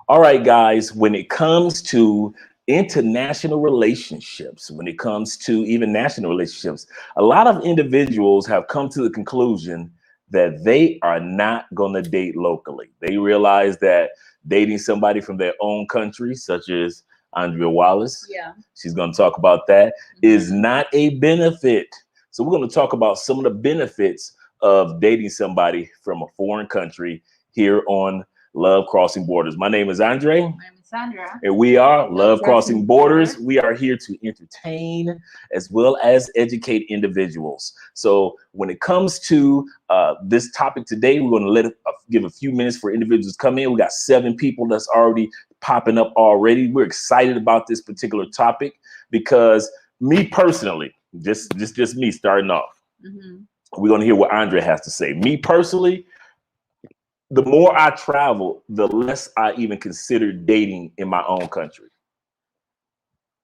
All right, guys, when it comes to international relationships, when it comes to even national relationships, a lot of individuals have come to the conclusion that they are not going to date locally. They realize that dating somebody from their own country, such as Andrea Wallace, Yeah. she's going to talk about that, is Mhm. not a benefit. So we're going to talk about some of the benefits of dating somebody from a foreign country here on Love Crossing Borders. My name is Andre, My name is Sandra. and we are Love Crossing Crossing Borders. Borders. We are here to entertain as well as educate individuals. So when it comes to this topic today, we're going to give a few minutes for individuals to come in. We got 7 people that's already popping up already. We're excited about this particular topic because me personally, just me starting off, Mhm. we're going to hear what Andre has to say. Me personally, the more I travel, the less I even consider dating in my own country.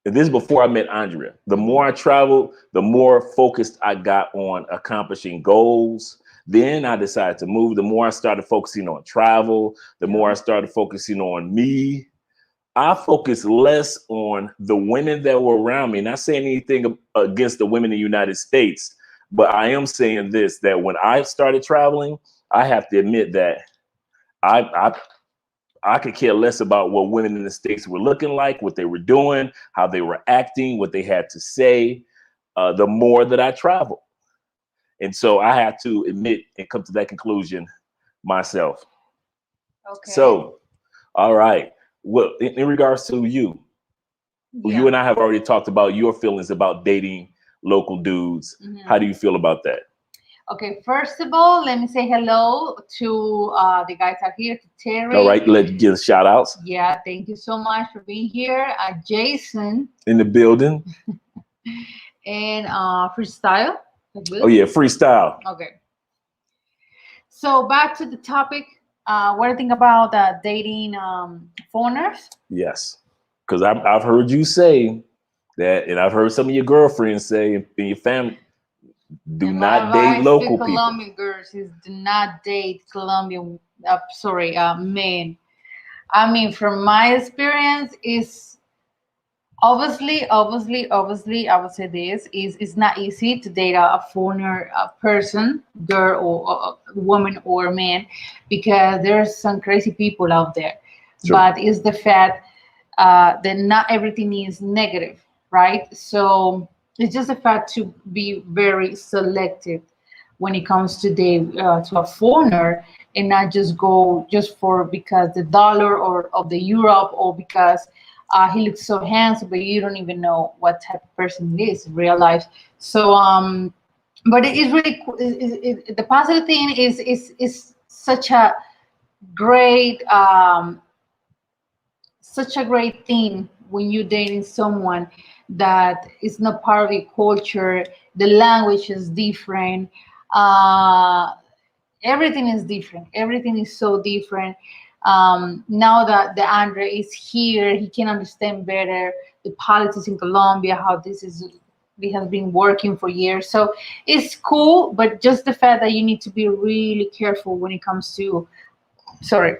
And this is before I met Andrea. The more I traveled, the more focused I got on accomplishing goals. Then I decided to move. The more I started focusing on travel, the more I started focusing on me. I focused less on the women that were around me. Not saying anything against the women in the United States, but I am saying this, that when I started traveling, I have to admit that I I could care less about what women in the States were looking like, what they were doing, how they were acting, what they had to say, the more that I traveled. And so I had to admit and come to that conclusion myself. Okay. So, all right. Well, in regards to you, you Yeah. and I have already talked about your feelings about dating local dudes. How do Mhm. you feel about that? Okay. First of all, let me say hello to the guys out here, to All Terry. right, let's give shout outs Yeah, thank you so much for being here. Jason in the building. and Freestyle. Oh, yeah, freestyle. Okay. So back to the topic. What do you think about dating foreigners? Yes. Because I've heard you say that, and I've heard some of your girlfriends say in your family, do And my not date advice to local people. Colombian girls is do not date Colombian, men. I mean, from my experience, is obviously, I would say this is it's not easy to date a foreigner person, girl or woman or man, because there's some crazy people out there. True. But it's the fact that not everything is negative, right? So it's just a fact to be very selective when it comes to to a foreigner, and not just go just for because the dollar or of the Europe, or because he looks so handsome, but you don't even know what type of person he is in real life. So but it is really the positive thing is great um such a great thing when you're dating someone that is not part of your culture. The language is different. Uh, Everything is different. Everything is so different. Now that the Andre is here, he can understand better the politics in Colombia, how this has been working for years. So it's cool, but just the fact that you need to be really careful when it comes to, sorry,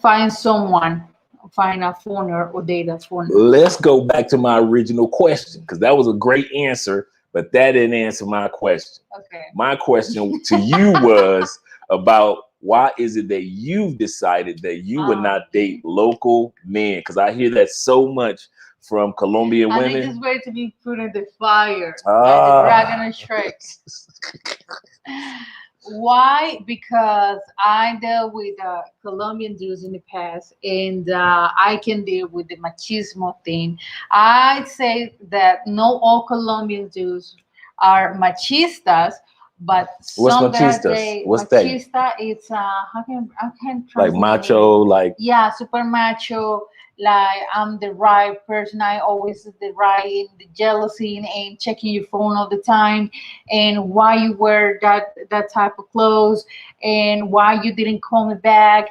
find someone, find a foreigner or date a foreigner. Let's go back to my original question because that was a great answer, but that didn't answer my question. Okay. My question to you was about why is it that you've decided that you would not date local men? Because I hear that so much from Colombian And they women. just wait to be put in the fire like the Ah. dragon of Shrek. Why? Because I dealt with Colombian dudes in the past, and I can deal with the machismo thing. I'd say that not all Colombian dudes are machistas, but What's some that machistas? they What's that? machista. It's I can Like translate it. macho, like Yeah, super macho. Like I'm the right person. I always the right in the jealousy and checking your phone all the time, and why you wear that type of clothes, and why you didn't call me back.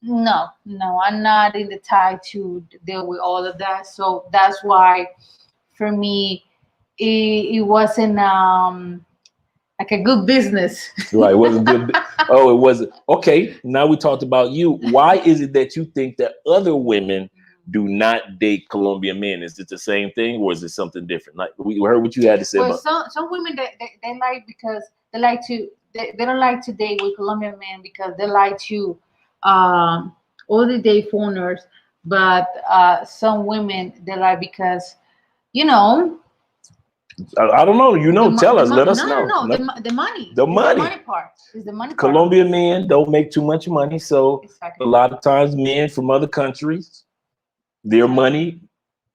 No, I'm not in the type to deal with all of that. So that's why, for me, it wasn't. like a good business. Right, it wasn't good. Oh, it wasn't. Okay, now we talked about you. Why is it that you think that other women do not date Colombian men? Is it the same thing, or is it something different? Like we heard what you had to say Well, about. some women they like because they don't like to date with Colombian men because they like to only date foreigners. But some women they like because you know I don't know. You know, tell us. Let us know. No, the money. The It's money. the money part. It's the money part. Colombian men don't make too much money, so Exactly. a lot of times men from other countries, their money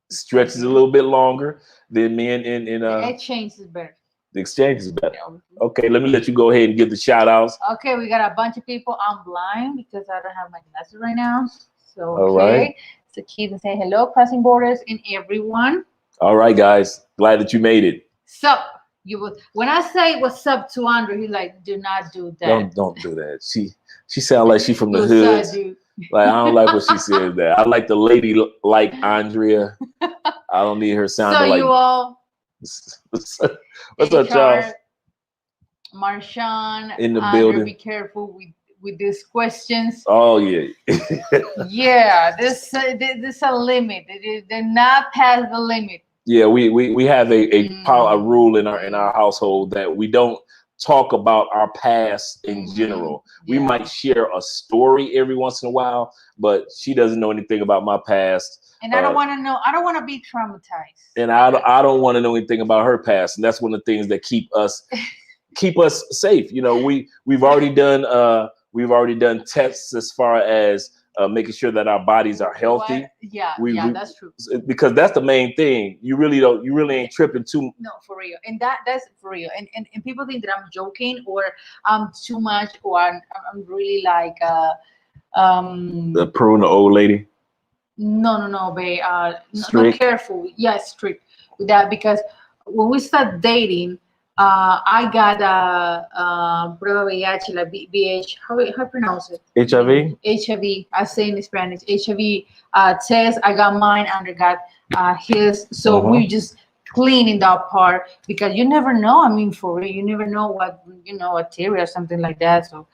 stretches a little bit longer than men in The exchange is better. the exchange is better. Okay, let me let you go ahead and give the shout outs. Okay, we got a bunch of people. I'm blind because I don't have my glasses right now. So All right. So keep and say hello, crossing borders, and everyone. All right, guys. Glad that you made it. So when I say what's up to Andre, he's like, do not do that. Don't do that. She sounds like she from the What's hood. up, dude? Like I don't like what she says that. I like the lady like Andrea. I don't need her sounding So like. you all. What's up, y'all? Marshawn In the Andre, building. be careful with these questions. Oh yeah. Yeah, this a limit. They're not past the limit. Yeah, we have a rule in our household that we don't talk about our past in general. We might share a story every once in a while, but she doesn't know anything about my past. And I don't want to know. I don't want to be traumatized. And I don't want to know anything about her past. And that's one of the things that keep us safe. You know, we've already done tests as far as making sure that our bodies are healthy. Yeah, that's true. Because that's the main thing. You really ain't tripping too. No, for real. And that's for real. And people think that I'm joking or I'm too much or I'm really like the prune, the old lady. No, babe. Not careful. Yeah, strict with that because when we start dating, I got prueba VIH, like BH. How pronounce it? HIV. HIV. I say in Spanish. HIV test. I got mine. Andre got his. So we just cleaning that part because you never know. I mean, for real, you never know what bacteria or something like that. So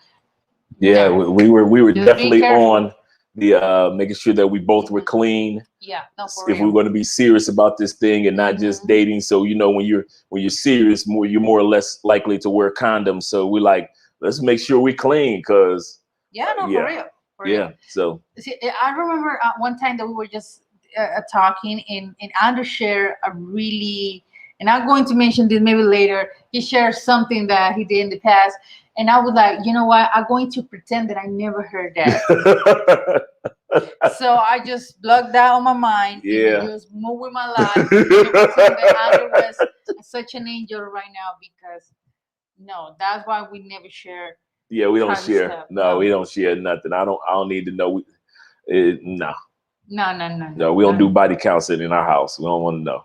yeah, we were definitely on the making sure that we both were clean. Yeah, no, for real. If we're going to be serious about this thing and not just dating, so when you're serious, you're more or less likely to wear condoms. So we're like, let's make sure we clean, cause for real. Yeah. So see, I remember one time that we were just talking, and Andrew shared a really, and I'm going to mention this maybe later. He shared something that he did in the past. And I was like, you know what? I'm going to pretend that I never heard that. So I just blocked that on my mind. Yeah. And just move with my life. And pretend that Andre was such an angel right now because that's why we never share. Yeah, we don't share. Stuff. No, we don't share nothing. I don't need to know. No. No, we don't do body counts in our house. We don't want to know.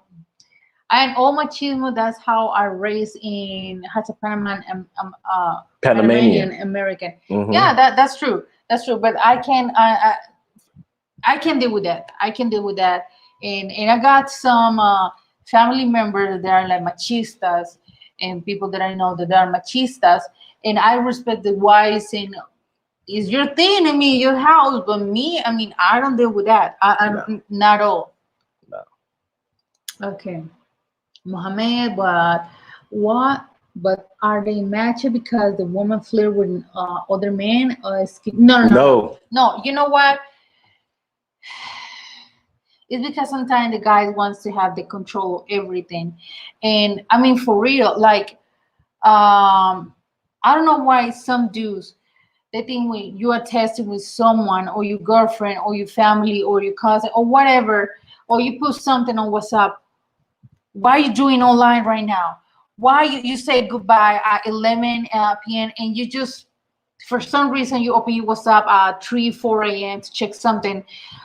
And all machismo, that's how I raised in Panamanian American. Yeah, that's true. That's true. But I can deal with that. I can deal with that. And I got some family members that are like machistas and people that I know that are machistas. And I respect the wise and is your thing, I mean, your house. But me, I mean, I don't deal with that. Not at all. No. Okay. Mohammed, but are they matched because the woman flirt with other men? No. You know what? It's because sometimes the guys wants to have the control of everything, and I mean for real. Like, I don't know why some dudes they think when you are testing with someone or your girlfriend or your family or your cousin or whatever, or you put something on WhatsApp. Why are you doing online right now? Why you say goodbye at 11 p.m. and you just, for some reason, you open your WhatsApp at 4 a.m. to check something.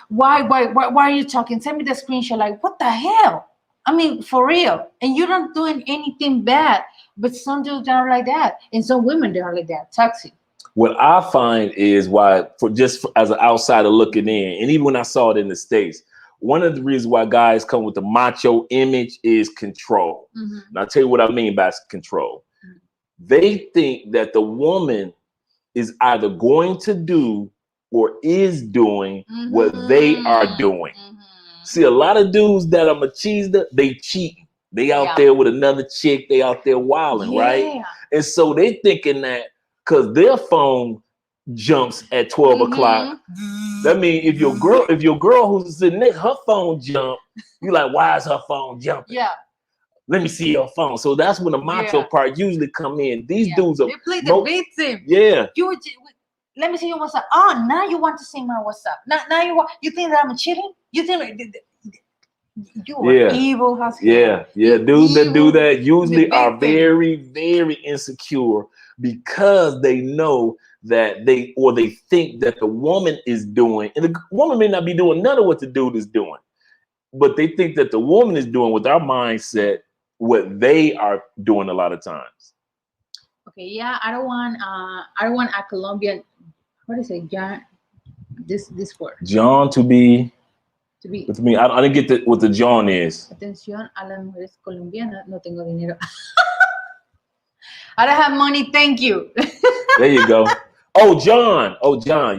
Why are you talking? Send me the screenshot. Like, what the hell? I mean, for real. And you're not doing anything bad. But some dudes are like that. And some women, they are like that. Toxic. What I find is as an outsider looking in, and even when I saw it in the States, one of the reasons why guys come with the macho image is control. And I'll tell you what I mean by control. They think that the woman is either going to do or is doing what they are doing. See, a lot of dudes that are machismo, they cheating. They out there with another chick. They out there wilding, right? And so they thinking that because their phone jumps at 12 o'clock, that means if your girl who's sitting next, her phone jump, you like, why is her phone jumping? Yeah. Let me see your phone. So that's when the macho part usually come in. These dudes are they play the victim. Yeah. Let me see your WhatsApp. Oh, now you want to see my WhatsApp. Now you think that I'm cheating? You think you are evil as hell. Yeah. Dudes that do that usually are very, very insecure because they know that they think that the woman is doing, and the woman may not be doing none of what the dude is doing, but they think that the woman is doing with our mindset what they are doing a lot of times. Okay, yeah, I don't want a Colombian. What is it, John? This word. John to be. With me, I didn't get what the John is. Atención a las mujeres colombianas, no tengo dinero. I don't have money, thank you. There you go. Oh, John.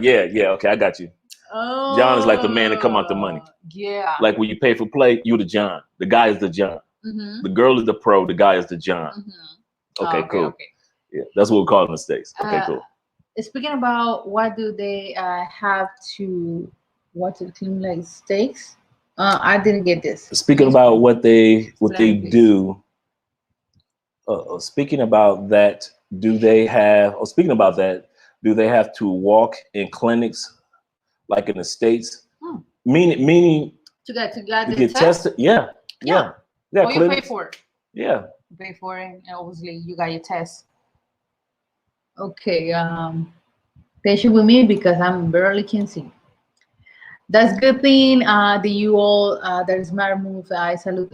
Yeah. Okay, I got you. Oh, John is like the man that come out the money. Yeah. Like when you pay for play, you the John. The guy is the John. The girl is the pro. The guy is the John. Okay, cool. Okay. Yeah, that's what we call it in the States. Okay, cool. Speaking about what do they have to clean like steaks? I didn't get this. Speaking about what they do. Speaking about that, do they have to walk in clinics like in the States? Meaning to get tested? Yeah. Oh, you pay for it. Yeah. You pay for it, and obviously you got your test. Okay. Patient with me because I'm barely can see. That's good thing that you all that is my move. I salute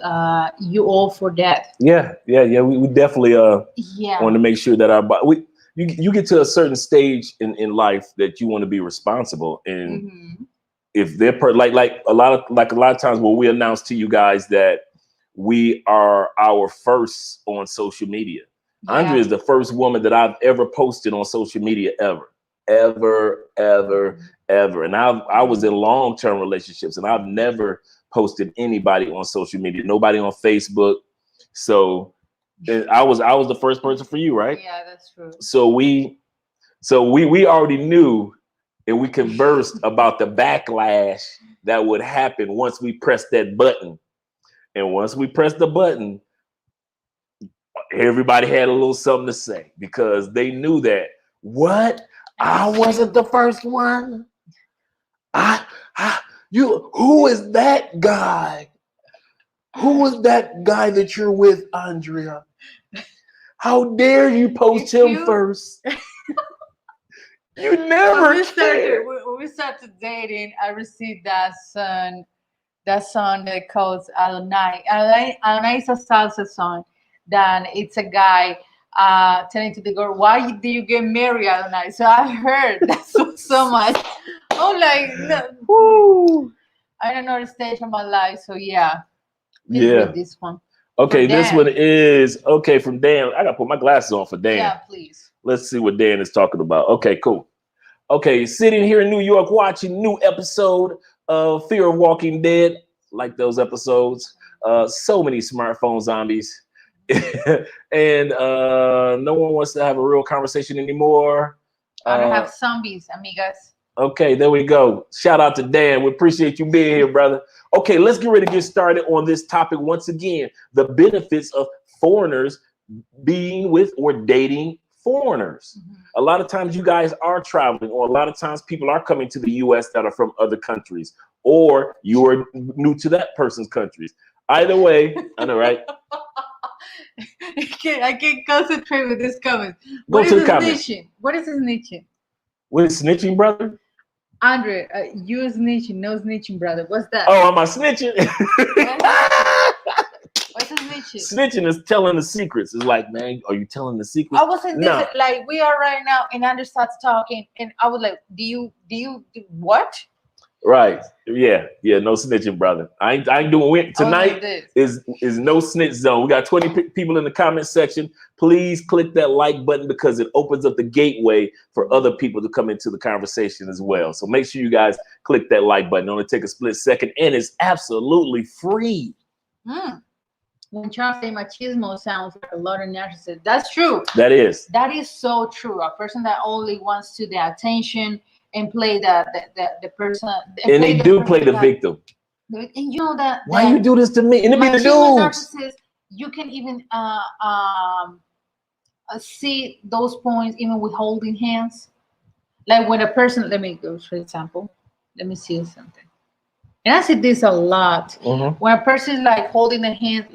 you all for that. Yeah. We definitely want to make sure that our body. You get to a certain stage in life that you want to be responsible, and if they're like a lot of times when we announce to you guys that we are our first on social media. Andrea is the first woman that I've ever posted on social media ever. And I was in long-term relationships, and I've never posted anybody on social media, nobody on Facebook. So I was the first person for you, right? Yeah, that's true. So we already knew, and we conversed about the backlash that would happen once we pressed that button. And once we pressed the button, everybody had a little something to say because they knew that I wasn't the first one. Who is that guy? Who is that guy that you're with, Andrea? How dare you post him first? You never when we started dating, I received that song that calls Adonai. Adonai is a salsa song. Then it's a guy telling to the girl, why did you get married, Adonai? So I heard that so much. Oh, like, no, I don't know the stage of my life. So yeah. Read this one. Okay, this one is from Dan. I gotta put my glasses on for Dan. Yeah, please. Let's see what Dan is talking about. Okay, cool. Okay, sitting here in New York watching new episode of Fear of Walking Dead. Like those episodes. So many smartphone zombies. And no one wants to have a real conversation anymore. I don't have zombies, amigas. Okay, there we go. Shout out to Dan. We appreciate you being here, brother. Okay, let's get ready to get started on this topic once again. The benefits of foreigners being with or dating foreigners. A lot of times you guys are traveling, or a lot of times people are coming to the US that are from other countries, or you are new to that person's countries. Either way, I know, right? I can't concentrate with this comment. Go to the comments. Snitching? What is snitching? What is snitching, brother? Andre, you snitching, no snitching, brother. What's that? Oh, am I snitching? What's a snitching? Snitching is telling the secrets. It's like, man, are you telling the secrets? I wasn't like we are right now, and Andre starts talking, and I was like, do you what? Right. Yeah. Yeah. No snitching, brother. I ain't doing it. Tonight is no snitch zone. We got 20 people in the comment section. Please click that like button because it opens up the gateway for other people to come into the conversation as well. So make sure you guys click that like button. Only take a split second and it's absolutely free. When Charles say machismo sounds like a lot of narcissists. That's true. That is so true. A person that only wants to the attention and play the person. And they do play the victim. And you know that. Why you do this to me? And it be the dudes. You can even see those points even with holding hands. Like when a person, let me go for example. Let me see something. And I see this a lot. When a person is like holding the hand,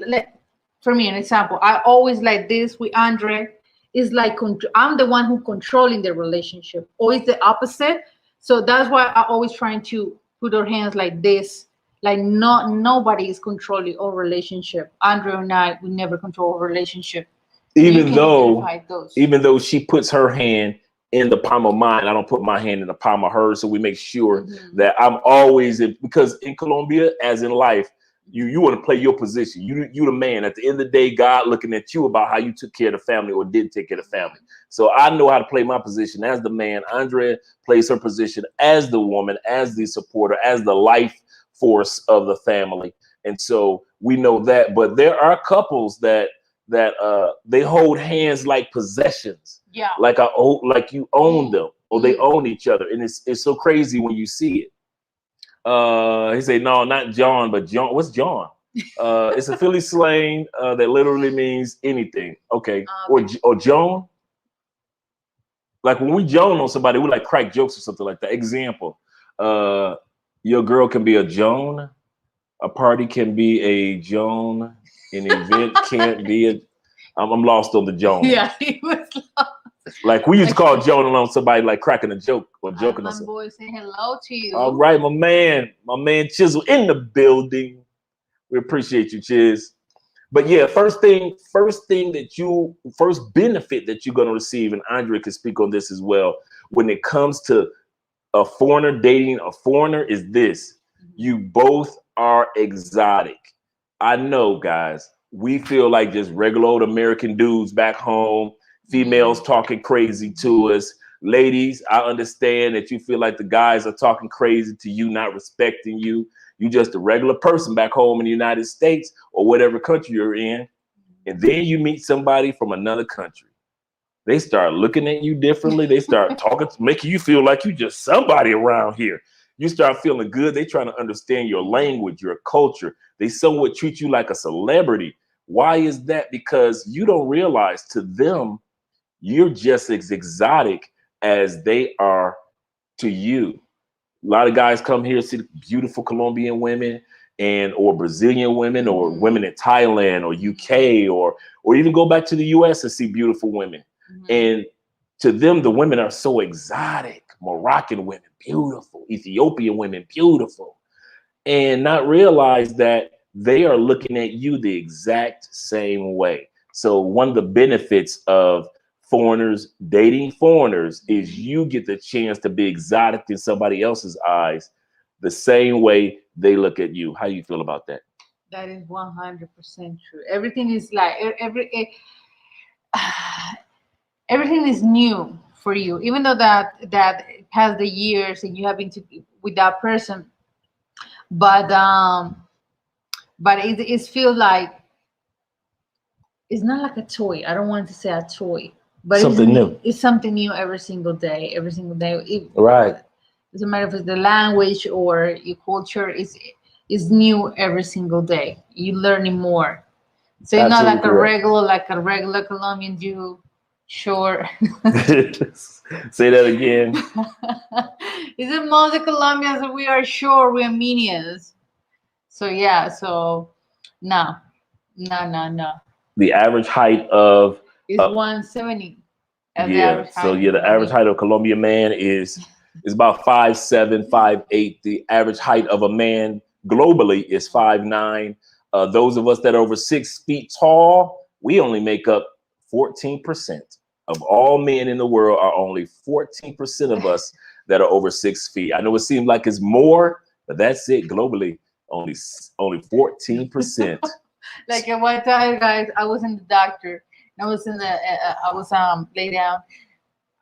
for me, an example, I always like this with Andre. It's like I'm the one who controlling the relationship, or it's the opposite. So that's why I always trying to put our hands like this. Like nobody is controlling our relationship. Andre and I, we never control our relationship. Even though she puts her hand in the palm of mine, I don't put my hand in the palm of hers. So we make sure that I'm always because in Colombia, as in life, you want to play your position. You the man. At the end of the day, God looking at you about how you took care of the family or didn't take care of the family. So I know how to play my position as the man. Andrea plays her position as the woman, as the supporter, as the life force of the family. And so we know that. But there are couples that they hold hands like possessions. Yeah. Like you own them or they own each other. And it's so crazy when you see it. He said, no, not John, but John. What's John? It's a Philly slang that literally means anything. Okay. Or Joan. Like when we Joan on somebody, we like crack jokes or something like that. Example, your girl can be a Joan. A party can be a Joan. An event can't be a. I'm lost on the Joan. Yeah, he was lost. Like we used to call Joan on somebody like cracking a joke or joking or something. My boy saying hello to you. All right, my man Chisel in the building. We appreciate you, Chiz. But yeah, first benefit that you're gonna receive, and Andre can speak on this as well. When it comes to a foreigner dating a foreigner, is this: you both are exotic. I know, guys, we feel like just regular old American dudes back home, females talking crazy to us. Ladies, I understand that you feel like the guys are talking crazy to you, not respecting you. You just a regular person back home in the United States or whatever country you're in. And then you meet somebody from another country. They start looking at you differently. They start talking, making you feel like you just somebody around here. You start feeling good. They trying to understand your language, your culture. They somewhat treat you like a celebrity. Why is that? Because you don't realize to them, you're just as exotic as they are to you. A lot of guys come here, see beautiful Colombian women or Brazilian women or women in Thailand or UK or even go back to the US and see beautiful women. And to them, the women are so exotic. Moroccan women, beautiful. Ethiopian women, beautiful. And not realize that they are looking at you the exact same way. So one of the benefits of foreigners dating foreigners is you get the chance to be exotic in somebody else's eyes the same way they look at you. How do you feel about that? That is 100% true. Everything is like everything is new for you, even though that past the years and you have been with that person, but it feels like it's not like a toy. I don't want to say a toy, but something new. It's something new every single day. Every single day. Right. It doesn't matter if it's the language or your culture is new every single day. You're learning more. So it's not like a regular Colombian Jew. Sure. Say that again. Is it most of Colombians? We are sure we are minions. So yeah. So no. The average height of is 170. Yeah. So yeah, the average height of a Colombian man is about 5'7", 5'8". The average height of a man globally is 5'9". Those of us that are over 6 feet tall, we only make up 14% of all men in the world. Are only 14% of us that are over 6 feet. I know it seems like it's more, But that's it. Globally, only 14%. Like at one time, guys, I was in the doctor. I was in the I was lay down.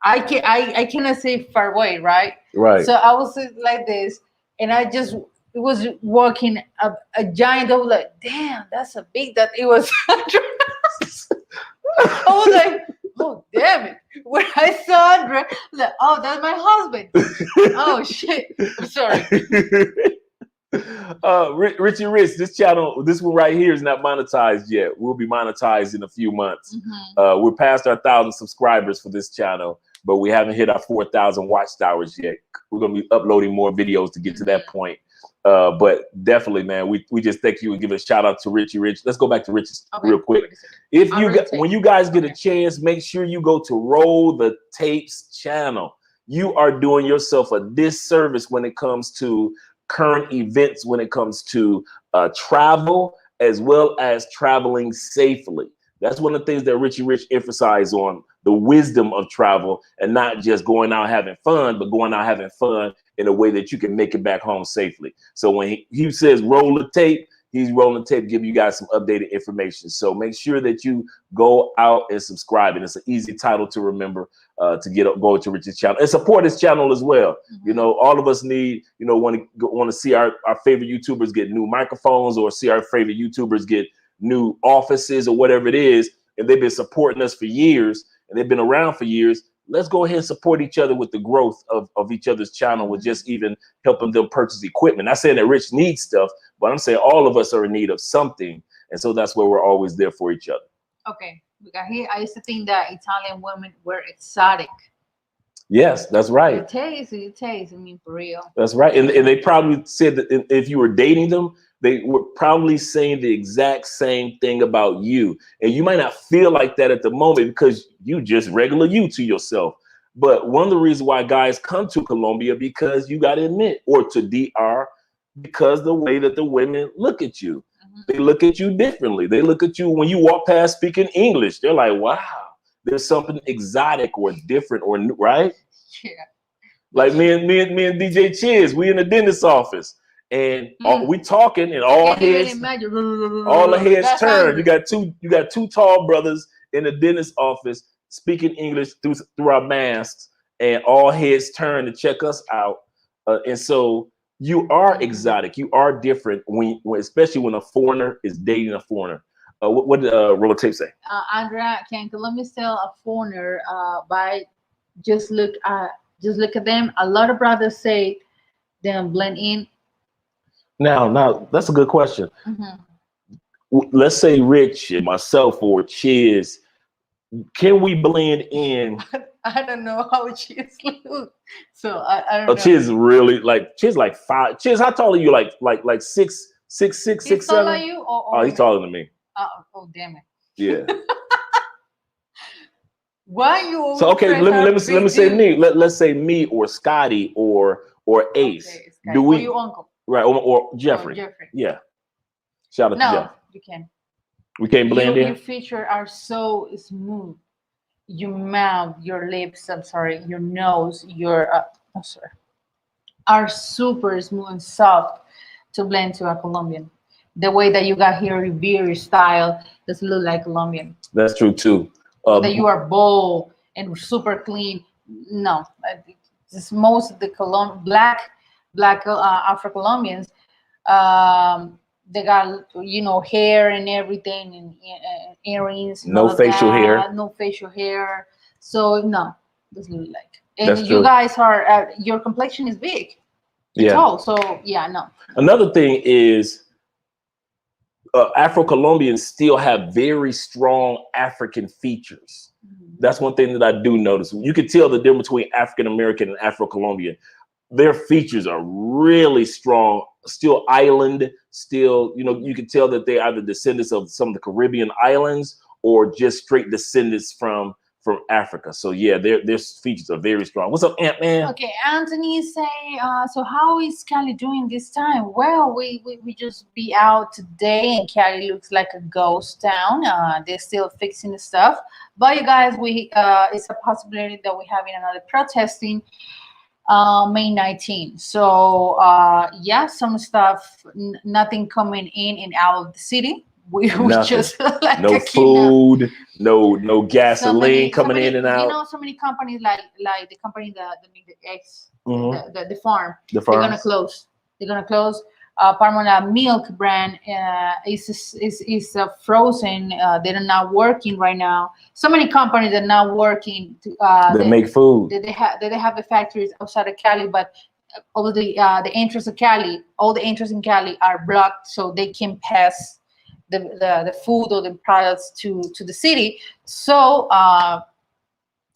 I cannot say far away, right? Right. So I was like this, and I just was walking a giant. I was like, damn, that's a big that it was. I was like, oh damn it! When I saw Andrea, I was like, oh, that's my husband. Oh shit! I'm sorry. Richie Rich, this channel, this one right here is not monetized yet. We'll be monetized in a few months. We're past our 1,000 subscribers for this channel, but we haven't hit our 4,000 watch hours yet. We're gonna be uploading more videos to get to that point. But definitely, man, we just thank you and give a shout out to Richie Rich. Let's go back to Richie real quick. If you when you guys get a chance, make sure you go to Roll the Tapes channel. You are doing yourself a disservice when it comes to current events, when it comes to travel, as well as traveling safely. That's one of the things that Richie Rich emphasized on, the wisdom of travel, and not just going out having fun, but going out having fun in a way that you can make it back home safely. So when he says roll the tape, he's rolling the tape, give you guys some updated information. So make sure that you go out and subscribe. And it's an easy title to remember, to go to Rich's channel and support his channel as well. You know, all of us need, you know, want to see our favorite YouTubers get new microphones, or see our favorite YouTubers get new offices or whatever it is. And they've been supporting us for years, and they've been around for years. Let's go ahead and support each other with the growth of each other's channel, with just even helping them purchase equipment. Not saying that Rich needs stuff, but I'm saying all of us are in need of something. And so that's where we're always there for each other. Okay. Because I used to think that Italian women were exotic. Yes, that's right. It tastes. I mean, for real. That's right. And they probably said that if you were dating them, they were probably saying the exact same thing about you. And you might not feel like that at the moment because you just regular you to yourself. But one of the reasons why guys come to Colombia, because you got to admit, or to DR, because the way that the women look at you. They look at you differently. They look at you when you walk past speaking English. They're like, wow, there's something exotic or different or new, right? Yeah. Like me and DJ Chiz, we in the dentist's office. And we talking, and all the heads turn. You got two tall brothers in the dentist's office speaking English through our masks, and all heads turn to check us out. And so you are exotic. You are different when especially when a foreigner is dating a foreigner. What did Roller Tape say? Andrea, can Colombia still a foreigner by just look at them? A lot of brothers say they don't blend in. Now, that's a good question. Let's say Rich and myself or Chiz, can we blend in? I don't know how Chiz looks, so I don't know. Chiz really Chiz like 5. Chiz, how tall are you? Like 6'6", 6'7"? He's taller than you? Oh, he's taller than me. Oh, damn it. Yeah. Why you? So okay, let me say me. Let's say me or Scotty or Ace. Okay, do we? Or your uncle. Right, or Jeffrey. Jeffrey. Yeah. Shout out to Jeff. You can. We can't blend in. Your features are so smooth. Your mouth, your lips, your nose, are super smooth and soft to blend to a Colombian. The way that you got here, your beard, your style, doesn't look like Colombian. That's true too. That you are bold and super clean. No, it's most of the black Afro-Colombians. They got hair and everything, and earrings. No facial hair. No facial hair. So no, doesn't look like. And That's you true. guys are your complexion is big. Yeah. Tall, so yeah, no. Another thing is Afro-Colombians still have very strong African features. That's one thing that I do notice. You can tell the difference between African American and Afro-Colombian. Their features are really strong, still island, still, you can tell that they're either descendants of some of the Caribbean islands or just straight descendants from Africa. So yeah, their features are very strong. What's up, Ant-Man? Okay, Anthony is saying, so how is Cali doing this time? Well, we just be out today, and Cali looks like a ghost town. They're still fixing the stuff. But you guys, it's a possibility that we're having another protesting. May 19. So yeah, some stuff, nothing coming in and out of the city. We just like no a kidnap. food, no gasoline coming in and out. You know, so many companies like the company that make the eggs, the farm. The They're gonna farms. close. They're gonna close. Parmona milk brand is frozen. They're not working right now. So many companies are not working. That make food. They have the factories outside of Cali, but all the entrance of Cali, all the entrances in Cali are blocked, so they can pass the food or the products to the city. So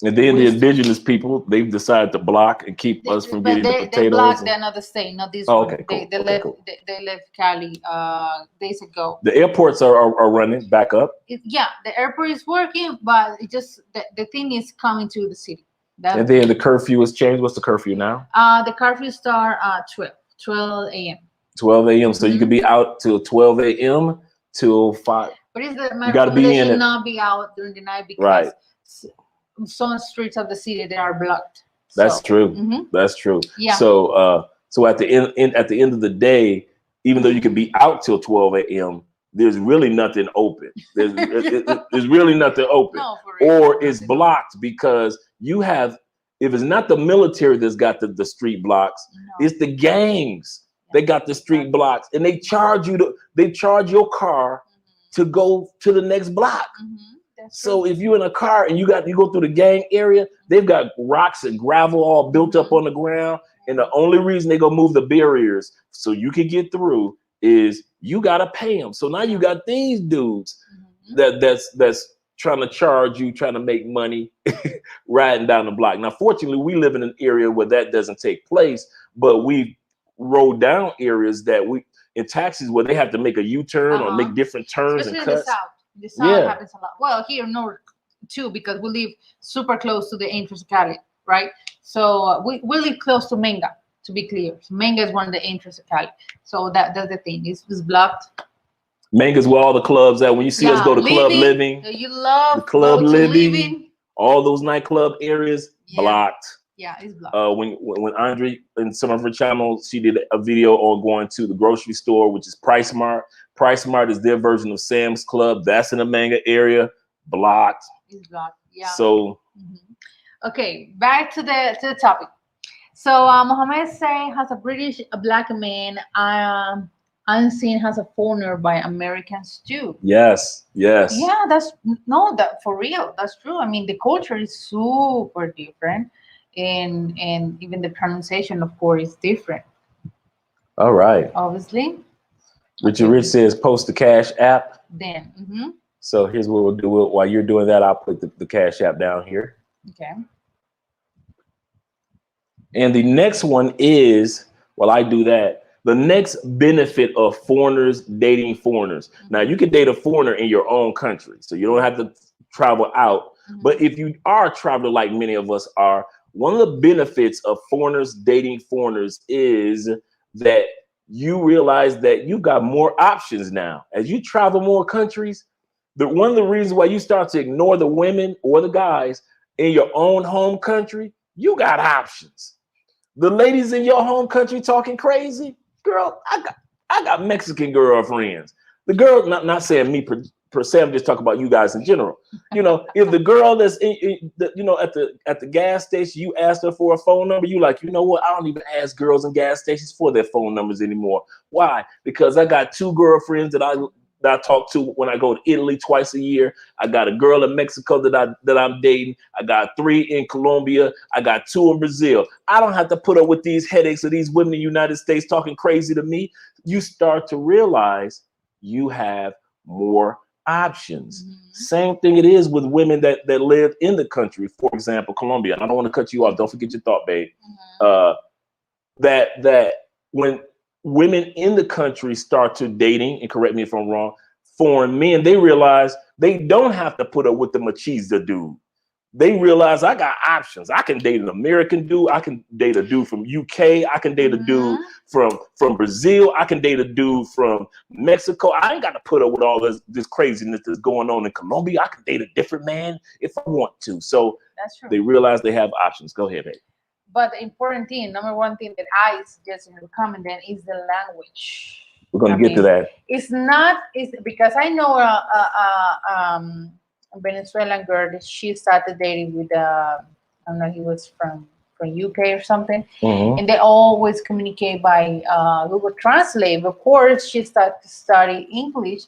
and then the indigenous people, they've decided to block and keep us from getting the potatoes. They blocked another state, not this one. Okay, cool. They left Cali days ago. The airports are running back up. Yeah, the airport is working, but it just the thing is coming to the city. And then the curfew has changed. What's the curfew now? The curfew start 12 a.m. 12 a.m. So you could be out till 12 a.m. till 5. But it's you got to be in it. Not be out during the night because some streets of the city they are blocked. That's true. That's true. Yeah. So so at the end of the day, even though you can be out till 12 a.m., there's really nothing open. There's really nothing open. No, for real. Or it's blocked because you have, if it's not the military that's got the street blocks, it's the gangs. They got the street blocks, and they charge your car to go to the next block. So if you're in a car and you go through the gang area, they've got rocks and gravel all built up on the ground, and the only reason they go move the barriers so you can get through is you gotta pay them. So now you got these dudes that's trying to charge you, trying to make money, riding down the block. Now, fortunately, we live in an area where that doesn't take place, but we rolled down areas that in taxis where they have to make a U-turn or make different turns. Especially and cuts. The south happens a lot. Well, here north too, because we live super close to the entrance of Cali, right? So we live close to Menga, to be clear. So Menga is one of the entrances of Cali. So that's the thing. It's blocked. Menga's where all the clubs at. When you see us go to Club Living, you love the Club Living, all those nightclub areas blocked. Yeah, it's blocked. When Andre in some of her channels, she did a video on going to the grocery store, which is Price Mart. Price Mart is their version of Sam's Club. That's in the Manga area, blocked. It's blocked. Yeah. So. Okay, back to the topic. So Mohammed say has a black man unseen as a foreigner by Americans too. Yes. Yeah, that for real. That's true. I mean, the culture is super different, and even the pronunciation, of course, is different. All right. Obviously. Richard Rich says post the Cash App. Then. So here's what we'll do. While you're doing that, I'll put the Cash App down here. Okay. And the next one is, while I do that, the next benefit of foreigners dating foreigners. Now, you can date a foreigner in your own country, so you don't have to travel out. But if you are traveling like many of us are, one of the benefits of foreigners dating foreigners is that you realize that you've got more options now. As you travel more countries, one of the reasons why you start to ignore the women or the guys in your own home country, you got options. The ladies in your home country talking crazy, girl, I got Mexican girlfriends. The girl, not saying me per se, I'm just talking about you guys in general. If the girl that's at the gas station, you asked her for a phone number, you like, you know what? I don't even ask girls in gas stations for their phone numbers anymore. Why? Because I got 2 girlfriends that I talk to when I go to Italy twice a year. I got a girl in Mexico that I'm dating. I got 3 in Colombia. I got 2 in Brazil. I don't have to put up with these headaches of these women in the United States talking crazy to me. You start to realize you have more options. Same thing it is with women that live in the country. For example, Colombia. And I don't want to cut you off. Don't forget your thought, babe. That when women in the country start to dating, and correct me if I'm wrong, foreign men, they realize they don't have to put up with the machismo dude. They realize I got options. I can date an American dude. I can date a dude from UK. I can date a dude from Brazil. I can date a dude from Mexico. I ain't got to put up with all this craziness that's going on in Colombia. I can date a different man if I want to. So that's true. They realize they have options. Go ahead, babe. but the important thing, number one thing that I suggest and recommend then is the language. We're going I to get to mean, that. it's not, it's because I know a Venezuelan girl that she started dating with, I don't know, he was from UK or something, Mhm. and they always communicate by Google Translate. Of course, she started to study English,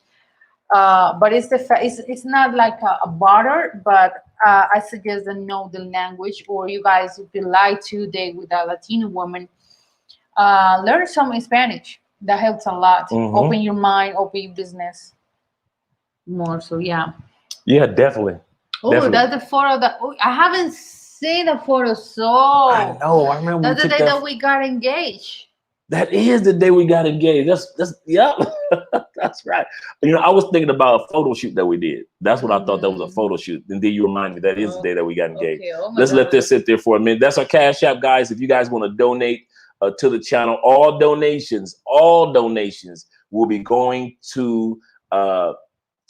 but it's not like a barter, but I suggest them know the language, or you guys, if you like to date with a Latino woman, learn some Spanish. That helps a lot. Mhm. Open your mind, open your business more. So yeah. Yeah, definitely. Oh, Definitely. that's the photo that I haven't seen the photo. I So know. I remember we that's the took day that. that we got engaged. That is the day we got engaged. That's yep. That's right. You know, I was thinking about a photo shoot that we did. That's what I thought that was a Mhm. photo shoot. And then you remind me that is the Oh, day that we got engaged. okay. Oh my Let's let God. this sit there for a minute. That's our Cash App, guys. If you guys want to donate to the channel, all donations will be going to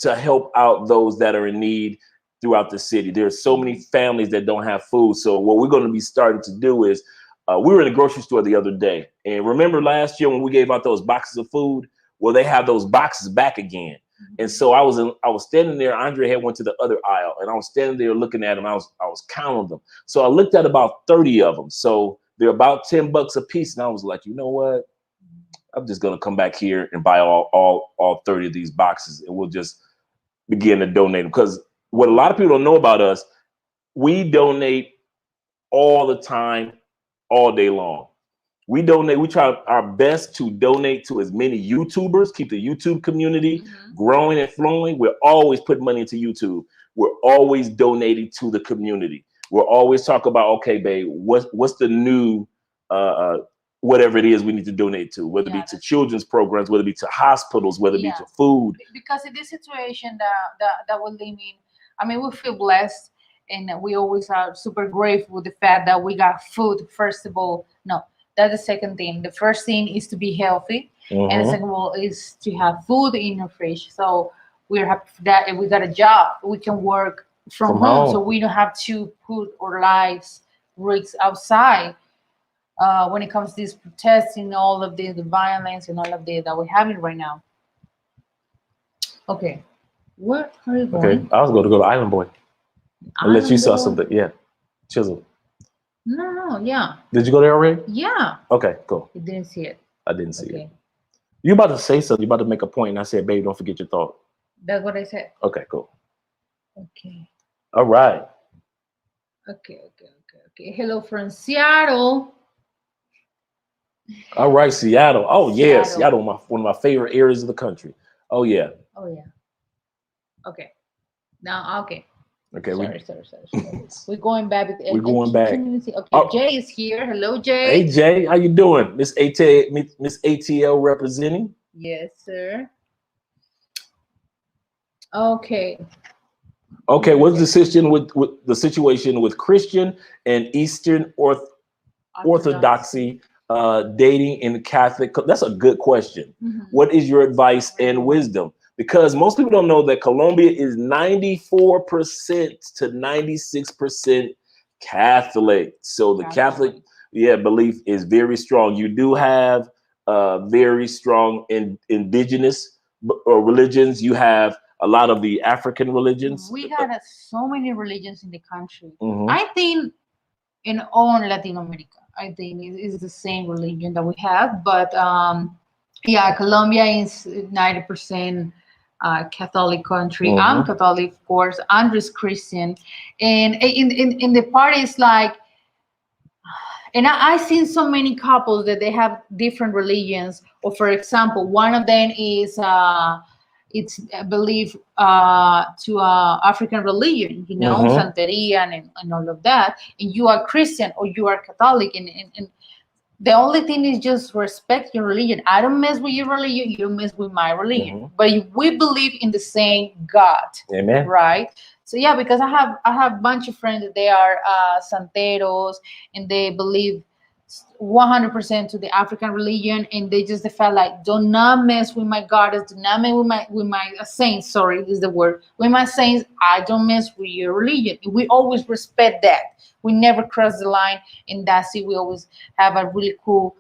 help out those that are in need throughout the city. There's so many families that don't have food. So what we're going to be starting to do is we were in the grocery store the other day, and remember last year when we gave out those boxes of food? Well, they have those boxes back again. And so I was standing there. Andre had went to the other aisle, and I was standing there looking at them. I was counting them. So I looked at about 30 of them. So they're about $10 a piece, and I was like, you know what? I'm just gonna come back here and buy all 30 of these boxes, and we'll just begin to donate them. Because what a lot of people don't know about us, we donate all the time, all day long. We donate. We try our best to donate to as many YouTubers, keep the YouTube community growing and flowing. We're always putting money into YouTube. We're always donating to the community. We're always talking about, okay, babe, what's the new whatever it is we need to donate to, whether it be to children's programs, whether it be to hospitals, whether it be to food. Because in this situation that we're living, I mean, we feel blessed, and we always are super grateful with the fact that we got food. First of all, no, that's the second thing. The first thing is to be healthy, and the second of all is to have food in your fridge. So we're happy for that, and we got a job. We can work from home, so we don't have to put our lives risks outside. When it comes to this protesting, all of the violence and all of the that we're having right now. Okay, where are you going? Okay, I was going to go to Island Boy. Unless you saw something, yeah. Chisel. No, yeah. Did you go there already? Yeah. Okay, cool. You didn't see it. I didn't see it. You about to say something. You about to make a point, and I said, "Babe, don't forget your thought." That's what I said. Okay, cool. Okay. All right. Okay. Hello from Seattle. All right, Seattle. Oh yeah, Seattle, one of my favorite areas of the country. Oh yeah. Oh yeah. Okay. Now, okay. Okay. Sorry. We're going back. We're going back. Okay, Jay is here. Hello, Jay. Hey, Jay. How you doing? Miss ATL representing. Yes, sir. Okay. Okay. What's the situation with Christian and Eastern Orthodoxy dating in Catholic? That's a good question. What is your advice and wisdom? Because most people don't know that Colombia is 94% to 96% Catholic. So the Catholic belief is very strong. You do have very strong indigenous religions. You have a lot of the African religions. We got so many religions in the country. I think in all Latin America, I think it is the same religion that we have. But Colombia is 90% Catholic country. I'm Catholic, of course. Andrew's Christian, and in the parties, like, and I've seen so many couples that they have different religions. Or for example, one of them is it's I believe to African religion, Santeria and all of that. And you are Christian or you are Catholic, and the only thing is just respect your religion. I don't mess with your religion. You don't mess with my religion. But we believe in the same God. Amen. Right? So yeah, because I have a bunch of friends that they are Santeros, and they believe 100% to the African religion, and they just felt like, do not mess with my goddess, do not mess with my saints. Sorry, is the word. With my saints, I don't mess with your religion. We always respect that. We never cross the line, and that's it. We always have a really cool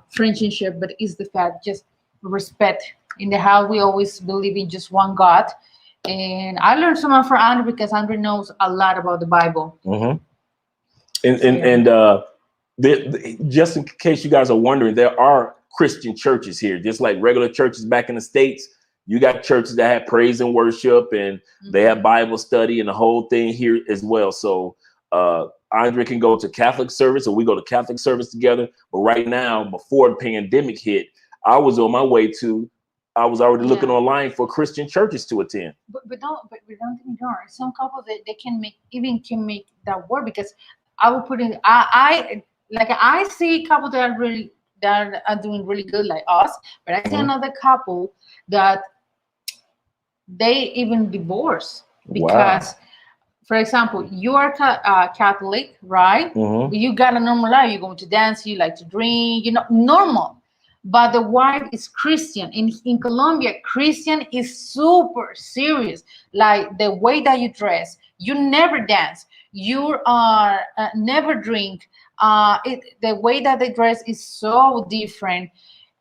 friendship, but it's the fact just respect in the how we always believe in just one God. And I learned so much from Andrew because Andrew knows a lot about the Bible. Mm-hmm. Just in case you guys are wondering, there are Christian churches here, just like regular churches back in the States. You got churches that have praise and worship, and they have Bible study and the whole thing here as well. So Andre can go to Catholic service, or we go to Catholic service together. But right now, before the pandemic hit, I was on my way to. I was already looking online for Christian churches to attend. But don't get me wrong. Some couples they can make that work, because I will put in I see couples that are doing really good like us, but I see another couple that they even divorce because, for example, you are Catholic, right? You got a normal life. You go to dance, you like to drink, normal. But the wife is Christian. In Colombia, Christian is super serious. Like the way that you dress, you never dance, you are never drink. The way that they dress is so different.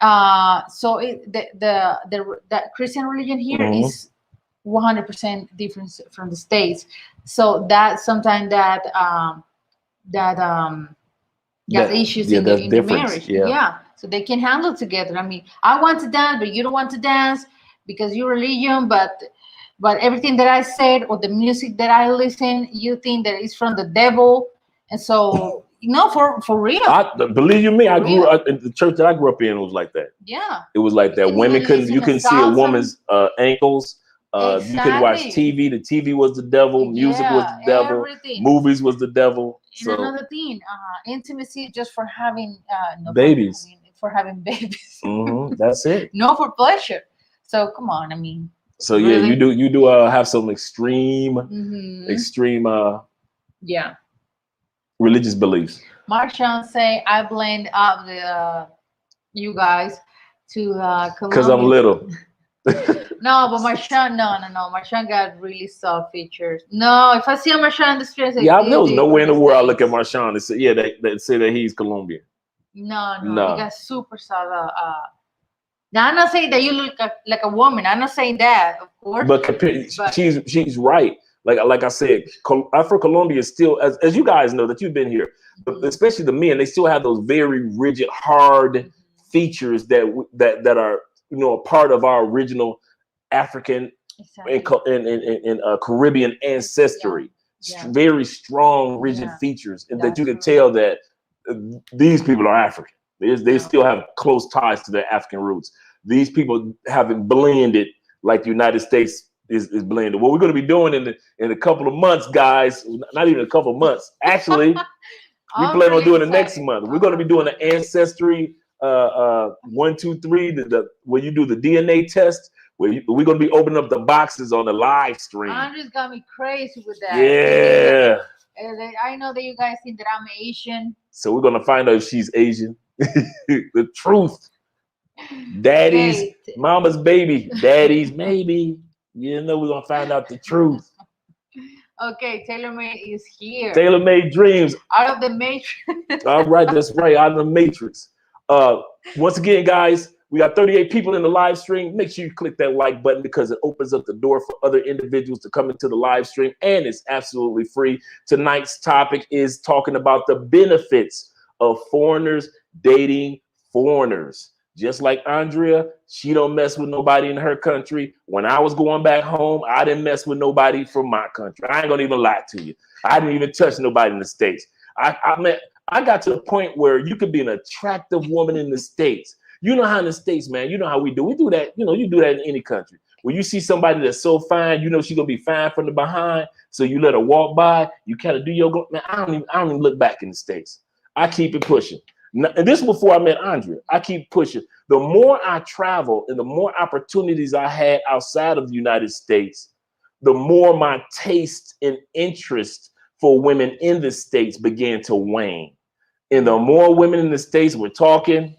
So the Christian religion here is 100% different from the States. So that sometimes that issues in the marriage. Yeah. So they can handle together. I mean, I want to dance, but you don't want to dance because your religion, but everything that I said or the music that I listen, you think that it's from the devil. And so, for real. Believe you me, I grew up in the church that I grew up in. It was like that. Yeah. It was like that. Women you couldn't see a woman's ankles. Exactly. You couldn't watch TV. The TV was the devil. Music was the devil. Everything. Movies was the devil. And another thing, intimacy just for having babies. For having babies. That's it. No, for pleasure. So come on, I mean. So really? Yeah, you do have some extreme religious beliefs. Marshawn say I blend up the you guys to because I'm little. No, but Marshawn, no. Marshawn got really soft features. No, if I see a Marshawn in the street, I say, I know nowhere in the world I look at Marshawn and say, they say that he's Colombian. No, he got super soft. Now I'm not saying that you look like a woman. I'm not saying that, of course. But she's right. Like I said, Afro-Colombian is still, as you guys know that you've been here, but especially the men, they still have those very rigid, hard features that are a part of our original African and Caribbean ancestry. Very strong, rigid features, and that you can tell that these people are African. They still have close ties to their African roots. These people haven't blended like the United States is blended. What we're going to be doing in a couple of months, guys, not even a couple of months, actually, we plan on doing it next month. We're going to be doing the Ancestry 1, 2, 3, where you do the DNA test. We're going to be opening up the boxes on the live stream. Andrew's got me crazy with that. Yeah. I know that you guys think that I'm Asian. So we're going to find out if she's Asian. The truth. Daddy's mama's baby. Daddy's maybe. We're going to find out the truth. Okay, tailor-made is here. Tailor-made dreams. Out of the matrix. All right, that's right. Out of the matrix. Once again, guys, we got 38 people in the live stream. Make sure you click that like button because it opens up the door for other individuals to come into the live stream, and it's absolutely free. Tonight's topic is talking about the benefits of foreigners dating foreigners. Just like Andrea, she don't mess with nobody in her country. When I was going back home, I didn't mess with nobody from my country. I ain't gonna even lie to you. I didn't even touch nobody in the States. I got to the point where you could be an attractive woman in the States. You know how in the States, man, you know how we do. We do that, you do that in any country. When you see somebody that's so fine, she's gonna be fine from the behind. So you let her walk by, you kind of do your, man, I don't even look back in the States. I keep it pushing. And this is before I met Andrea. I keep pushing. The more I travel and the more opportunities I had outside of the United States, the more my taste and interest for women in the States began to wane. And the more women in the States were talking,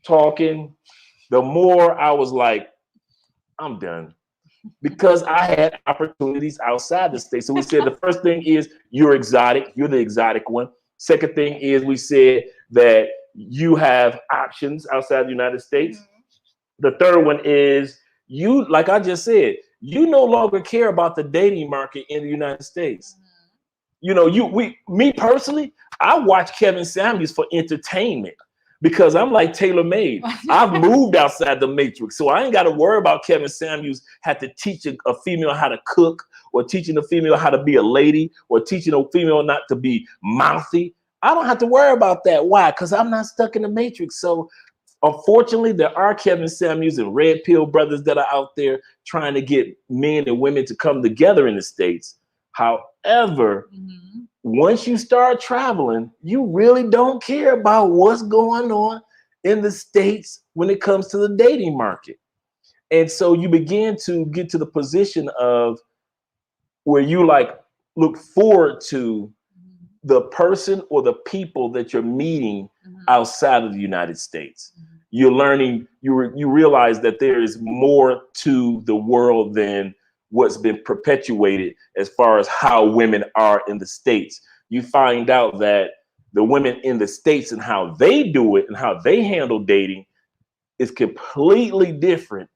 the more I was like, I'm done. Because I had opportunities outside the States. So we said the first thing is you're exotic. You're the exotic one. Second thing is we said that you have options outside the United States. The third one is you, like I just said, you no longer care about the dating market in the United States. You know, me personally, I watch Kevin Samuels for entertainment because I'm like tailor-made. I've moved outside the matrix, so I ain't got to worry about Kevin Samuels had to teach a female how to cook, or teaching a female how to be a lady, or teaching a female not to be mouthy. I don't have to worry about that. Why? Because I'm not stuck in the matrix. So unfortunately, there are Kevin Samuels and Red Pill brothers that are out there trying to get men and women to come together in the States. However, once you start traveling, you really don't care about what's going on in the States when it comes to the dating market. And so you begin to get to the position of where you like look forward to the person or the people that you're meeting outside of the United States. You're learning, you realize that there is more to the world than what's been perpetuated as far as how women are in the States. You find out that the women in the States and how they do it and how they handle dating is completely different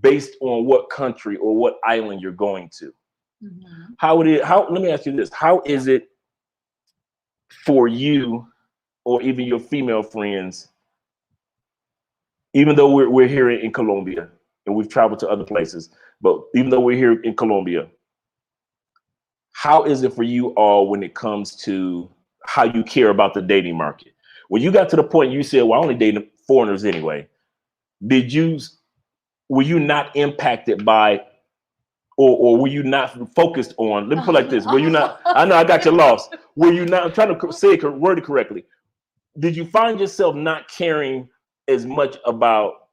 based on what country or what island you're going to. Let me ask you this. How is it for you or even your female friends, even though we're here in Colombia and we've traveled to other places, but even though we're here in Colombia, how is it for you all when it comes to how you care about the dating market? When you got to the point you said, well, I only date foreigners anyway, were you not impacted by, or were you not focused on, let me put it like this, were you not, I know I got you lost, were you not, I'm trying to say it, word it correctly, did you find yourself not caring as much about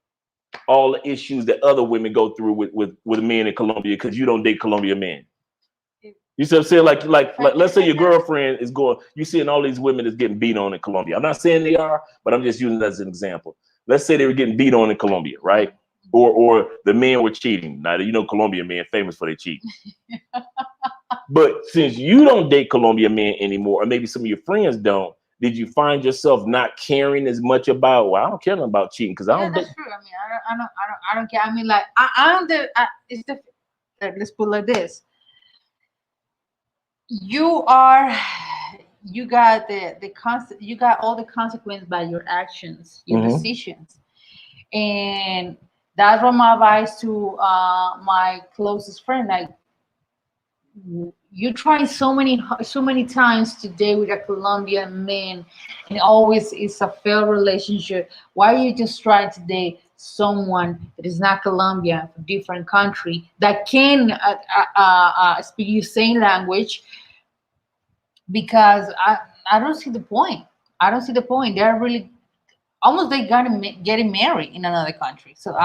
all the issues that other women go through with men in Colombia because you don't date Colombian men? You see what I'm saying? Like let's say your girlfriend is going, you seeing all these women that's getting beat on in Colombia. I'm not saying they are, but I'm just using it as an example. Let's say they were getting beat on in Colombia, right? Or the men were cheating. Now, you know, Colombian men famous for their cheating. But since you don't date Colombian men anymore, or maybe some of your friends don't, did you find yourself not caring as much about, well, I don't care about cheating because I don't. That's true. I mean, I don't care. I mean, like, it's the, let's put it like this. You got you got all the consequence by your actions, your decisions. And that's what my advice to my closest friend. Like, you try so many times to date with a Colombian man, and always it's a failed relationship. Why are you just trying to date someone that is not Colombian, from different country, that can speak your same language? Because I don't see the point. I don't see the point. They're really almost they getting married in another country. So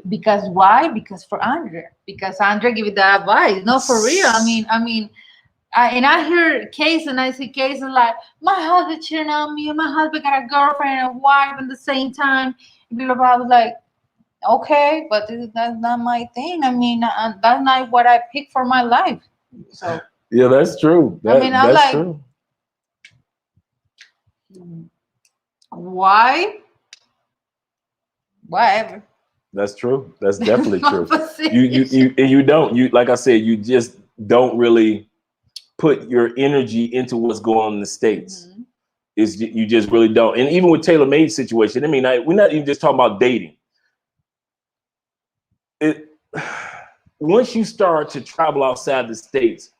because why? Because for Andrea. Because Andrea give it that advice. No, for real. I mean, and I hear cases, and I see cases like, my husband cheating on me, and my husband got a girlfriend and a wife at the same time. Blah, blah, blah. I was like, okay, but that's not my thing. I mean, that's not what I picked for my life. So yeah, that's true. I'm that's like, true. Why? Whatever. That's true. That's definitely true. You don't, like I said, you just don't really put your energy into what's going on in the States. You just really don't. And even with tailor-made situation, I mean, we're not even just talking about dating. Once you start to travel outside the States,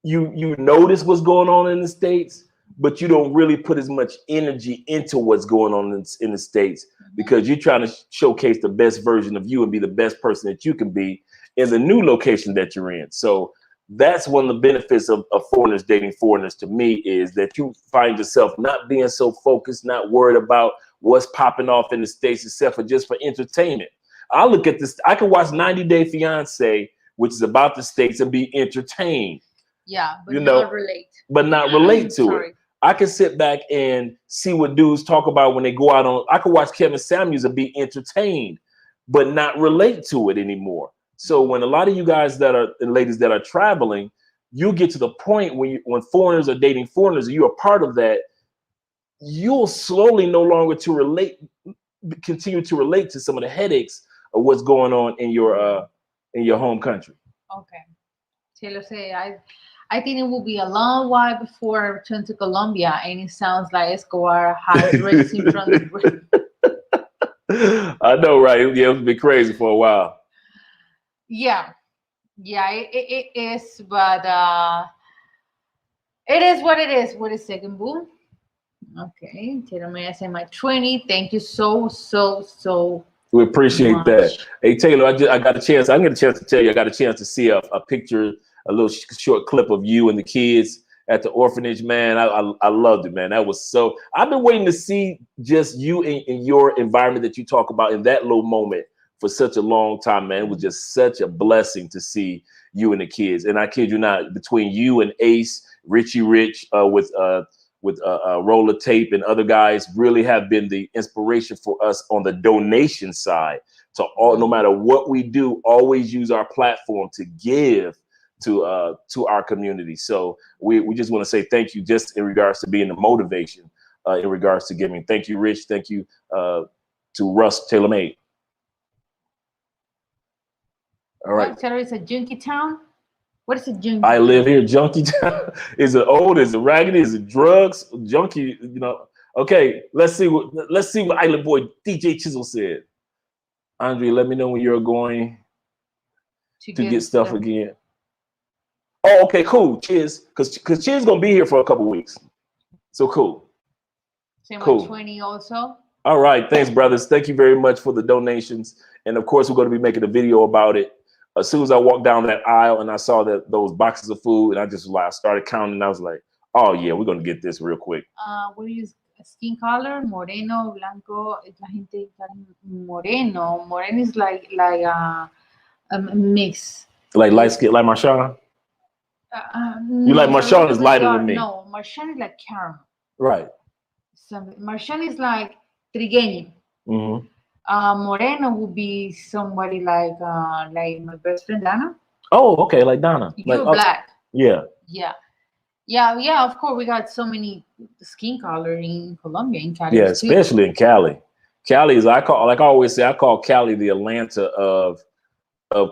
you notice what's going on in the States, but you don't really put as much energy into what's going on in the States, because you're trying to showcase the best version of you and be the best person that you can be in the new location that you're in. So that's one of the benefits of foreigners dating foreigners, to me, is that you find yourself not being so focused, not worried about what's popping off in the States, except for just for entertainment. I look at this, I can watch 90 Day Fiance, which is about the States, and be entertained. Yeah, but not relate. But not relate to it. I can sit back and see what dudes talk about when they go out on. I could watch Kevin Samuels and be entertained, but not relate to it anymore. So when a lot of you guys that are and ladies that are traveling, you get to the point when foreigners are dating foreigners, and you're a part of that, you'll slowly no longer continue to relate to some of the headaches of what's going on in your home country. Okay. Taylor say I think it will be a long while before I return to Colombia, and it sounds like Escobar has racing from the I know, right? Yeah, it's been crazy for a while. Yeah, yeah, it is, but it is what it is. Wait a second, boo. Okay, Taylor May, I say my 20. Thank you so We appreciate much. that. Hey Taylor, I got a chance. I didn't get a chance to tell you. I got a chance to see a picture, a little short clip of you and the kids at the orphanage. Man, I loved it, man. That was so. I've been waiting to see just you in your environment that you talk about in that little moment for such a long time, man. It was just such a blessing to see you and the kids. And I kid you not, between you and Ace, Richie Rich, with Roller Tape and other guys, really have been the inspiration for us on the donation side. To all, no matter what we do, always use our platform to give to our community. So we just want to say thank you, just in regards to being the motivation in regards to giving. Thank you, Rich. Thank you to Russ Taylor Made. All right. What, Taylor, is a junkie town? What is a junkie? I live here. Junkie town. Is it old? Is it raggedy? Is it drugs? Junkie, you know. Okay, let's see what Island Boy DJ Chisel said. Andre, let me know when you're going to get stuff again. Oh, okay, cool. Cheers. Because Cheers gonna be here for a couple weeks. So cool. Same cool. 20 also. All right, thanks, brothers. Thank you very much for the donations. And of course, we're going to be making a video about it. As soon as I walked down that aisle and I saw those boxes of food, and I started counting, and I was like, oh yeah, we're going to get this real quick. What is skin color? Moreno, blanco. La gente moreno. Moreno is like a mix. Like light skin, like Marshawn? You like Marshawn is lighter than me. No, Marshawn is like caramel. Right. Marshawn is like trigueño. Mm-hmm. Moreno would be somebody like my best friend Dana. Oh, okay, like Dana. You're like, black. Yeah. Yeah. Of course, we got so many skin color in Colombia, in Cali. Yeah, especially in Cali. Cali is I always say, I call Cali the Atlanta of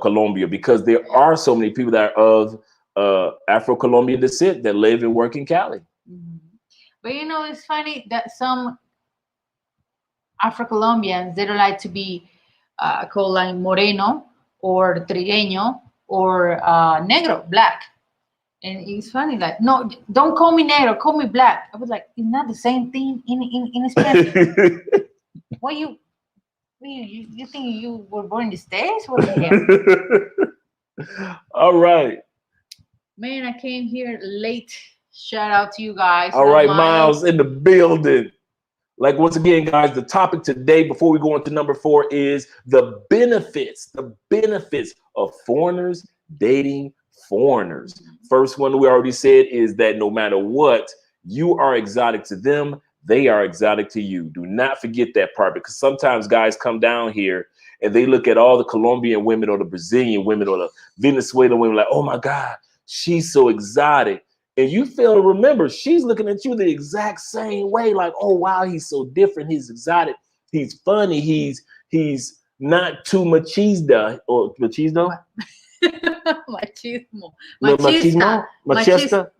Colombia, because there are so many people that are of Afro-Colombian descent that live and work in Cali. Mm-hmm. But you know, it's funny that some Afro-Colombians, they don't like to be called like moreno or trigueño or negro, black. And it's funny, like, no, don't call me negro, call me black. I was like, it's not the same thing in Spanish. What you think you were born in the States? What the hell? All right. Man, I came here late. Shout out to you guys. All right, Miles in the building. Like, once again, guys, the topic today, before we go into number 4, is the benefits of foreigners dating foreigners. First one we already said is that no matter what, you are exotic to them, they are exotic to you. Do not forget that part, because sometimes guys come down here and they look at all the Colombian women or the Brazilian women or the Venezuelan women like, oh my God, she's so exotic. And you fail to remember, she's looking at you the exact same way. Like, oh, wow, he's so different. He's exotic. He's funny. He's not too machista or machismo. Machismo. Machista.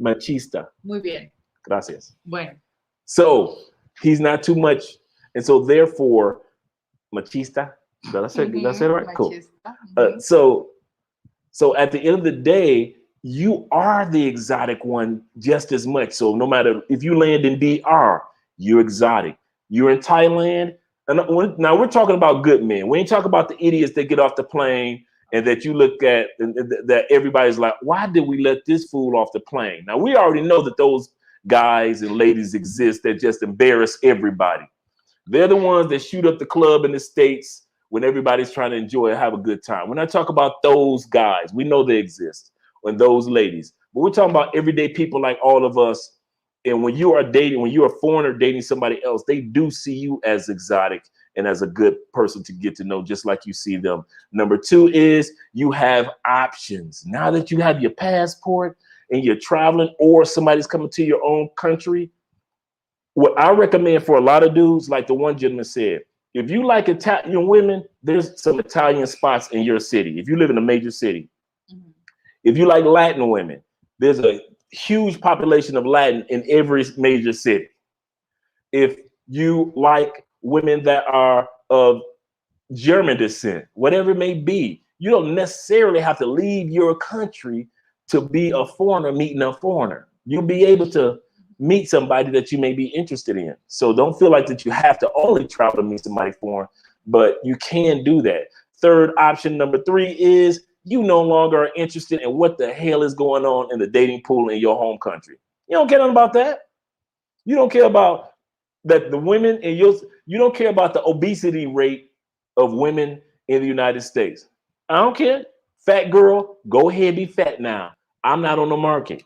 Machista. Muy bien. Gracias. Bueno. So he's not too much. And so therefore, machista. Did I say it right? Cool. So at the end of the day, you are the exotic one just as much. So no matter if you land in DR, you're exotic. You're in Thailand. And now we're talking about good men. We ain't talking about the idiots that get off the plane and that you look at and that everybody's like, why did we let this fool off the plane? Now, we already know that those guys and ladies exist that just embarrass everybody. They're the ones that shoot up the club in the States when everybody's trying to enjoy and have a good time. When I talk about those guys, we know they exist, and those ladies. But we're talking about everyday people like all of us. And when you are dating, when you're a foreigner dating somebody else, they do see you as exotic and as a good person to get to know, just like you see them. Number two is you have options. Now that you have your passport and you're traveling, or somebody's coming to your own country, what I recommend for a lot of dudes, like the one gentleman said, if you like Italian women, there's some Italian spots in your city. If you live in a major city, if you like Latin women, there's a huge population of Latin in every major city. If you like women that are of German descent, whatever it may be, you don't necessarily have to leave your country to be a foreigner meeting a foreigner. You'll be able to meet somebody that you may be interested in. So don't feel like that you have to only travel to meet somebody foreign, but you can do that. Third option, number three, is you no longer are interested in what the hell is going on in the dating pool in your home country. You don't care nothing about that. You don't care about that the women in you don't care about the obesity rate of women in the United States. I don't care. Fat girl, go ahead, be fat now. I'm not on the market.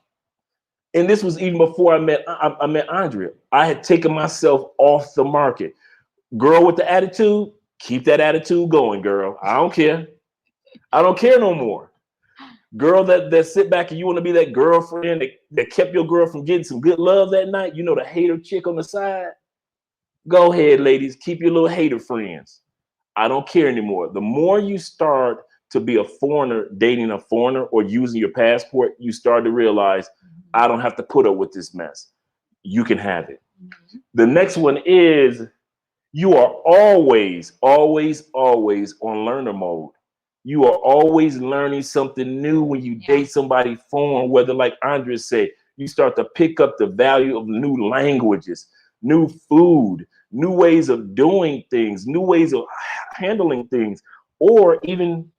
And this was even before I met Andrea. I had taken myself off the market. Girl with the attitude, keep that attitude going, girl. I don't care. I don't care no more. Girl that sit back and you want to be that girlfriend that kept your girl from getting some good love that night, you know, the hater chick on the side. Go ahead, ladies, keep your little hater friends. I don't care anymore. The more you start to be a foreigner, dating a foreigner or using your passport, you start to realize, I don't have to put up with this mess. You can have it. The next one is you are always, always, always on learner mode. You are always learning something new when you date somebody foreign, whether like Andrea said, you start to pick up the value of new languages, new food, new ways of doing things, new ways of handling things, or even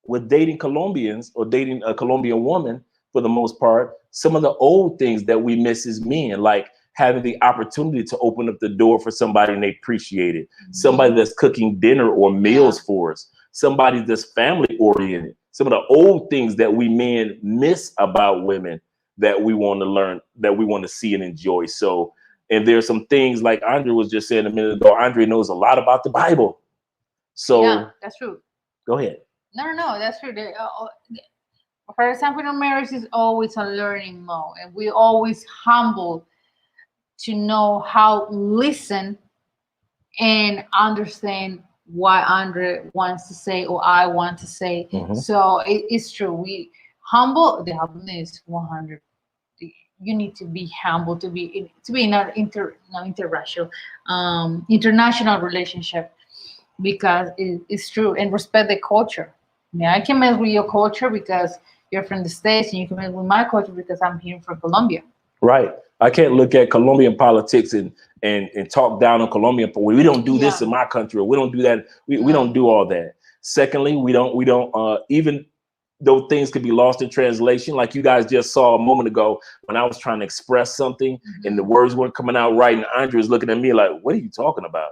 with dating Colombians or dating a Colombian woman, for the most part, some of the old things that we miss as men, like having the opportunity to open up the door for somebody and they appreciate it. Somebody that's cooking dinner or meals for us, somebody that's family oriented, some of the old things that we men miss about women that we want to learn, that we want to see and enjoy. So, and there's some things like Andrea was just saying a minute ago, Andrea knows a lot about the Bible. So yeah, that's true. Go ahead. No, that's true. For example, in marriage is always a learning mode, and we always humble to know how listen and understand what Andre wants to say or I want to say. So it's true. We humble. The humbleness 100. You need to be humble to be in an interracial, international relationship, because it's true, and respect the culture. I can mess with your culture because you're from the States, and you can mess with my culture because I'm here from Colombia. Right. I can't look at Colombian politics and talk down on Colombian. We don't do this in my country, or we don't do that. We don't do all that. Secondly, we don't even though things could be lost in translation, like you guys just saw a moment ago when I was trying to express something and the words weren't coming out right, and Andrea was looking at me like, what are you talking about?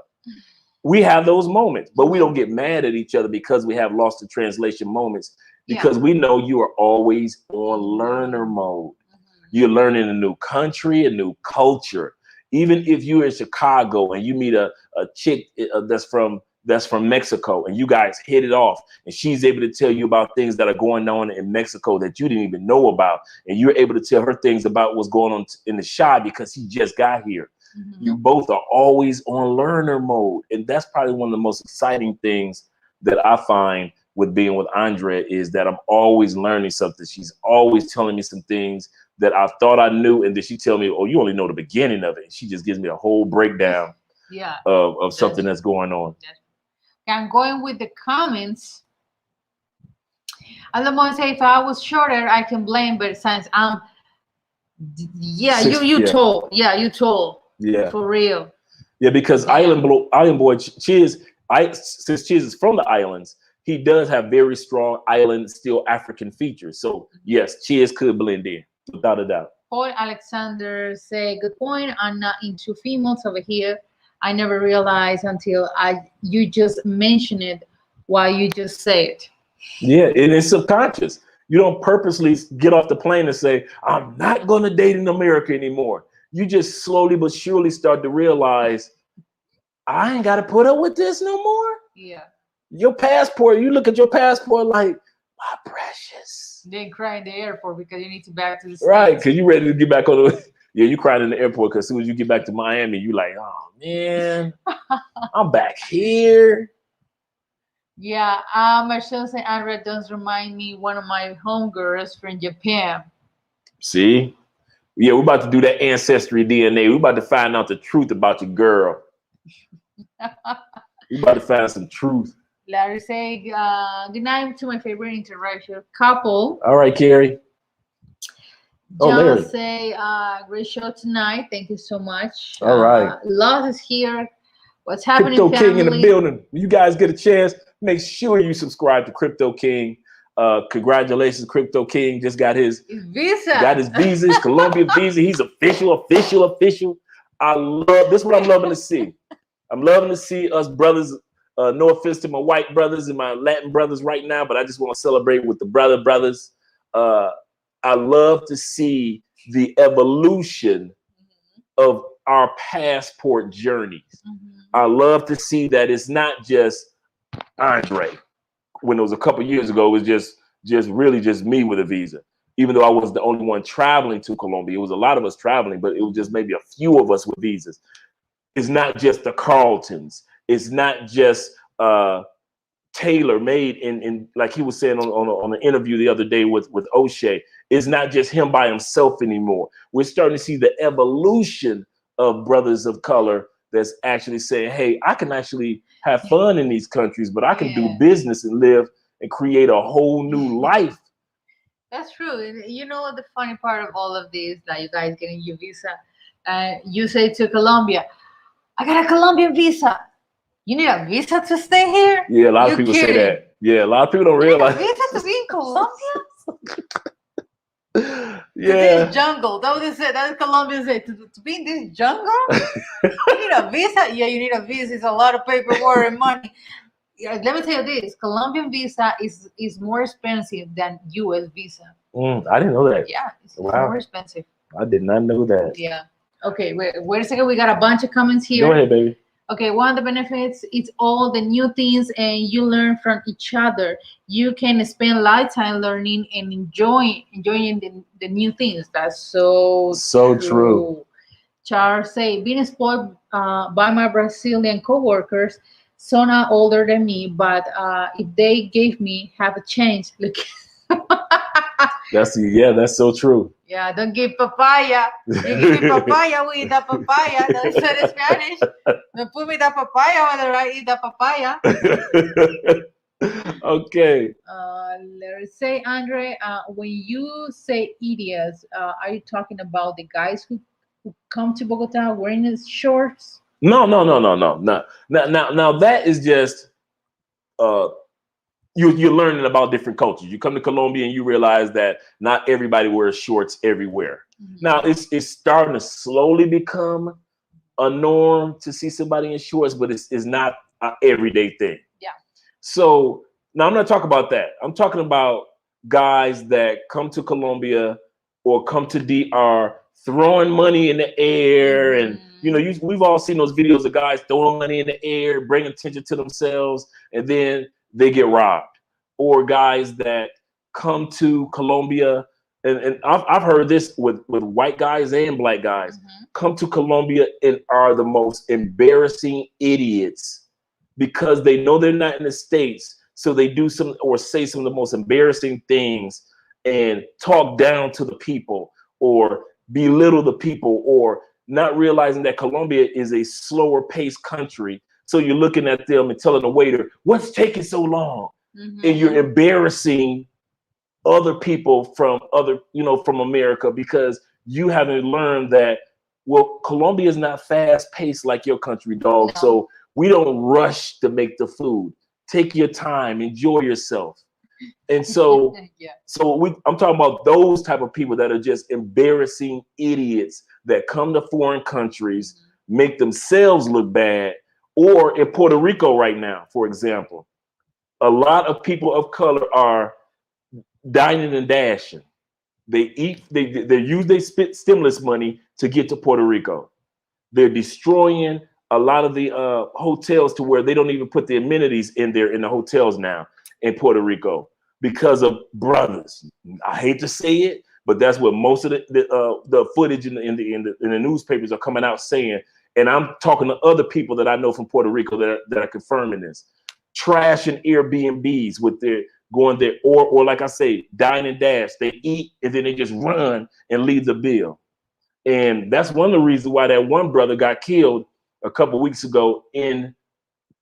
We have those moments, but we don't get mad at each other because we have lost in translation moments, because we know you are always on learner mode. You're learning a new country, a new culture. Even if you're in Chicago and you meet a chick that's from Mexico and you guys hit it off and she's able to tell you about things that are going on in Mexico that you didn't even know about, and you're able to tell her things about what's going on in the Chi because he just got here. You both are always on learner mode, and that's probably one of the most exciting things that I find with being with Andrea, is that I'm always learning something. She's always telling me some things that I thought I knew, and then she tell me, oh, you only know the beginning of it. She just gives me a whole breakdown of something that's going on. I'm going with the comments. I'm going to say, if I was shorter, I can blame, but since I'm you told for real. Yeah, because Island Boy Chiz, since Chiz is from the islands, he does have very strong island, still African features. So yes, Chiz could blend in without a doubt. Paul Alexander say, good point. I'm not into females over here. I never realized until you just mentioned it while you just say it. Yeah, and it's subconscious. You don't purposely get off the plane and say, I'm not going to date in America anymore. You just slowly but surely start to realize, I ain't got to put up with this no more. Yeah. Your passport, you look at your passport like, my precious. Then cry in the airport because you need to back to the States. Right, because you ready to get back on the, yeah, you crying in the airport because as soon as you get back to Miami, you like, oh man, I'm back here. Yeah, Marcel St. Andre does remind me one of my homegirls from Japan. See? Yeah, we're about to do that ancestry DNA. We're about to find out the truth about your girl. We're about to find some truth. Larry say good night to my favorite interracial couple. All right, Carrie. John Larry. say great show tonight. Thank you so much. All right. Love is here. What's happening, Crypto family? King in the building. When you guys get a chance, make sure you subscribe to Crypto King. Congratulations, Crypto King. Just got his visa. Got his visas, Colombia visa. He's official. I love this. What I'm loving to see. I'm loving to see us brothers. No offense to my white brothers and my Latin brothers right now, but I just want to celebrate with the brothers. I love to see the evolution of our passport journeys. I love to see that it's not just Andre. When it was a couple years ago, it was just really just me with a visa. Even though I was the only one traveling to Colombia, it was a lot of us traveling, but it was just maybe a few of us with visas. It's not just the Carltons. It's not just tailor made in like he was saying on an interview the other day with O'Shea. It's not just him by himself anymore. We're starting to see the evolution of brothers of color that's actually saying, hey, I can actually have fun in these countries, but I can do business and live and create a whole new life. That's true. And you know the funny part of all of this, that you guys getting your visa, you say to Colombia, I got a Colombian visa. You need a visa to stay here? Yeah, a lot of people say that. Yeah, a lot of people don't realize. You need a visa to be in Colombia? Yeah. This jungle. That was it. That Colombians say to be in this jungle. You need a visa. Yeah, you need a visa. It's a lot of paperwork and money. Yeah, let me tell you this: Colombian visa is more expensive than U.S. visa. I didn't know that. Yeah, it's more expensive. I did not know that. Yeah. Okay. Wait a second. We got a bunch of comments here. Go ahead, baby. Okay, one of the benefits is all the new things and you learn from each other. You can spend lifetime learning and enjoying the new things. That's so true. Charles say, being spoiled by my Brazilian coworkers, some are older than me, but if they gave me half a chance, look. That's so true. Yeah, don't give papaya. You give me papaya, we eat the papaya. That's in Spanish. Don't put me the papaya whether I eat the papaya. Okay. Let's say, Andre, when you say idiots, are you talking about the guys who come to Bogota wearing his shorts? No. Now that is just you're learning about different cultures. You come to Colombia and you realize that not everybody wears shorts everywhere. Now it's starting to slowly become a norm to see somebody in shorts, but it's not an everyday thing. Yeah. So now I'm not talking about that. I'm talking about guys that come to Colombia or come to DR throwing money in the air, and we've all seen those videos of guys throwing money in the air, bring attention to themselves, and then they get robbed. Or guys that come to Colombia, and I've heard this with white guys and black guys, come to Colombia and are the most embarrassing idiots because they know they're not in the States. So they do some or say some of the most embarrassing things and talk down to the people or belittle the people, or not realizing that Colombia is a slower paced country. So you're looking at them and telling the waiter, what's taking so long? And you're embarrassing other people from from America because you haven't learned that, well, Colombia is not fast paced like your country, dog. No. So we don't rush to make the food. Take your time, enjoy yourself. And so, I'm talking about those type of people that are just embarrassing idiots that come to foreign countries, make themselves look bad. Or in Puerto Rico right now, for example, a lot of people of color are dining and dashing. They eat. They use their stimulus money to get to Puerto Rico. They're destroying a lot of the hotels to where they don't even put the amenities in there in the hotels now in Puerto Rico because of brothers. I hate to say it, but that's what most of the footage in the newspapers are coming out saying. And I'm talking to other people that I know from Puerto Rico that are confirming this. Trash and Airbnbs with their going there, or like I say, dine and dash. They eat and then they just run and leave the bill. And that's one of the reasons why that one brother got killed a couple weeks ago in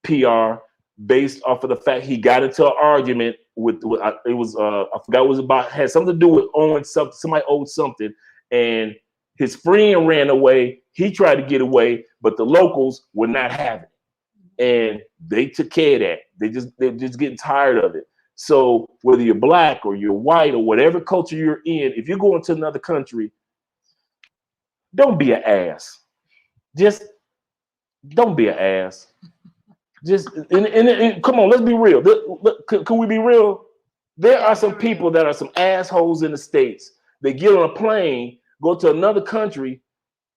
PR, based off of the fact he got into an argument with it was I forgot what it was about, had something to do with owing something. Somebody owed something, and his friend ran away. He tried to get away, but the locals were not having it, and they took care of that. They're just getting tired of it. So whether you're black or you're white or whatever culture you're in, if you're going to another country, don't be an ass. Just don't be an ass. Just and come on, let's be real. Can we be real? There are some people that are some assholes in the States. They get on a plane, go to another country,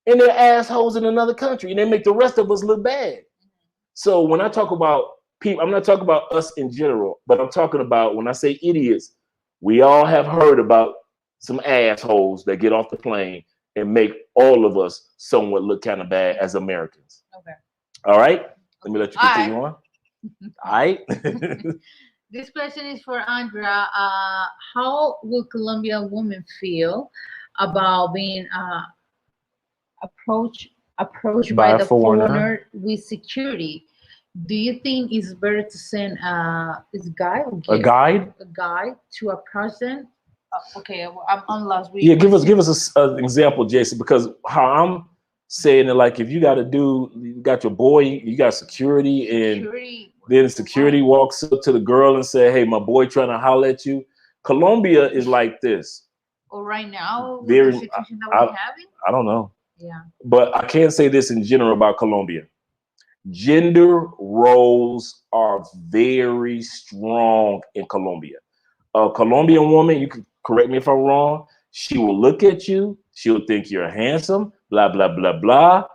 and they're assholes in another country, and they make the rest of us look bad. So when I talk about people, I'm not talking about us in general, but I'm talking about when I say idiots, we all have heard about some assholes that get off the plane and make all of us somewhat look kind of bad as Americans. Okay. All right. Let me let you continue on. All right. This question is for Andrea. How will Colombian women feel about being approached by the foreigner with security? Do you think it's better to send a guide to approach them? Okay, I'm lost. Yeah, give us an example, Jason, because how I'm saying it, like if you got your boy, you got security, and then security walks up to the girl and say, "Hey, my boy trying to holler at you." Colombia is like this. Or right now, with the situation that we're having? I don't know. Yeah. But I can't say this in general about Colombia. Gender roles are very strong in Colombia. A Colombian woman, you can correct me if I'm wrong, she will look at you, she'll think you're handsome, blah, blah, blah, blah.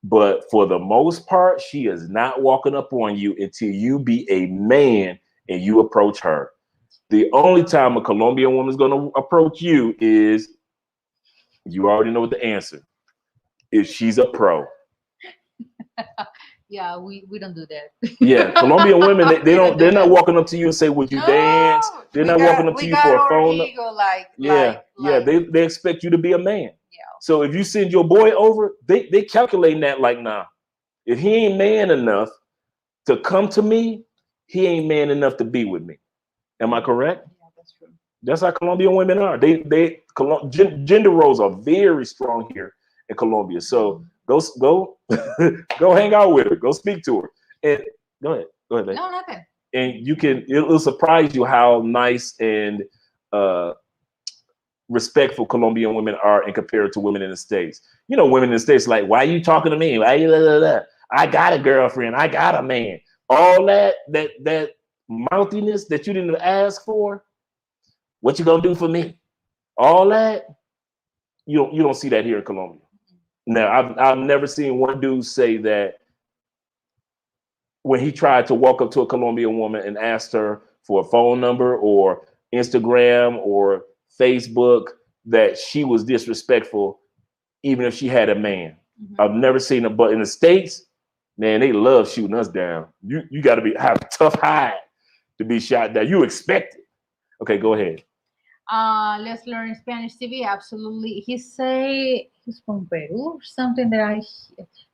But for the most part, she is not walking up on you until you be a man and you approach her. The only time a Colombian woman is going to approach you is, you already know what the answer is. She's a pro. Yeah, we don't do that. Yeah, Colombian women, they're not walking up to you and say, "Would you dance?" They're not walking up to you for a phone. They expect you to be a man. Yeah. So if you send your boy over, they calculating that like, nah, if he ain't man enough to come to me, he ain't man enough to be with me. Am I correct? Yeah, that's true. That's how Colombian women are. Gender roles are very strong here in Colombia. So go hang out with her. Go speak to her. And go ahead. Babe. No, nothing. And it'll surprise you how nice and respectful Colombian women are in compared to women in the States. You know, women in the States like, why are you talking to me? Why you I got a girlfriend. I got a man. All that mouthiness that you didn't ask for. What you gonna do for me? All that you don't see that here in Colombia. Now, I've never seen one dude say that when he tried to walk up to a Colombian woman and asked her for a phone number or Instagram or Facebook, that she was disrespectful, even if she had a man. Mm-hmm. I've never seen it, but in the States, man, they love shooting us down. You got to have a tough hide to be shot down. You expect it. Okay, go ahead. Let's learn Spanish TV. Absolutely. He's from Peru, something that I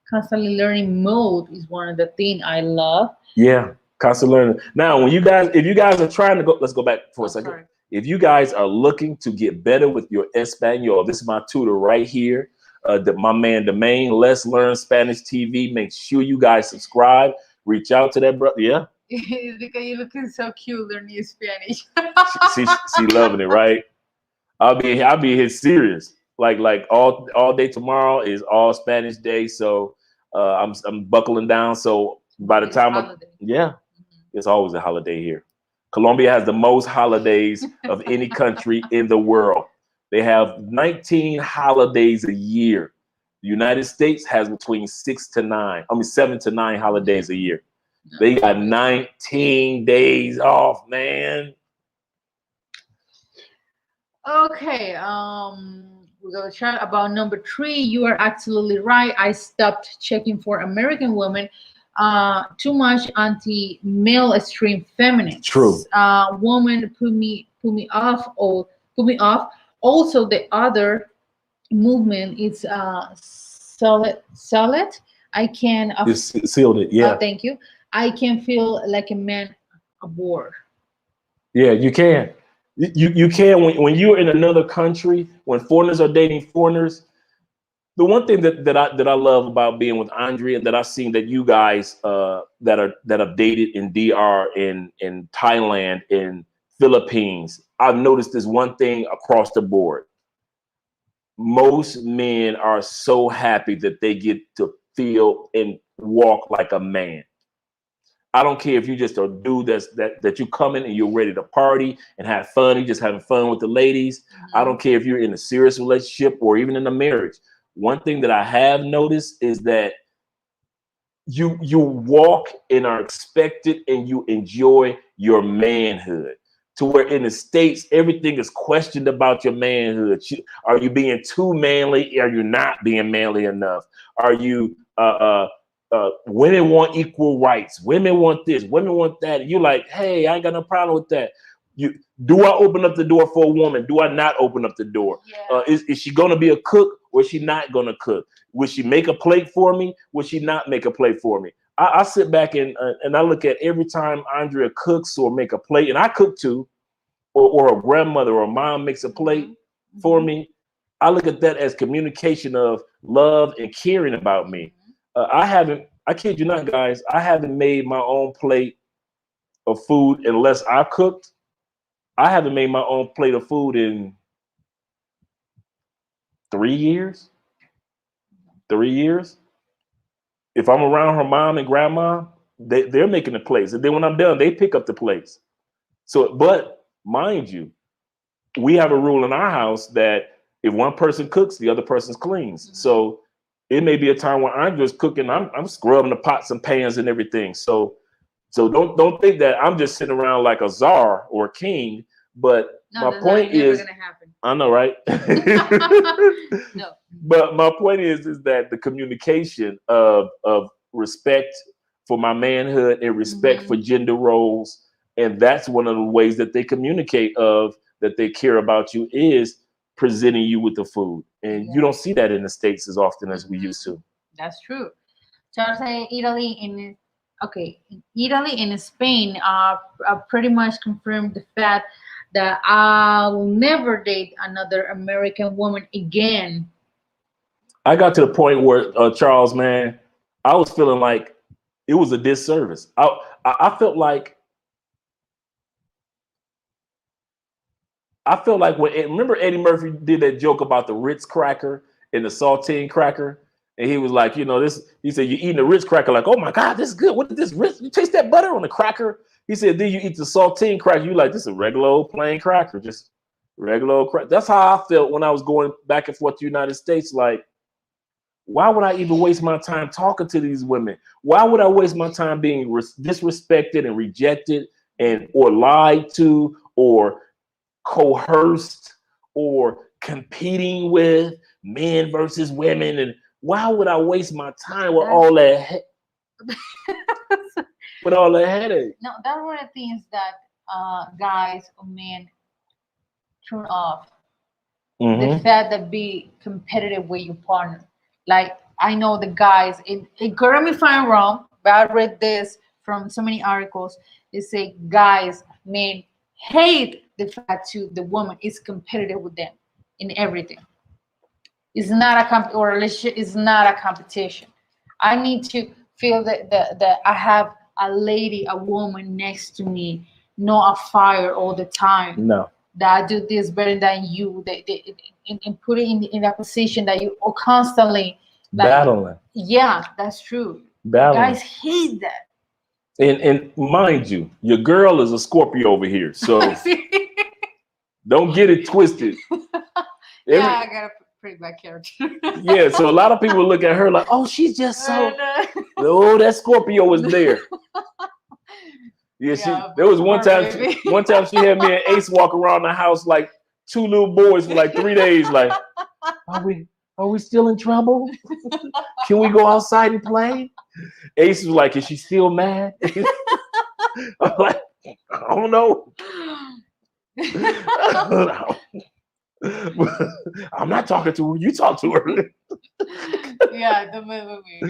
constantly learning mode is one of the things I love. Yeah, constantly learning. Now, if you guys are trying to go, let's go back for a second. Sorry. If you guys are looking to get better with your Espanol, this is my tutor right here. My man, Domain, Let's Learn Spanish TV. Make sure you guys subscribe. Reach out to that brother. Yeah. Because you're looking so cute learning Spanish. she loving it, right? I'll be here serious. Like all day tomorrow is all Spanish day, so I'm buckling down. So by the time it's always a holiday here. Colombia has the most holidays of any country in the world. They have 19 holidays a year. The United States has between 7 to 9 holidays a year. They got 19 days off, man. Okay, we're gonna chat about number 3. You are absolutely right. I stopped checking for American women. Too much anti-male extreme feminists. True. Woman put me off or put me off. Also, the other movement is solid. I can. You sealed it, yeah. Thank you. I can feel like a man aboard. Yeah, you can. You can when you're in another country, when foreigners are dating foreigners. The one thing that I love about being with Andrea, that I've seen that you guys that have dated in DR, in Thailand, in Philippines, I've noticed this one thing across the board. Most men are so happy that they get to feel and walk like a man. I don't care if you just a dude that you come in and you're ready to party and have fun. You're just having fun with the ladies. I don't care if you're in a serious relationship or even in a marriage. One thing that I have noticed is that you walk and are expected and you enjoy your manhood. To where in the States, everything is questioned about your manhood. Are you being too manly? Are you not being manly enough? Are you women want equal rights. Women want this. Women want that. And you're like, hey, I ain't got no problem with that. Do I open up the door for a woman? Do I not open up the door? Yeah. Is she going to be a cook or is she not going to cook? Will she make a plate for me? Will she not make a plate for me? I sit back and I look at every time Andrea cooks or make a plate, and I cook too, or a grandmother or a mom makes a plate for me. I look at that as communication of love and caring about me. I kid you not, guys, I haven't made my own plate of food unless I cooked. I haven't made my own plate of food in 3 years. 3 years. If I'm around her mom and grandma, they're making the plates. And then when I'm done, they pick up the plates. So, but mind you, we have a rule in our house that if one person cooks, the other person cleans. So it may be a time when I'm just cooking, I'm scrubbing the pots and pans and everything. So don't think that I'm just sitting around like a czar or a king. But No, my point is, gonna happen. I know, right? No. But my point is that the communication of respect for my manhood and respect for gender roles, and that's one of the ways that they communicate of that they care about you, is presenting you with the food. And you don't see that in the States as often as we used to. That's true. Charles, in Italy and Spain pretty much confirmed the fact that I will never date another American woman again. I got to the point where Charles, man, I was feeling like it was a disservice. I felt like when remember Eddie Murphy did that joke about the Ritz cracker and the saltine cracker, and he was like, this. He said, "You eating a Ritz cracker? Like, oh my God, this is good. What is this Ritz? You taste that butter on the cracker?" He said, "Then you eat the saltine cracker. You like, this is a regular old plain cracker, just regular old cracker." That's how I felt when I was going back and forth to the United States. Like, why would I even waste my time talking to these women? Why would I waste my time being disrespected and rejected or lied to or coerced or competing with men versus women? And why would I waste my time with all that with all that headache? No, that's one of the things that guys or men turn off. The fact that be competitive with your partner. Like, I know the guys, correct me if I'm wrong, but I read this from so many articles. They say guys, men hate the fact that the woman is competitive with them in everything. It's not a relationship is not a competition. I need to feel that I have a lady, a woman next to me, not a fire all the time. No. That I do this better than you, and put it in a position that you are constantly like, battling. Yeah, that's true. Battling. Guys hate that. And mind you, your girl is a Scorpio over here, so don't get it twisted. Yeah, I got a pretty bad character. Yeah, so a lot of people look at her like, oh, she's just so. Oh, that Scorpio was there. Yeah, there was one time. One time she had me and Ace walk around the house like two little boys for like 3 days. Like, are we still in trouble? Can we go outside and play? Ace was like, is she still mad? I'm like, I don't know. I'm not talking to her. You talk to her. Yeah, don't mess with me.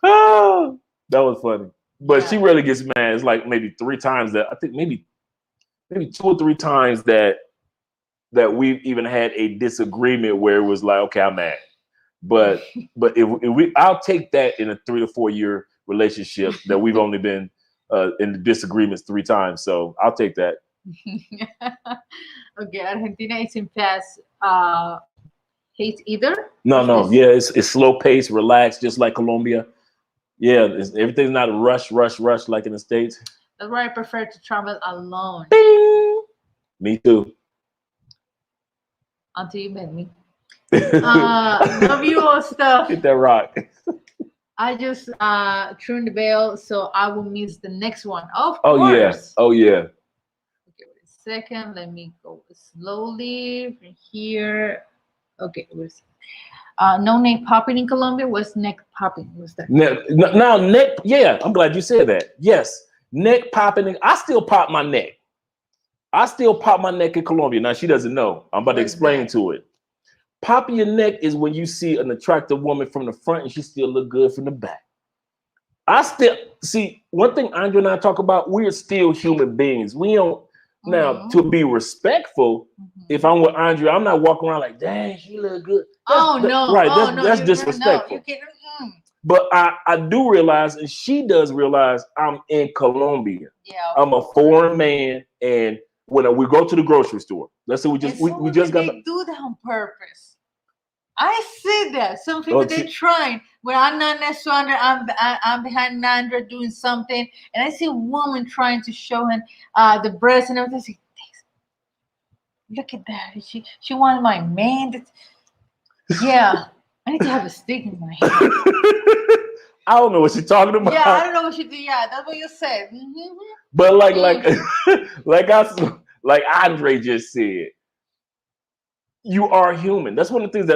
Oh, that was funny. But she really gets mad. It's like maybe 3 times that I think maybe 2 or 3 times that we've even had a disagreement where it was like, okay, I'm mad. But if I'll take that in a 3 to 4 year relationship that we've only been in the disagreements 3 times. So I'll take that. Okay, Argentina is in fast pace either? No. Yeah, it's slow pace, relaxed, just like Colombia. Yeah, everything's not rush like in the States. That's why I prefer to travel alone. Bing! Me too. Until you met me. No view stuff. Hit that rock. I just turned the bell, so I will miss the next one. Of course. Oh yeah. Okay, wait a second. Let me go slowly from here. Okay, no neck popping in Colombia. What's neck popping? What's that? Now neck. Yeah, I'm glad you said that. Yes, neck popping. I still pop my neck. I still pop my neck in Colombia. Now she doesn't know. I'm about to explain to it. Popping your neck is when you see an attractive woman from the front and she still look good from the back. I still see one thing Andre and I talk about. We're still human beings. We don't now to be respectful. If I'm with Andre, I'm not walking around like, dang, she look good. That's disrespectful. But I do realize, and she does realize, I'm in Colombia. Yeah, I'm a foreign man, and when we go to the grocery store, let's say we just got. They do that on purpose. I see that some people they trying. When I'm not next to Andrea, I'm behind Andrea doing something, and I see a woman trying to show him the breast, and everything. I say, look at that. She wanted my man. Yeah, I need to have a stick in my hand. I don't know what she's talking about. Yeah, I don't know what she did. Yeah, that's what you said. But like Andre just said, you are human. That's one of the things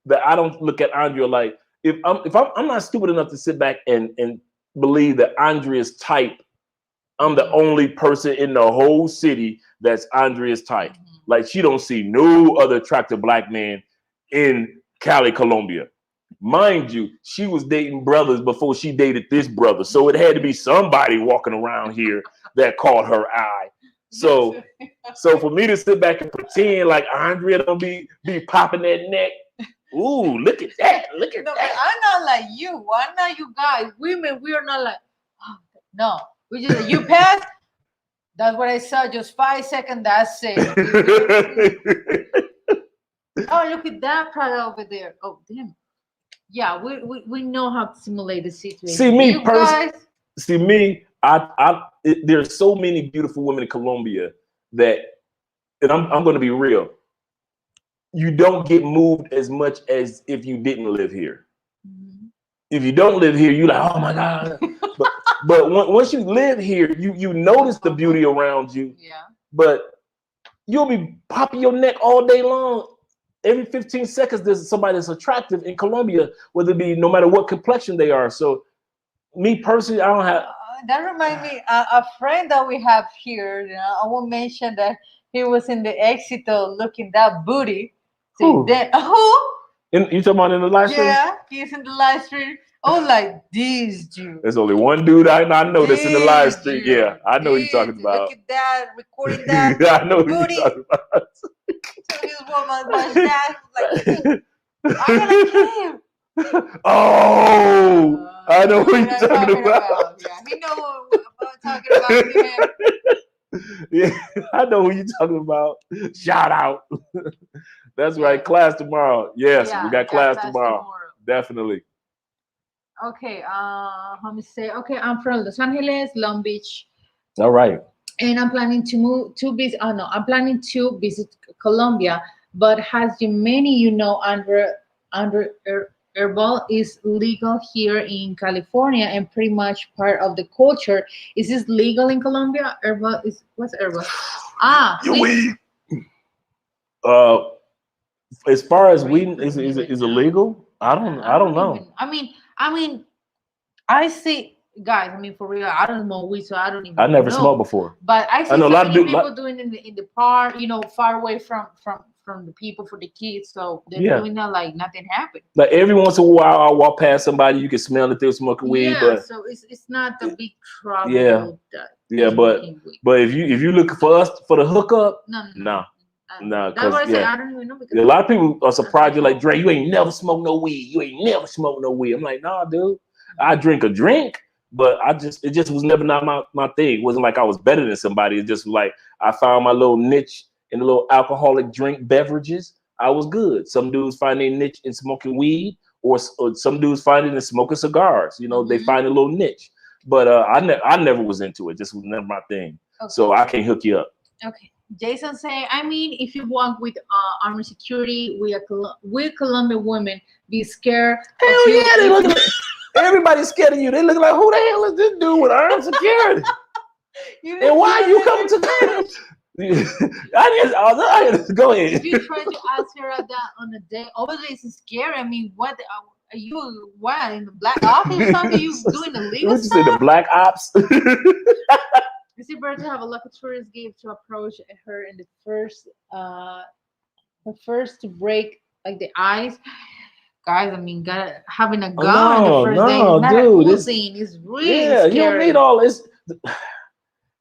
that I don't look at Andre like. If I'm not stupid enough to sit back and believe that Andrea's type, I'm the only person in the whole city that's Andrea's type. Like she don't see no other attractive black man in Cali, Colombia. Mind you, she was dating brothers before she dated this brother. So it had to be somebody walking around here that caught her eye. So for me to sit back and pretend like Andrea don't be popping that neck. Ooh, look at that. Look at that. I'm not like you. I'm not you guys. Women, we are not like, oh, no. We just, you passed. That's what I saw. Just 5 seconds. That's it. Oh, look at that product over there. Oh, damn. Yeah, we know how to simulate the situation. See me personally. See me. There's so many beautiful women in Colombia that, and I'm going to be real. You don't get moved as much as if you didn't live here. If you don't live here, you're like, oh my God. But once you live here, you notice the beauty around you. Yeah. But you'll be popping your neck all day long. Every 15 seconds, there's somebody that's attractive in Colombia, whether it be no matter what complexion they are. So me personally, I don't have. That reminds me, a friend that we have here, you know, I won't mention that he was in the Éxito looking that booty. Who? Who? You talking about in the live stream? Yeah, he's in the live stream. Oh, like these dudes. There's only one dude I know that's in the live stream. Yeah, I know what you're talking about. Look at that, recording that. I know what you're talking about. So his woman was that, like, I'm gonna kill him. Oh, I know what you're talking about. Yeah, he know what I'm talking about to him. Yeah, I know who you're talking about. Shout out. That's right. Class tomorrow. Yes, we got class tomorrow. Definitely. Okay, let me say. Okay, I'm from Los Angeles, Long Beach, All right. and I'm planning to move to visit. Oh no, I'm planning to visit Colombia. But as you many you know, herbal is legal here in California and pretty much part of the culture. Is this legal in Colombia? Herbal is what's herbal? Ah, You weed. Uh, as far as weed is illegal, I I don't don't know. even. I mean, I see, guys. I mean, for real, I don't smoke weed, so I don't I even never smoked know. before. But I I see know a so lot of many dude. people doing it in the park, far away from the people for the kids. So they're Yeah, doing that like nothing happened. like every once in a while, I walk past somebody, you can smell that they're smoking weed, Yeah, but so it's not a big yeah, trouble that yeah, smoking weed. but if you looking for us for the hookup, No, no, no. no, no, That's because what I say. yeah, I don't even know because a lot of people are I don't surprised. You're like, smoke. Dre, you ain't never smoked no weed. You ain't never smoked no weed. I'm like, nah, dude. I drink a drink, but it just was never not my thing. It wasn't like I was better than somebody. It's just like I found my little niche in the little alcoholic drink beverages. I was good. Some dudes find their niche in smoking weed, or some dudes find it in smoking cigars. You know, they Mhm. find a little niche. But I never was into it. Just was never my thing. Okay. So I can't hook you up. Okay. Jason say, I mean, if you walk with armed security, we Colombian women be scared of Hell you yeah, they if look you like everybody's scared of you. They look like, who the hell is this dude with armed security? you And didn't why let you me coming to? finish. I didn't go If ahead. you try to ask her that on a day, obviously it's scary. I mean, what are you? What in the black office or something? You doing illegal What you say, the stuff? black ops? Is it better to have a lucky tourist gift to approach her in the first to break like the ice? Guys, I mean, having a Oh, gun on the no, first date is no, not a dude. cool It's thing. It's really yeah, you don't need scary. all this.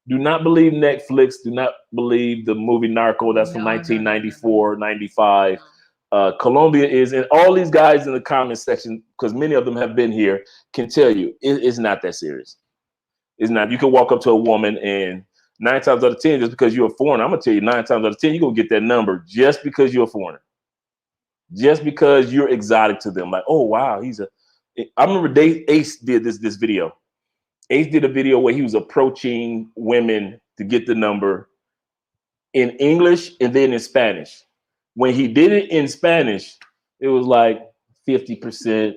Do not believe Netflix. Do not believe the movie Narco. That's from No, no, no, no, no, 1994, 95. no. Colombia is, and all these guys in the comment section, because many of them have been here, can tell you it's not that serious. It's not. You can walk up to a woman and 9 times out of 10, just because you're a foreigner, I'm gonna tell you 9 times out of 10, you're gonna get that number just because you're a foreigner, just because you're exotic to them. Like, oh wow, he's a. I remember Ace did this video. Ace did a video where he was approaching women to get the number in English and then in Spanish. When he did it in Spanish, it was like 50%.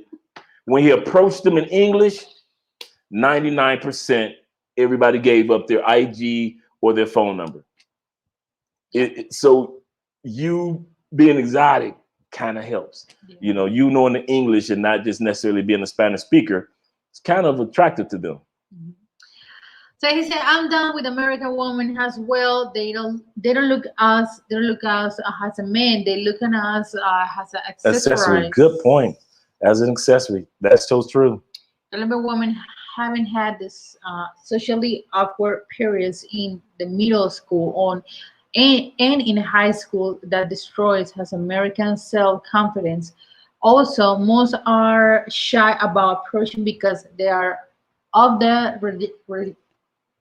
When he approached them in English, 99%, everybody gave up their IG or their phone number. Yeah, So you being exotic kind of helps. yeah. You knowing the English and not just necessarily being a Spanish speaker, it's kind of attractive to them. Mhm. So he said, "I'm done with American women as well. They don't look us as a man. They look at us as an Accessory, accessory. good point. As an accessory, that's so true. Colombian women haven't had this socially awkward periods in the middle school on and in high school that destroys has American self-confidence. Also, most are shy about approaching because they are of the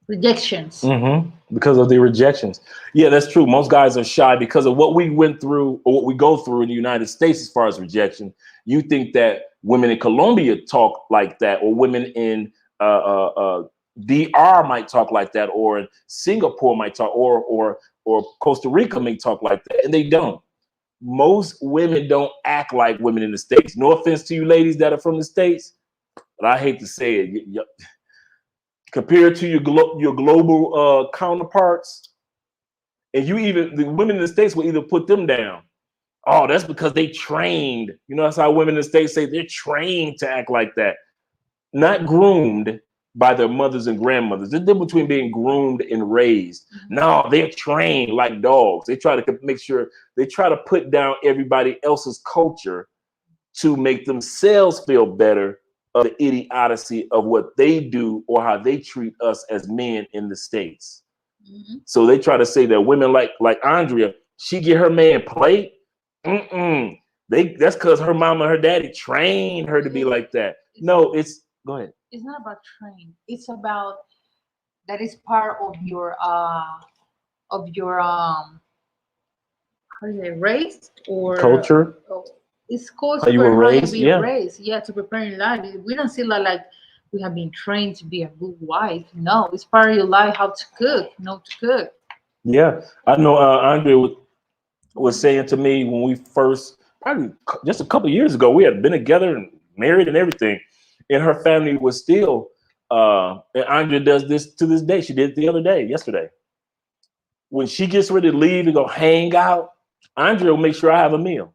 rejections. Because of the rejections. Yeah, that's true. Most guys are shy because of what we went through or what we go through in the United States as far as rejection. You think that women in Colombia talk like that, or women in DR might talk like that, or in Singapore might talk, or Costa Rica may talk like that, and they don't. Most women don't act like women in the States. No offense to you ladies that are from the States, but I hate to say it. Compared to your global counterparts, and you even the women in the States will either put them down. Oh, that's because they trained. That's how women in the States say they're trained to act like that, not groomed by their mothers and grandmothers. There's a difference between being groomed and raised. No, they're trained like dogs. They try to make sure they try to put down everybody else's culture to make themselves feel better of the idiocy of what they do or how they treat us as men in the States. Mhm. So they try to say that women like Andrea, she get her man plate. That's because her mama and her daddy trained her to be like that. No, go ahead. It's not about train. It's about that is part of your how do you say race or Culture. it's How you culture were and how you raised? be Yeah. raised. Yeah, to prepare in life. We don't see that like we have been trained to be a good wife. No, it's part of your life how to cook, know to cook. Yeah. I know Andre was saying to me when we first, probably just a couple years ago, we had been together and married and everything. And her family was still, and Andre does this to this day. She did it the other day, yesterday. When she gets ready to leave and go hang out, Andre will make sure I have a meal.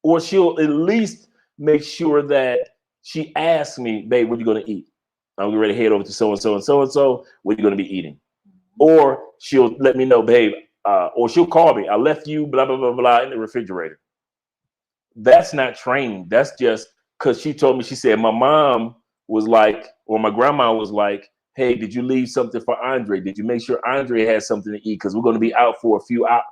Or she'll at least make sure that she asks me, babe, what are you going to eat? I'm ready to head over to so and so and so and so. What are you going to be eating? Or she'll let me know, babe, or she'll call me. I left you, blah, blah, blah, blah, in the refrigerator. That's not training. That's just because she told me, she said, my mom was like, or my grandma was like, hey, did you leave something for Andre? Did you make sure Andre had something to eat? Because we're going to be out for a few hours.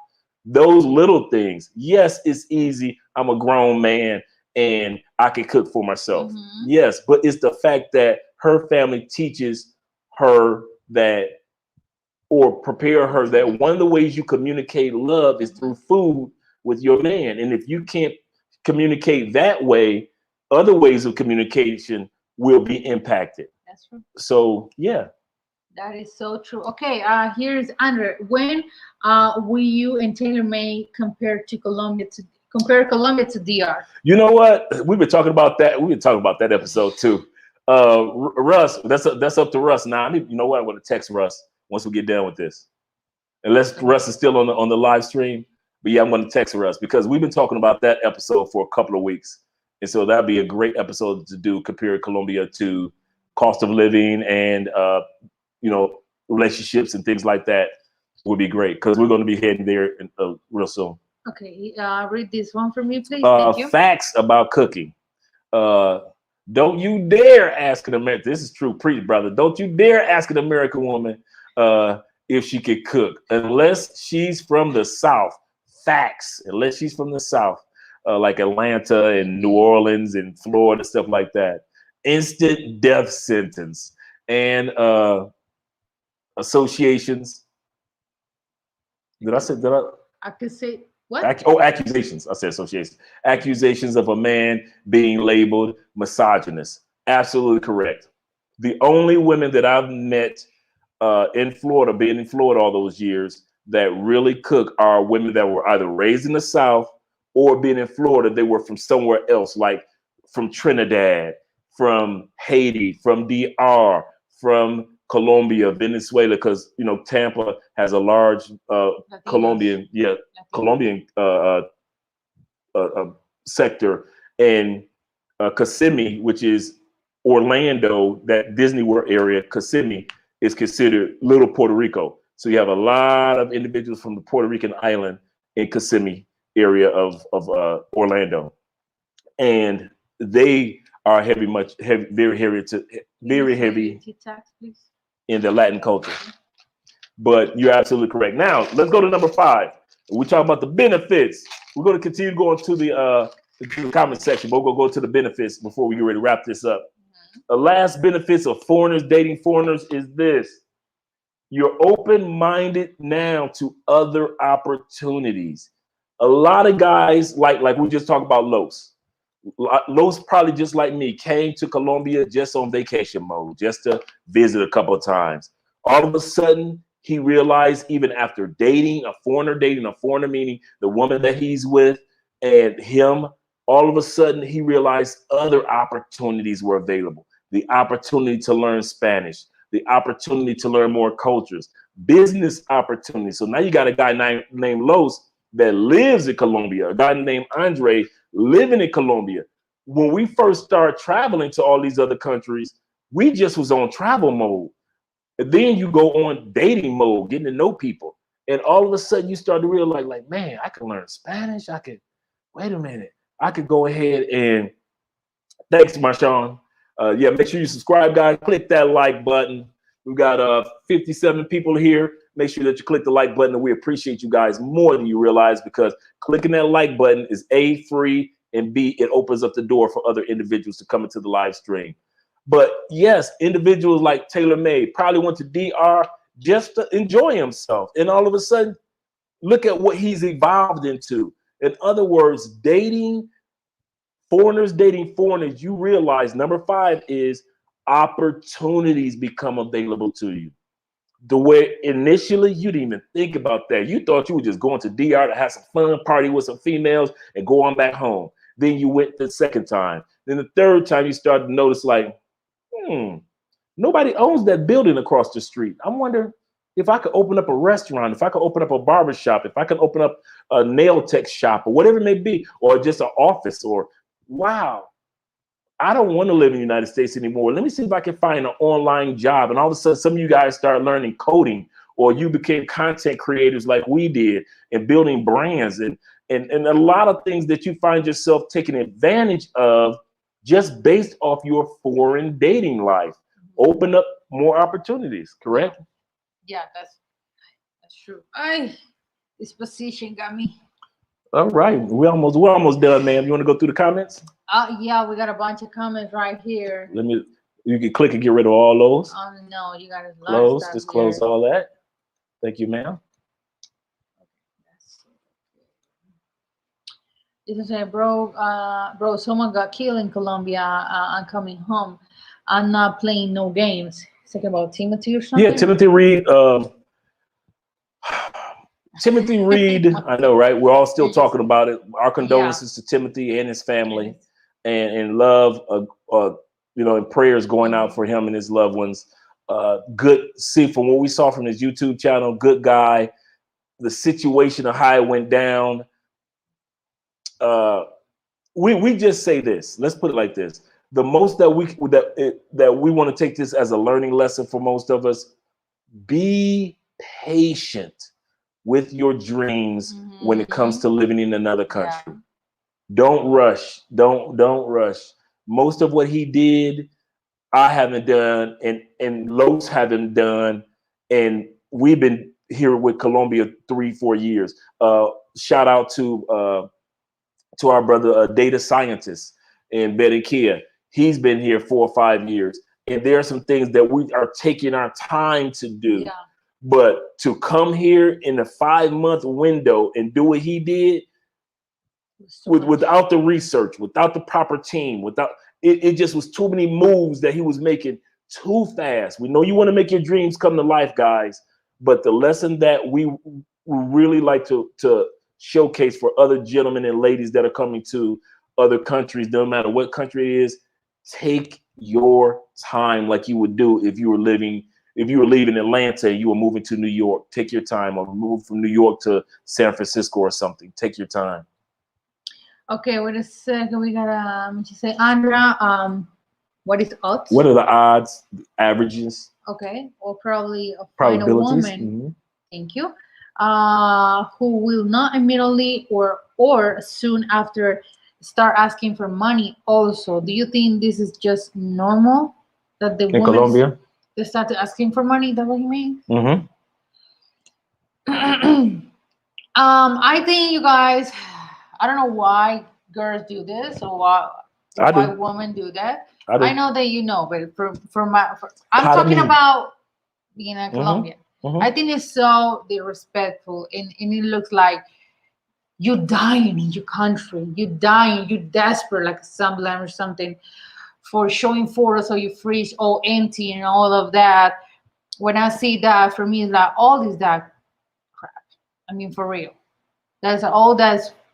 Those little things. Yes, it's easy. I'm a grown man and I can cook for myself. Yes, but it's the fact that her family teaches her that, or prepare her that one of the ways you communicate love is through food with your man. And if you can't communicate that way, other ways of communication will be impacted. That's true. So yeah. That is so true. Okay, here's Andre. When will you and Taylor May compare Colombia to DR? You know what? We've been talking about that. We've been talking about that episode too. Russ, that's up to Russ. Now, you know what? I'm going to text Russ once we get done with this. Unless Russ is still on the live stream. But yeah, I'm going to text Russ because we've been talking about that episode for a couple of weeks. And so that'd be a great episode to do, compare Colombia to cost of living and relationships and things like that would be great because we're going to be heading there real soon. Okay, read this one for me, please. Thank you. Facts about cooking. Don't you dare ask an American. This is true, preach, brother. Don't you dare ask an American woman if she could cook, unless she's from the South. Facts. Unless she's from the South, like Atlanta and New Orleans and Florida, stuff like that. Instant death sentence and associations. Did I say that? I could say what? Accusations. I said associations. Accusations of a man being labeled misogynist. Absolutely correct. The only women that I've met in Florida, being in Florida all those years, that really cook are women that were either raised in the South or being in Florida, they were from somewhere else, like from Trinidad, from Haiti, from DR, from Colombia, Venezuela, because Tampa has a large Colombian sector, and Kissimmee, which is Orlando, that Disney World area. Kissimmee is considered Little Puerto Rico, so you have a lot of individuals from the Puerto Rican island in Kissimmee area of Orlando, and they are very heavy in the Latin culture. But you're absolutely correct. Now let's go to number 5. We talk about the benefits. We're going to continue going to the comment section, but we'll go to the benefits before we get ready to wrap this up. The last benefits of foreigners dating foreigners is this: you're open-minded now to other opportunities. A lot of guys, like we just talked about Los. Los, probably just like me, came to Colombia just on vacation mode, just to visit a couple of times. All of a sudden, he realized, even after dating a foreigner, meaning the woman that he's with and him, all of a sudden he realized other opportunities were available. The opportunity to learn Spanish, the opportunity to learn more cultures, business opportunities. So now you got a guy named Los that lives in Colombia, a guy named Andre living in Colombia. When we first started traveling to all these other countries, we just was on travel mode. And then you go on dating mode, getting to know people. And all of a sudden you start to realize, like, man, I can learn Spanish. Wait a minute. I could go ahead and, thanks, Marshawn. Yeah, make sure you subscribe, guys. Click that like button. We've got 57 people here. Make sure that you click the like button. And we appreciate you guys more than you realize, because clicking that like button is A, free, and B, it opens up the door for other individuals to come into the live stream. But yes, individuals like Taylor May probably went to DR just to enjoy himself. And all of a sudden, look at what he's evolved into. In other words, dating foreigners dating foreigners, you realize number 5 is opportunities become available to you. The way initially you didn't even think about that. You thought you were just going to DR to have some fun, party with some females, and go on back home. Then you went the second time. Then the third time you started to notice like, nobody owns that building across the street. I wonder if I could open up a restaurant, if I could open up a barber shop, if I could open up a nail tech shop or whatever it may be, or just an office, or wow, I don't want to live in the United States anymore. Let me see if I can find an online job. And all of a sudden, some of you guys start learning coding, or you became content creators like we did, and building brands and a lot of things that you find yourself taking advantage of just based off your foreign dating life. Open up more opportunities, correct? Yeah, that's true. This position got me. All right, we're almost done, ma'am. You want to go through the comments? Yeah, we got a bunch of comments right here. You can click and get rid of all those. Oh no, you got to close. Just close all that. Thank you, ma'am. This is a bro, someone got killed in Colombia. I'm coming home. I'm not playing no games. It's like about Timothy or something. Yeah, Timothy Reed. Timothy Reed. I know, right? We're all still talking about it. Our condolences to Timothy and his family, and love, and prayers going out for him and his loved ones. Good. See, from what we saw from his YouTube channel, good guy. The situation of how it went down. We just say this. Let's put it like this: the most that we want to take this as a learning lesson for most of us. Be patient with your dreams when it comes to living in another country. Don't rush. Don't rush. Most of what he did, I haven't done, and Los haven't done, and we've been here with Colombia 3-4 years. Shout out to our brother, a data scientist in Barranquilla. He's been here 4 or 5 years, and there are some things that we are taking our time to do. Yeah. But to come here in a 5-month window and do what he did without the research, without the proper team, it just was too many moves that he was making too fast. We know you want to make your dreams come to life, guys, but the lesson that we really like to showcase for other gentlemen and ladies that are coming to other countries, no matter what country it is, take your time like you would do if you were leaving Atlanta and you were moving to New York. Take your time, or move from New York to San Francisco or something. Take your time. Okay, wait a second. We got she say, Andra, what is odds? What are the odds, averages? Okay, or probably find a woman. Thank you. Who will not immediately or soon after start asking for money also. Do you think this is just normal that the women Colombia they started asking for money? Is that what you mean? I think you guys, I don't know why girls do this or why women do that. I know that you know, but I'm talking about being a Colombian. I think it's so disrespectful, and it looks like you're dying in your country. You're dying. You're desperate, like a sunblock or something, for showing photos of your fridge all empty and all of that. When I see that, for me, it's like all is that crap. I mean, for real. That's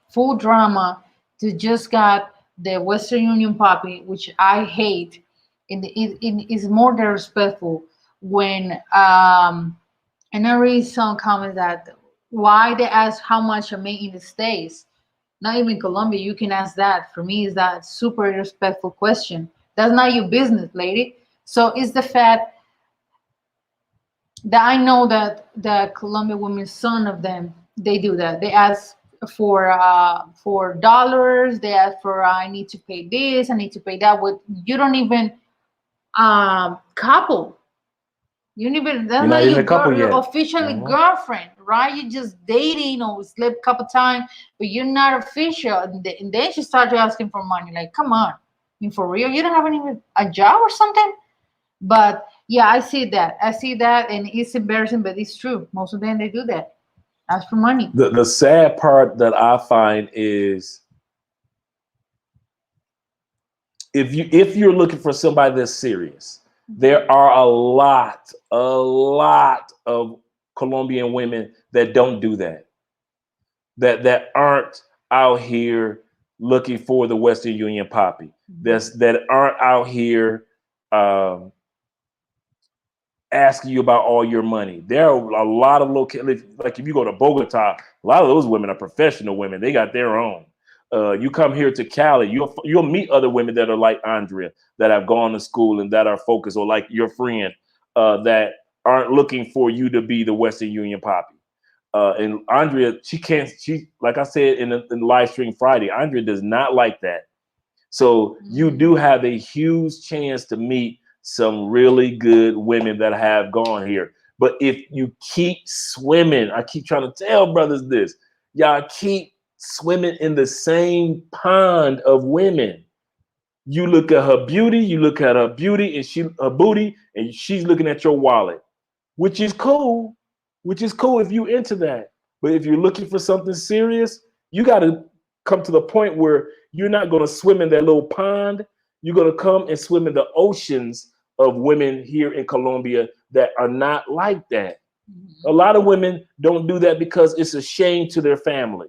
full drama to just got the Western Union puppy, which I hate. And it is more disrespectful when and I read some comments that why they ask how much I make in the States. Not even Colombia, you can ask that. For me, is that super respectful question. That's not your business, lady. So it's the fact that I know that the Colombian women, some of them, they do that. They ask for dollars. They ask for I need to pay this, I need to pay that. With you don't even couple. You don't even that's not your officially girlfriend, right? You're just dating or slept a couple times, but you're not official. And then she started asking for money. Like, come on, I mean, for real, you don't have even a job or something. But yeah, I see that, and it's embarrassing, but it's true. Most of them they do that. Ask for money. The sad part that I find is if you're looking for somebody that's serious, there are a lot of Colombian women that don't do that. That aren't out here looking for the Western Union poppy. That aren't out here asking you about all your money. There are a lot of like if you go to Bogota, a lot of those women are professional women. They got their own. You come here to Cali, you'll meet other women that are like Andrea, that have gone to school and that are focused, or like your friend, that aren't looking for you to be the Western Union poppy. And Andrea, she like I said in the live stream Friday, Andrea does not like that. So you do have a huge chance to meet some really good women that have gone here. But if you keep swimming, I keep trying to tell brothers this, y'all keep swimming in the same pond of women. You look at her beauty, and her booty, and she's looking at your wallet, which is cool if you into that. But if you're looking for something serious, you got to come to the point where you're not going to swim in that little pond. You're going to come and swim in the oceans of women here in Colombia that are not like that. A lot of women don't do that because it's a shame to their family.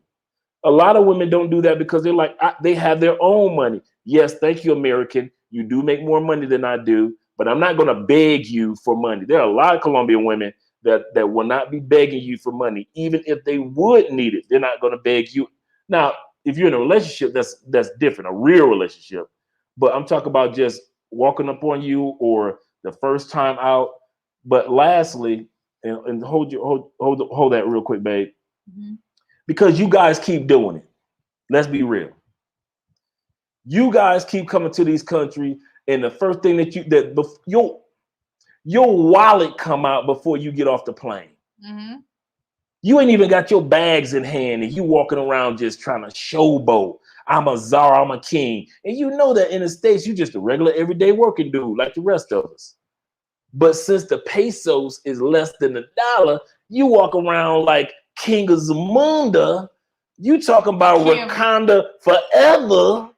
A lot of women don't do that because they're like, they have their own money. Yes, thank you, American. You do make more money than I do, but I'm not going to beg you for money. There are a lot of Colombian women that will not be begging you for money, even if they would need it. They're not going to beg you. Now, if you're in a relationship, that's different, a real relationship. But I'm talking about just walking up on you or the first time out. But lastly, and hold that real quick, babe, because you guys keep doing it. Let's be real. You guys keep coming to these countries, and the first thing your wallet come out before you get off the plane. You ain't even got your bags in hand, and you walking around just trying to showboat. I'm a czar, I'm a king. And you know that in the States, you just a regular everyday working dude like the rest of us. But since the pesos is less than $1, you walk around like King of Zamunda. You talking about Wakanda forever.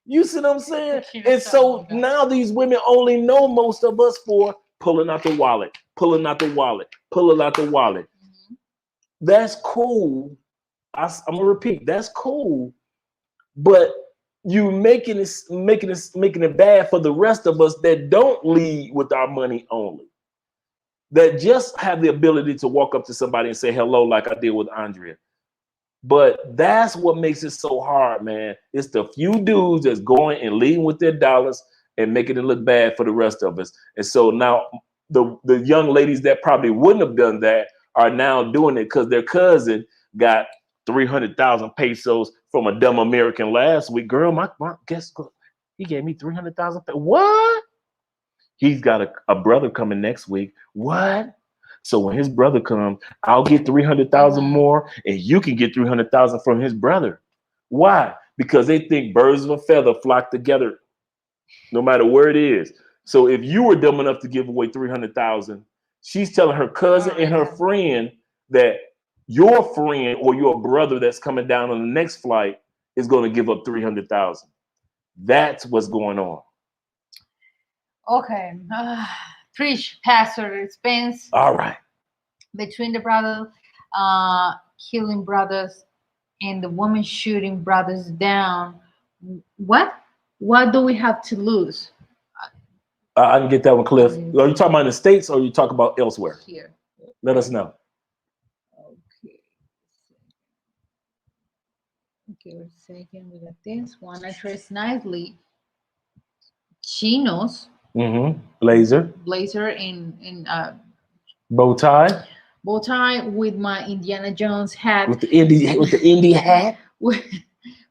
You see what I'm saying? And so now these women only know most of us for pulling out the wallet, pulling out the wallet, pulling out the wallet. That's cool. I'm gonna repeat, that's cool. But you making it bad for the rest of us that don't lead with our money only. That just have the ability to walk up to somebody and say hello, like I did with Andrea. But that's what makes it so hard, man. It's the few dudes that's going and leading with their dollars and making it look bad for the rest of us. And so now the young ladies that probably wouldn't have done that are now doing it because their cousin got 300,000 pesos from a dumb American last week. Girl, my guess he gave me 300,000. What? He's got a brother coming next week. What? So when his brother comes, I'll get 300,000 more, and you can get 300,000 from his brother. Why? Because they think birds of a feather flock together, no matter where it is. So if you were dumb enough to give away 300,000, she's telling her cousin and her friend that your friend or your brother that's coming down on the next flight is going to give up 300,000. That's what's going on. Okay. Preach, Pastor Spence. All right. Between the brothers killing brothers and the woman shooting brothers down, what do we have to lose? I can get that one, Cliff. Are you talking about in the States or are you talking about elsewhere? Here. Let us know. Okay, wait a second. We got this one. I dress nicely. Chinos. Blazer in bow tie with my Indiana Jones hat. With the Indy hat.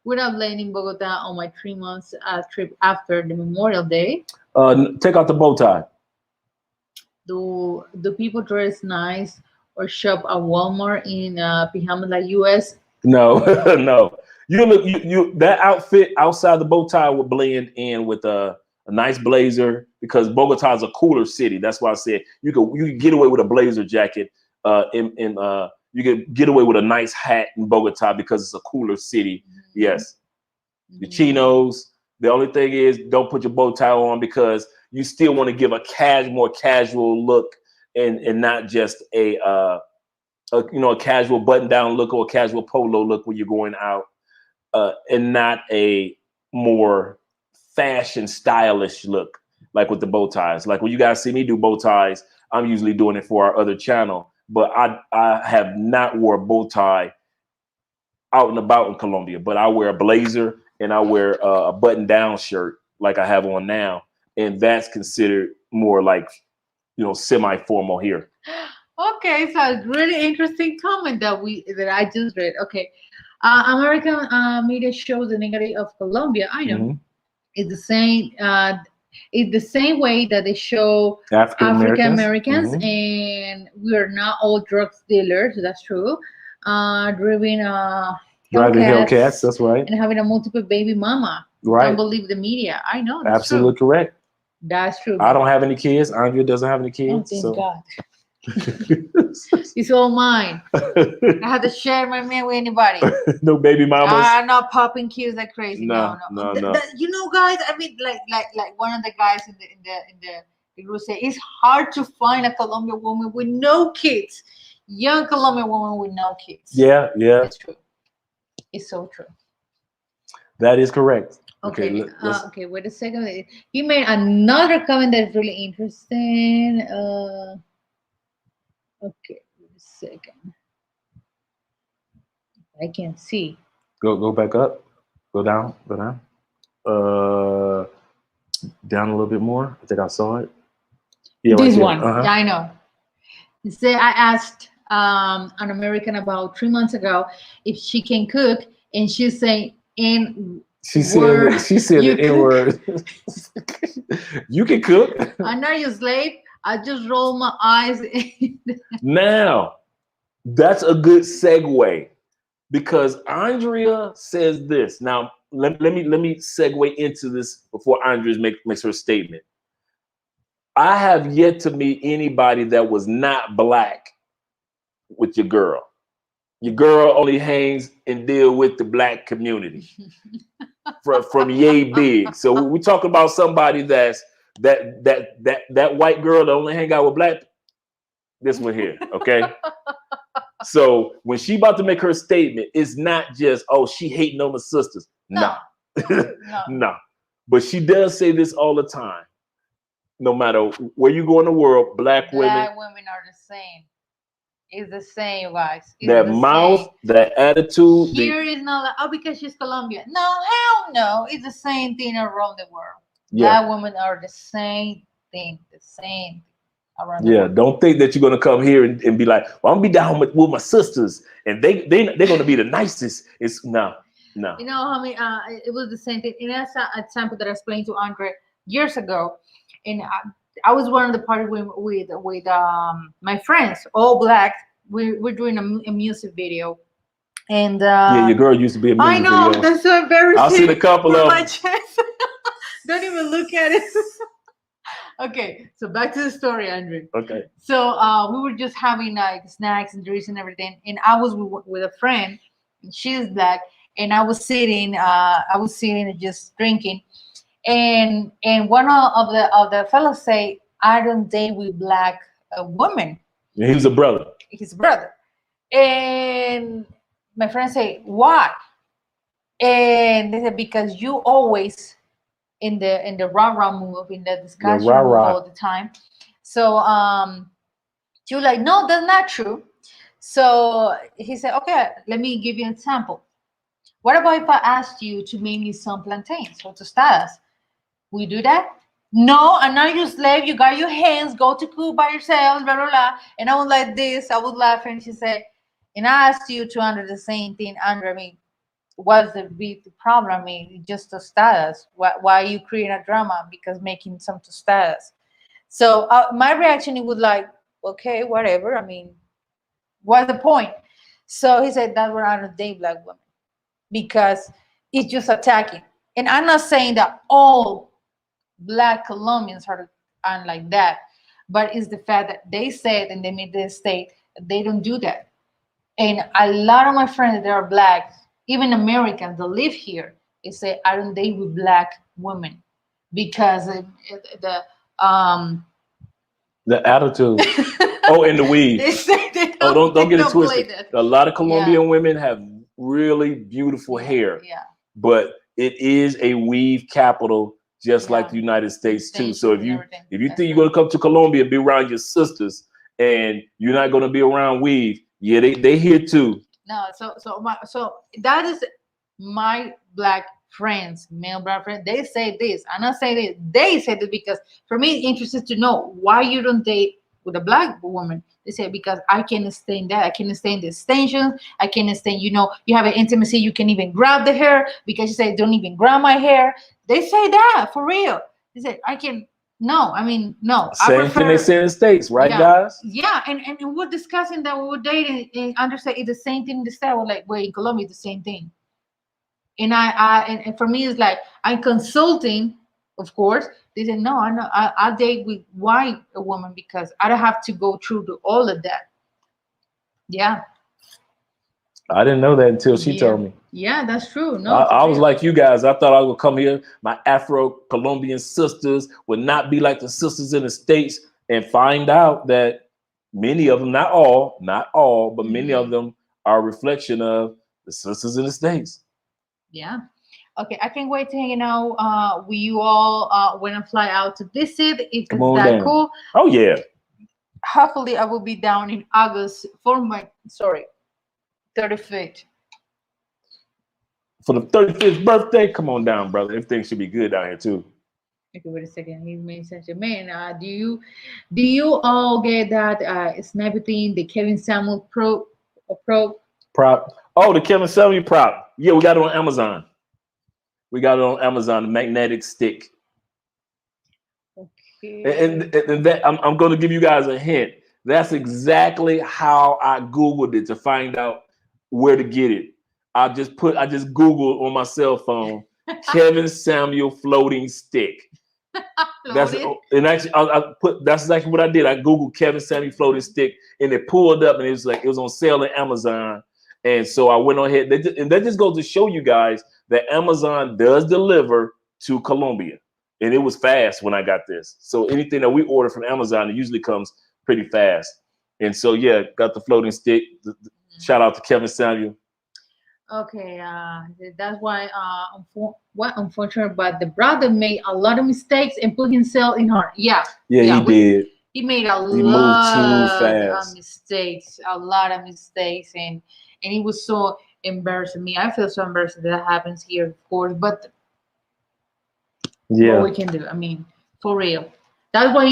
Without landing Bogota on my 3 months trip after the Memorial Day. Take out the bow tie. Do people dress nice or shop at Walmart in pajamas like US? No, no. You that outfit outside the bow tie would blend in with a nice blazer because Bogota is a cooler city. That's why I said you could get away with a blazer jacket. You could get away with a nice hat in Bogota because it's a cooler city. Yes, the chinos, The only thing is, don't put your bow tie on because you still want to give a more casual look, and not just a casual button down look or a casual polo look when you're going out, and not a more fashion stylish look like with the bow ties. Like when you guys see me do bow ties, I'm usually doing it for our other channel, but I have not wore a bow tie out and about in Colombia, but I wear a blazer and I wear a button down shirt like I have on now, and that's considered more like, semi-formal here. Okay, so it's really interesting comment that I just read. Okay, American media shows the negative of Colombia. I know. Mhm. It's the same. It's the same way that they show African African Americans. Americans, Mhm. and we are not all drug dealers. That's true. Driving Driving Hellcats, Hellcats, that's right. and having a multiple baby mama. Right. Don't believe the media. I know that's Absolutely true. correct. That's true. I don't have any kids. Andrea doesn't have any Oh, kids. thank So. God. It's all mine. I have to share my man with anybody. No baby mamas. I'm not popping kids like crazy. No. No. Guys. I mean, like one of the guys in the group say, it's hard to find a Colombian woman with no kids. Young Colombian woman with no kids. Yeah. It's true. It's so true. That is correct. Okay. Okay. Wait a second. He made another comment that's really interesting. Okay. Wait a second. I can't see. Go back up. Go down. Down a little bit more. I think I saw it. Yeah, This right one. Uh-huh. Yeah, I know. Say I asked an American about 3 months ago if she can cook, and she's saying she said the N word. You can cook. I'm not your slave. I just roll my eyes. Now, that's a good segue because Andrea says this. Now, let me segue into this before Andrea makes her statement. I have yet to meet anybody that was not black with your girl. Your girl only hangs and deal with the black community from yay big. So we talk about somebody that's that white girl that only hang out with black. This one here, okay. So when she about to make her statement, it's not just she hating on my sisters. No. No. But she does say this all the time. No matter where you go in the world, black women are the same. It's the same, guys. That mouth, that attitude. Here is not like, because she's Colombian. No, hell no. It's the same thing around the world. Yeah. Black women are the same thing. Around the world. Don't think that you're gonna come here and be like, well, I'm gonna be down with my sisters, and they're gonna be the nicest. It's no. You know how many? It was the same thing. And that's an example that I explained to Andre years ago, and I was one of the party with my friends, all black. We're doing a music video, and yeah, your girl used to be a music video. I know video. that's so embarrassing. I've seen a couple of my chest. Don't even look at it. Okay, so back to the story, Andrew. Okay. So we were just having like snacks and drinks and everything, and I was with a friend, and she's black, and I was sitting and just drinking, and one of the fellows say, I don't date with black women. Yeah, he was a brother. His brother. And my friend say, why? And they said, because you always in the rah-rah move, in the discussion move all the time. So she was like, no, that's not true. So he said, okay, let me give you an example. What about if I asked you to make me some plantains or tostadas? Will you do that? No, I'm not your slave. You got your hands. Go to cook by yourself, blah, blah, blah. And I was like this. I was laughing. She said, and I asked you to under the same thing under me. What's the big problem? I mean, just tostadas. Why are you creating a drama because making some tostadas? So my reaction, it was like, okay, whatever. I mean, what's the point? So he said, that's why I don't date black women, because it's just attacking. And I'm not saying that all black Colombians are like that, but it's the fact that they said, and they made this state, they don't do that. And a lot of my friends that are black, even Americans that live here, It say I don't date with black women because The attitude. Oh, and the weave. they say Oh, don't get it play twisted. that. A lot of Colombian Yeah. women have really beautiful Yeah, hair, yeah, but it is a weave capital, just like yeah. the United States too. So Extensions if and you everything. if you That's think you're right. gonna come to Colombia, be around your sisters, and you're not gonna be around weave, yeah, they here too. No, so that is my black friends, male black friends. They say this. I'm not saying this. They say this because for me, it's interested to know why you don't date with a black woman. They say because I can stand that. I can stand the extensions. I can stand. You have an intimacy. You can even grab the hair because you say don't even grab my hair. They say that for real. They say I can. No, I mean no. I Same thing they prefer. say in the States, right, Yeah, guys? yeah, and we're discussing that we were dating and understand it's the same thing in the style. We're like, wait, in Colombia, it's the same thing. And for me, it's like I'm consulting, of course. They said, no, I know I date with white a woman because I don't have to go through to all of that. Yeah, I didn't know that until she yeah, told me. yeah, that's true. I, No, for I was real. like you guys. I thought I would come here. My Afro-Colombian sisters would not be like the sisters in the States, and find out that many of them, not all, but many of Mhm. them are a reflection of the sisters in the States. Yeah. Okay, I can't wait to hang out with you all when I fly out to visit. If Come it's on that down. cool, Oh yeah, hopefully I will be down in August for my 35th. for the 35th birthday. Come on down, brother. Everything should be good down here too. Okay, wait a second. He made such a man. Do you all get that snappy thing, the Kevin Samuel pro? Prop. Oh, the Kevin Samuel prop. Yeah, we got it on Amazon. We got it on Amazon. The magnetic stick. And, Okay. and that I'm going to give you guys a hint. That's exactly how I Googled it to find out where to get it. I just Googled on my cell phone Kevin Samuel floating stick. That's Floated. and actually that's exactly what I did. I Googled Kevin Samuel floating stick, and it pulled up, and it was on sale on Amazon. And so I went on ahead. And that just goes to show you guys that Amazon does deliver to Colombia. And it was fast when I got this. So anything that we order from Amazon, it usually comes pretty fast. And so yeah, got the floating stick. Shout out to Kevin Samuel. Okay, that's why unfortunate, but the brother made a lot of mistakes and put himself in harm. Yeah, Yeah, yeah, he did. he made a He moved too lot of fast. mistakes, a lot of mistakes, and it was so embarrassing me. I feel so embarrassed that happens here, of course, but what Yeah. we can do, I mean, for real. That's why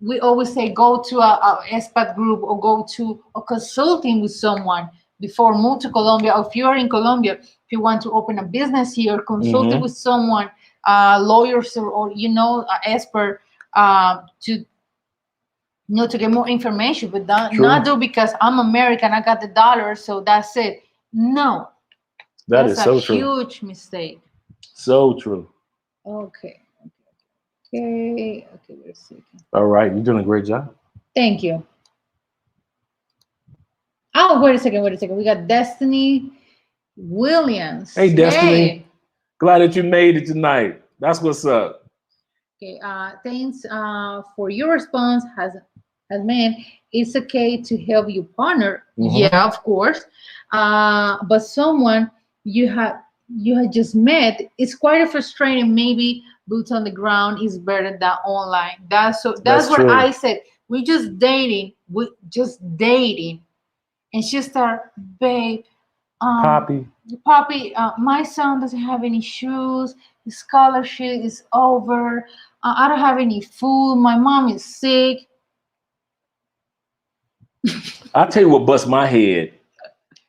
we always say go to a expat group or go to a consulting with someone before move to Colombia. Or if you are in Colombia, if you want to open a business here, consulting Mm-hmm. with someone, lawyers or expert to to get more information, but True. not do because I'm American, I got the dollar, so that's it. No, That that's is a so true. huge mistake. So true. Okay, okay, wait a second. All right. You're doing a great job. Thank you. Oh, wait a second. We got Destiny Williams. Hey, Destiny. Hey. Glad that you made it tonight. That's what's up. Okay. Thanks for your response. Has man, it's okay to help your partner. Mm-hmm. Yeah, of course. But someone you have you had just met, it's quite frustrating. Maybe boots on the ground is better than online. That's That's what true. I said. We just dating. We just dating. And she started, babe, um, Poppy. Poppy, my son doesn't have any shoes. His scholarship is over. I don't have any food. My mom is sick. I'll tell you what busts my head.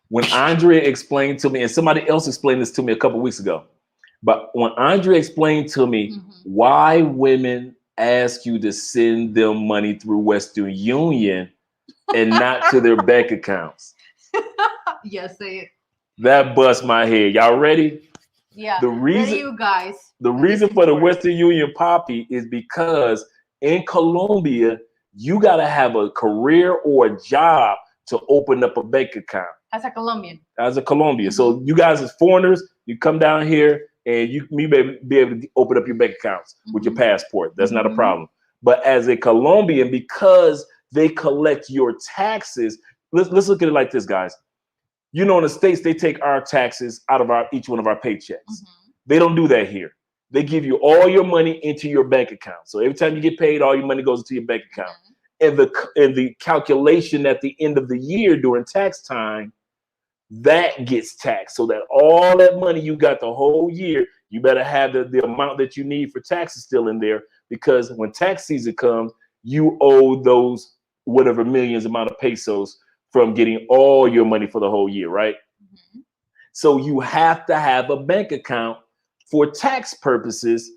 When Andrea explained to me, and somebody else explained this to me a couple weeks ago, but when Andrea explained to me Mhm. why women ask you to send them money through Western Union and not to their bank accounts, Yes, say it. that busts my head. Y'all ready? Yeah. The Ready, reason you guys. the This reason is for the important. Western Union Poppy is because in Colombia, you got to have a career or a job to open up a bank account. As a Colombian. As a Colombian. So you guys as foreigners, you come down here and you may be able to open up your bank accounts with your passport. That's not a problem. But as a Colombian, because they collect your taxes, let's look at it like this, guys. You know, in the States, they take our taxes out of each one of our paychecks. They don't do that here. They give you all your money into your bank account. So every time you get paid, all your money goes into your bank account. And the calculation at the end of the year during tax time, that gets taxed. So that all that money you got the whole year, you better have the amount that you need for taxes still in there, because when tax season comes, you owe those whatever millions amount of pesos from getting all your money for the whole year, right? So you have to have a bank account for tax purposes,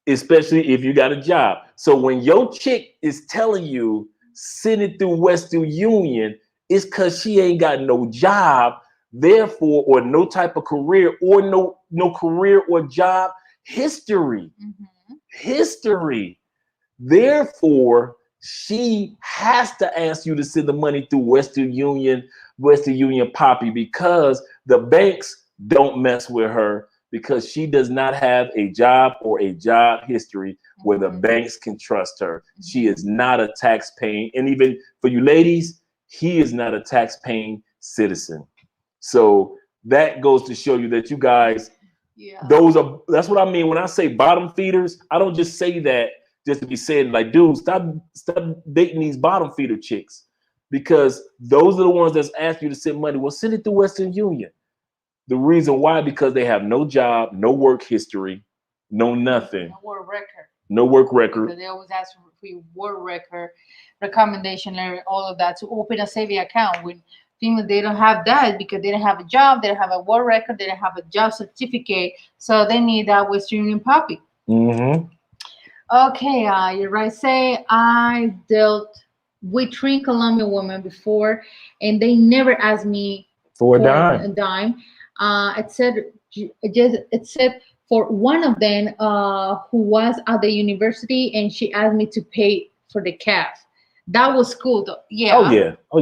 especially if you got a job. So when your chick is telling you send it through Western Union, it's because she ain't got no job, therefore, or no type of career, or no career or job history. History. Therefore, she has to ask you to send the money through Western Union Poppy, because the banks don't mess with her, because she does not have a job or a job history where the banks can trust her. She is not a tax paying, and even for you ladies, he is not a tax paying citizen. So that goes to show you that you guys, that's what I mean when I say bottom feeders. I don't just say that just to be saying like, dude, stop dating these bottom feeder chicks, because those are the ones that's asked you to send money. Well, send it through Western Union. The reason why, because they have no job, no work history, no nothing. No work record. No work record. Because they always ask for your work record, recommendation letter, all of that to open a saving account. When they don't have that because they don't have a job, they don't have a work record, they don't have a job certificate, so they need that Western Union Poppy. Okay, you're right. Say I dealt with 3 Colombian women before, and they never asked me for a dime. Except for one of them who was at the university, and she asked me to pay for the cab. That was cool though. Yeah. Oh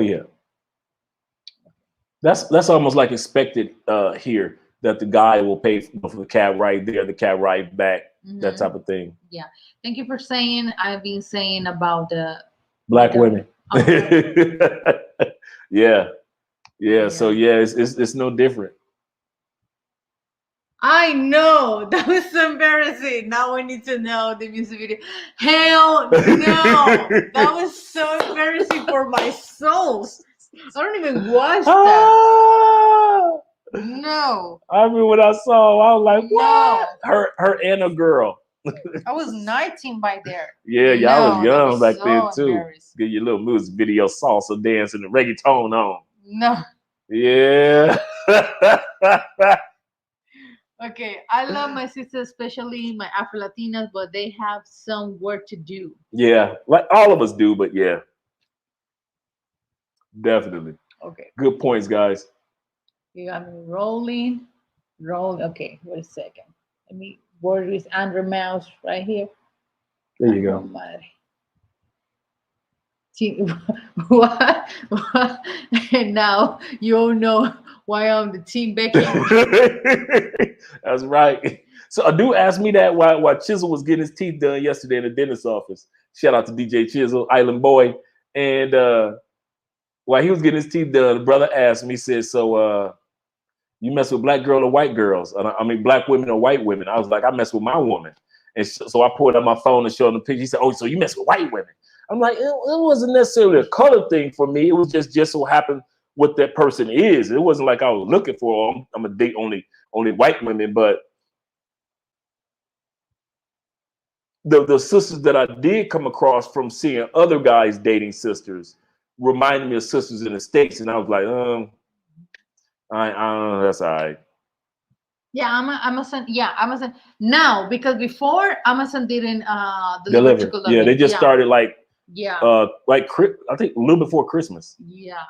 yeah. That's almost like expected here, that the guy will pay for the cab ride there, the cab ride back, that type of thing. Yeah. Thank you for saying. I've been saying about the black women. Yeah. So yeah, it's no different. I know, that was so embarrassing. Now we need to know the music video. Hell no, that was so embarrassing for my soul. I don't even watch that. No. I remember when I saw, I was like, what? No. Her and a girl. I was 19 by there. Yeah, y'all was young back then too. Get your little music video salsa dance and the reggaeton on. No. Yeah. Okay, I love my sisters, especially my Afro-Latinas, but they have some work to do. Yeah, like all of us do, but yeah. Definitely. Okay. Good points, guys. You got me rolling. Okay, wait a second. Let me word with Andrew Mouse right here. There you go. What? And now you all know why I'm the team Becky. That's right. So a dude asked me that while Chisel was getting his teeth done yesterday in the dentist's office. Shout out to DJ Chisel, Island Boy. And while he was getting his teeth done, the brother asked me, he said, so you mess with black girl or white girls? I mean, black women or white women? I was like, I mess with my woman. And so I pulled up my phone and showed him the picture. He said, oh, so you mess with white women? I'm like, it wasn't necessarily a color thing for me. It was just so happened what that person is. It wasn't like I was looking for, I'm gonna date only white women. But the sisters that I did come across from seeing other guys dating sisters reminded me of sisters in the States, and I was like, I don't know, that's all right. Yeah, Amazon. Yeah, Amazon now, because before Amazon didn't deliver. Yeah, they just started like I think a little before Christmas. Yeah.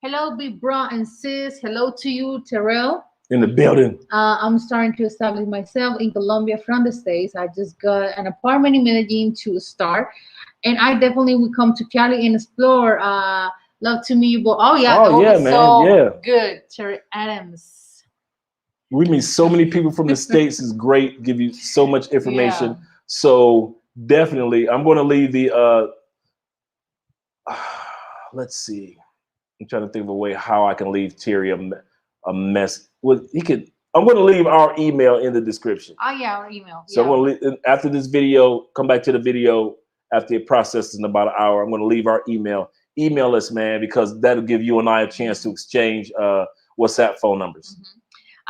Hello, big bro and sis. Hello to you, Terrell. In the building. I'm starting to establish myself in Colombia from the States. I just got an apartment in Medellin to start, and I definitely will come to Cali and explore Love to meet you, but oh yeah, that Oh would yeah, be man. so Yeah. good. Terry Adams. We meet so many people from the States. Is great. Give you so much information. Yeah. So definitely, I'm going to leave the. Let's see. I'm trying to think of a way how I can leave Terry a mess. Well, he could. I'm going to leave our email in the description. Oh yeah, our email. So Yeah. I'm going to after this video, come back to the video after it processes in about an hour. I'm going to leave our email. Email us, man, because that'll give you and I a chance to exchange WhatsApp phone numbers.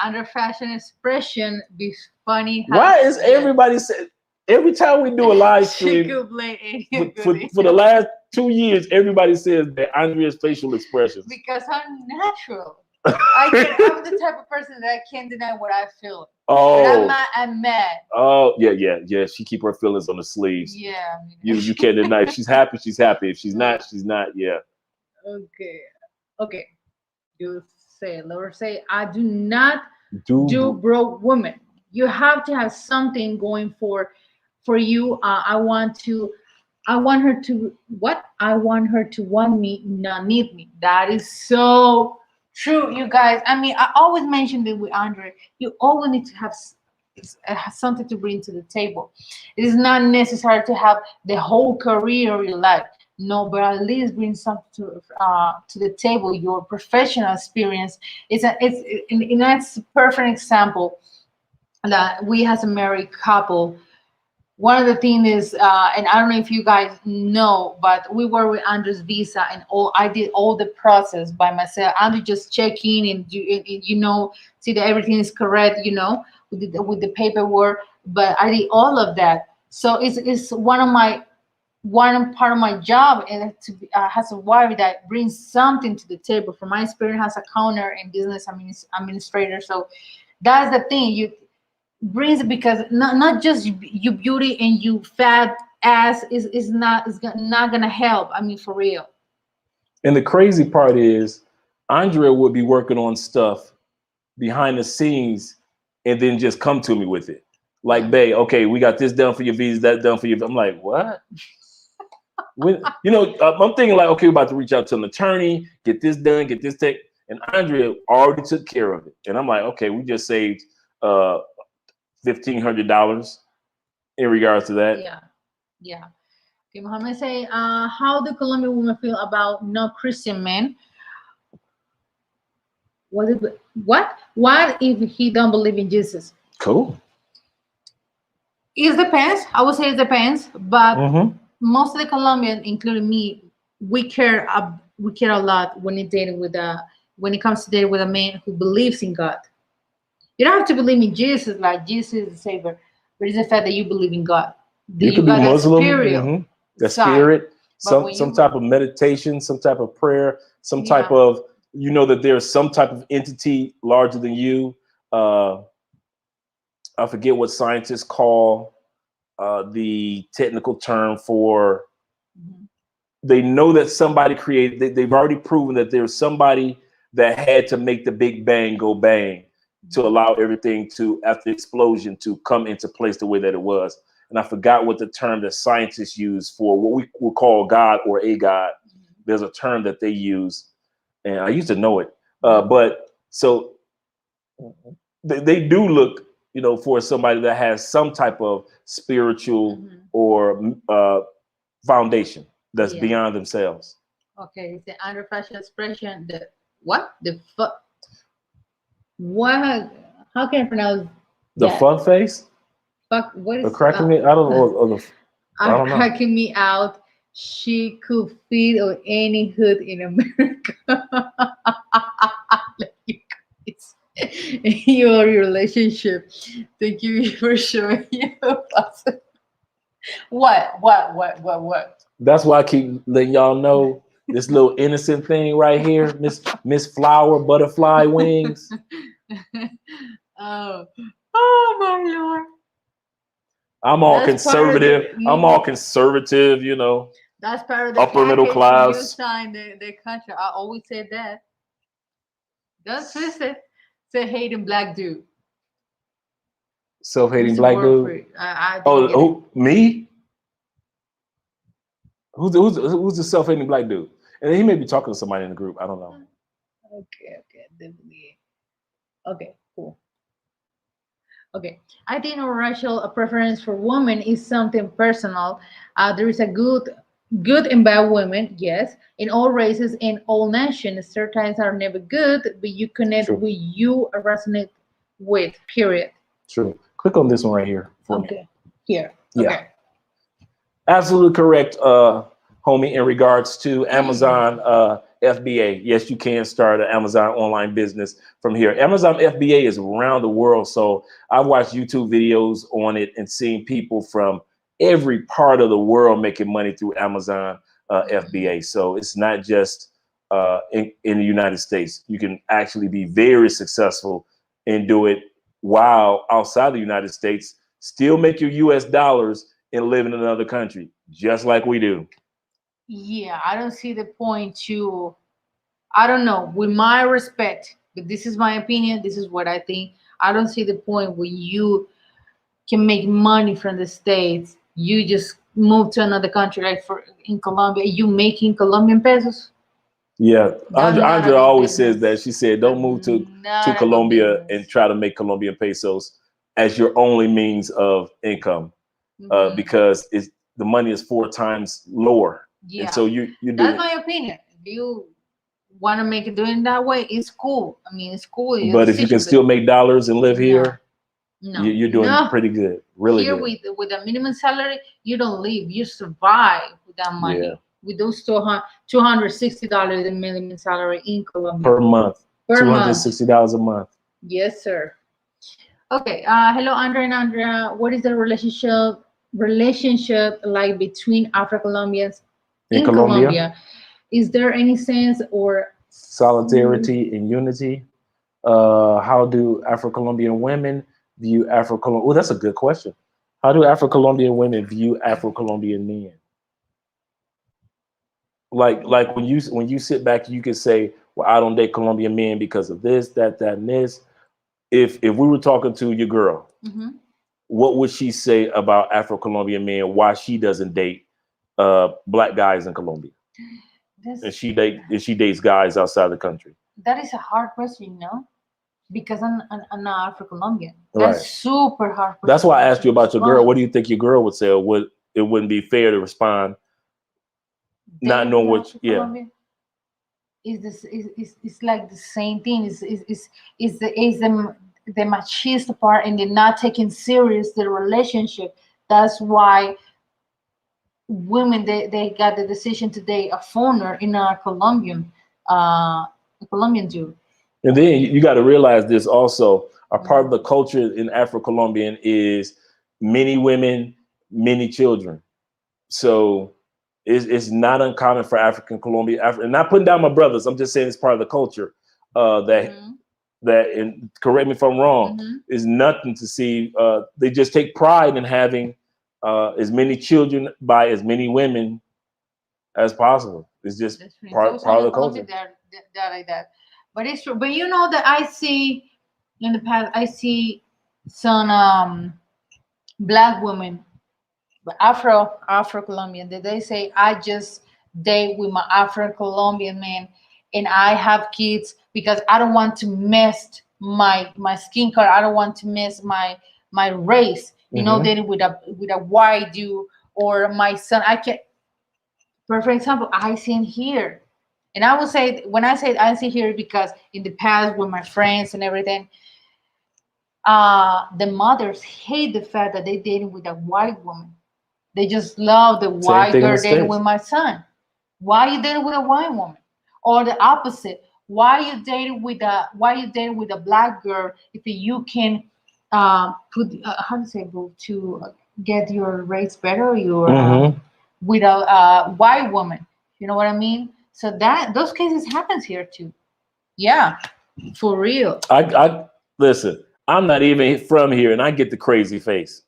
Under fashion expression, be funny. Why is everybody say every time we do a live stream for the last 2 years, everybody says that Andrea's facial expressions? Because I'm natural. I'm the type of person that I can't deny what I feel. Oh, I'm mad. Oh, yeah. She keep her feelings on the sleeves. Yeah. You can't deny. If she's happy, she's happy. If she's not, she's not. Yeah. Okay. You say, Laura, say, I do not do broke women. You have to have something going for you. I want her to want me, not need me. That is so true, you guys. I mean, I always mention it with Andre. You always need to have something to bring to the table. It is not necessary to have the whole career of your life. No, but at least bring something to the table. Your professional experience it's a perfect example that we as a married couple. One of the things is, and I don't know if you guys know, but we were with Andrew's visa, and I did all the process by myself. Andrew just check in and see that everything is correct, with the paperwork. But I did all of that, so it's one part of my job, and to be, has a wife that brings something to the table from my experience as a counter and business administrator. So that's the thing you brings, because not just you beauty and you fat ass is not gonna help. I mean, for real. And the crazy part is, Andrea would be working on stuff behind the scenes and then just come to me with it. Like, babe, okay, we got this done for your visa, that done for you. I'm like, what? I'm thinking like, okay, we're about to reach out to an attorney, get this done, get this taken. And Andrea already took care of it. And I'm like, okay, we just saved $1,500 in regards to that. Yeah. Okay, Mohammed say, how do Colombian women feel about non-Christian men? What if he don't believe in Jesus? Cool. It depends. I would say it depends, but most of the Colombians, including me, we care a lot when it comes to dating with a man who believes in God. You don't have to believe in Jesus, like Jesus is the Savior, but it's the fact that you believe in God. You could be Muslim, the spirit, some type of meditation, some type of prayer, some type of, that there's some type of entity larger than you. I forget what scientists call the technical term for. They know that somebody created. They've already proven that there's somebody that had to make the Big Bang go bang to allow everything to, after the explosion, to come into place the way that it was. And I forgot what the term that scientists use for what we will call God or a God. There's a term that they use, and I used to know it. But so they do look, for somebody that has some type of spiritual or foundation that's beyond themselves. Okay, it's the under fashion expression. What? How can I pronounce the fuck face? Fuck. What is cracking me? I don't know. I don't know. Cracking me out. She could fit on any hood in America. Your relationship. Thank you for showing your What? That's why I keep letting y'all know this little innocent thing right here, Miss Flower Butterfly Wings. Oh my Lord. I'm all conservative. I'm all conservative, That's part of the upper middle class. You signed the contract. I always said that. Don't twist it. Say hating black dude. Self-hating black dude. Me? Who's the self-hating black dude? And he may be talking to somebody in the group. I don't know. Okay, definitely. Okay, cool. Okay, I think our racial preference for women is something personal. There is a good and bad women, yes, in all races, in all nations. Stereotypes are never good, but you connect True. with you resonate with. Period. True. Click on this one right here for me. Okay, here. Yeah. Okay. Absolutely correct, homie, in regards to Amazon FBA. Yes, you can start an Amazon online business from here. Amazon FBA is around the world. So I've watched YouTube videos on it and seen people from every part of the world making money through Amazon FBA. So it's not just in the United States. You can actually be very successful and do it while outside the United States, still make your US dollars and live in another country, just like we do. Yeah, I don't see the point to, I don't know, with my respect, but this is my opinion, this is what I think. I don't see the point where you can make money from the States. You just move to another country, like for in Colombia, you making Colombian pesos. Yeah, That's not a Andrea good always says that. business. She said, "Don't move to Not a good Colombia and business. try to make Colombian pesos as your only means of income, Mhm. because the money is 4 times lower, and Yeah, so you that's do. my opinion. If you want to make it doing that way, it's cool. I mean, it's cool, your But if you can decision, but still make dollars and live no, here, no, you're doing no. pretty good, really Here good. with a minimum salary, you don't live. You survive with that Yeah, money. With those $260 in minimum salary in Colombia per month, per month. $260 a month Yes, sir. Okay. Hello, Andrea and Andrea. What is the relationship like between Afro-Colombians in in Colombia. Colombia? Is there any sense or Solidarity and unity. How do Afro-Colombian women view Afro-Colombian? Oh, that's a good question. How do Afro-Colombian women view Afro-Colombian men? Like when you sit back, you could say, "Well, I don't date Colombian men because of this, that, and this." If we were talking to your girl, Mhm. what would she say about Afro-Colombian men? Why she doesn't date black guys in Colombia, and This, she dates guys outside the country? that is a hard question, because I'm not Afro-Colombian. Right. That's super hard That's question why for I me asked to you about your girl. What respond. do you think your girl would say? Or would it wouldn't be fair to respond not Dating knowing with what? Yeah. Afro-Colombian is this is like the same thing. Is the machista part and they're not taking serious the relationship. That's why women they got the decision to date a foreigner in a Colombian dude. And then you got to realize this also. A part of Mhm. the culture in Afro-Colombian is many women, many children. So it's not uncommon for African Colombian, and not putting down my brothers. I'm just saying it's part of the culture. That Mhm. and correct me if I'm wrong, Mhm. is nothing to see. They just take pride in having as many children by as many women as possible. It's just That's true. part Also part of in the Colombia, culture. they're like that. But it's true. But you know that I see in the past, I see some black women, but Afro-Colombian, that they say I just date with my Afro-Colombian man, and I have kids because I don't want to mess my skin color. I don't want to mess my race. Hmm. Dating with a white dude or my son. I can, for example, I seen here. And I would say when I say I see here because in the past with my friends and everything, the mothers hate the fact that they dating with a white woman. They just love the Same white thing in the girl dating States. with my son. Why you dating with a white woman? Or the opposite. Why you dating with a black girl if you can put how to say go to get your race better your Hmm. with a white woman. You know what I mean? So that those cases happens here too. Yeah, for real. I listen. I'm not even from here, and I get the crazy face.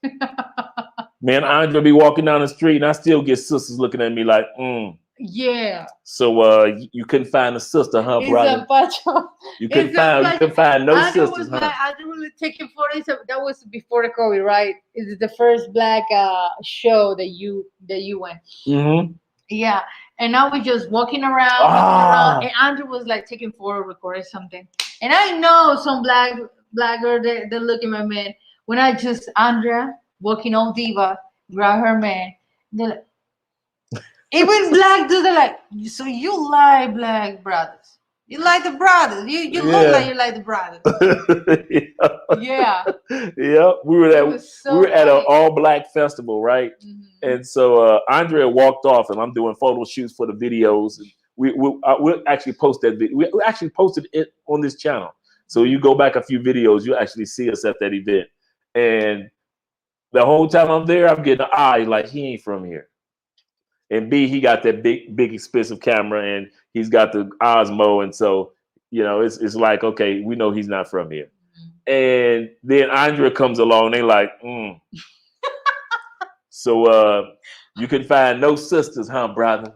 Man, Andre be walking down the street, and I still get sisters looking at me like, mm. Yeah, So you couldn't find a sister, huh, it's brother? a pacho. It's a You pacho. couldn't find no Andrew sisters, was huh? my Andrew was taking photos. That was before the COVID, right? It's the first black show that you went. Hmm. Yeah, And now we're just walking around, and Andrew was like taking photo, recording something. And I know some black girl, they look at my man. When I just, Andrea, walking on diva, grab her man, they're like, even black dudes, they're like, so you like black brothers. You like the brothers. You look like you like the brothers. Yeah. Yeah. We were at an all black festival, right? Mm-hmm. And so Andrea walked off, and I'm doing photo shoots for the videos. And we'll actually post that video. We actually posted it on this channel. So you go back a few videos, you actually see us at that event. And the whole time I'm there, I'm getting an eye like he ain't from here. And B, he got that big expensive camera, and he's got the Osmo, and so it's like, okay, we know he's not from here. And then Andrea comes along, and they like, so you can find no sisters, huh, brother?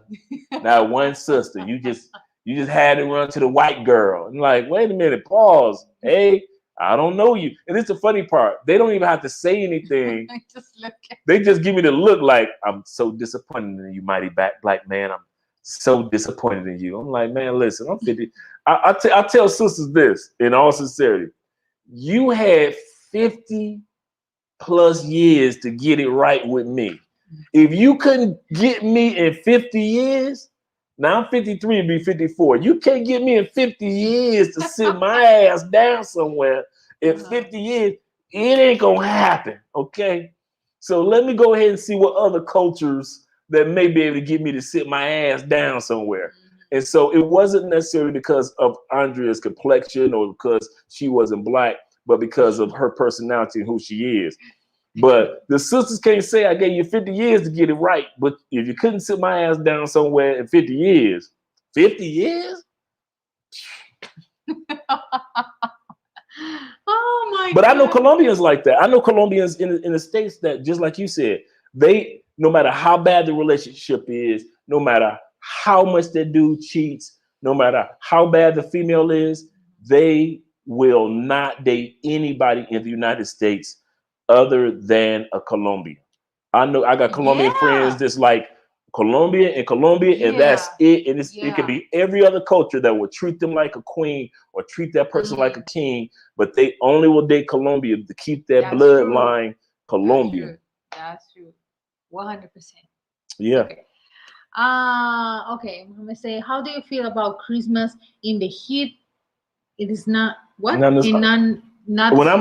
Not one sister. You just had to run to the white girl. And like, wait a minute, pause. Hey, I don't know you. And it's the funny part. They don't even have to say anything. They just give me the look like, I'm so disappointed in you, mighty black man. I'm so disappointed in you. I'm like, man, listen, I'm 50. I tell sisters this in all sincerity. You had 50 plus years to get it right with me. If you couldn't get me in 50 years, now I'm 53 and be 54. You can't get me in 50 years to sit my ass down somewhere. In 50 years, it ain't gonna happen. Okay. So let me go ahead and see what other cultures that may be able to get me to sit my ass down somewhere. And so it wasn't necessarily because of Andrea's complexion or because she wasn't black, but because of her personality and who she is. But the sisters can't say I gave you 50 years to get it right. But if you couldn't sit my ass down somewhere in 50 years, 50 years? Oh my But God. I know Colombians like that. I know Colombians in the States that, just like you said, they, no matter how bad the relationship is, no matter how much that dude cheats, no matter how bad the female is, they will not date anybody in the United States other than a Colombian. I know I got Colombian friends that's like Colombia, and that's it. And it could be every other culture that will treat them like a queen or treat that person like a king, but they only will date Colombia to keep that bloodline Colombian. That's true. 100%. Yeah. Okay. Okay. I'm gonna say, how do you feel about Christmas in the heat? It is not what not when I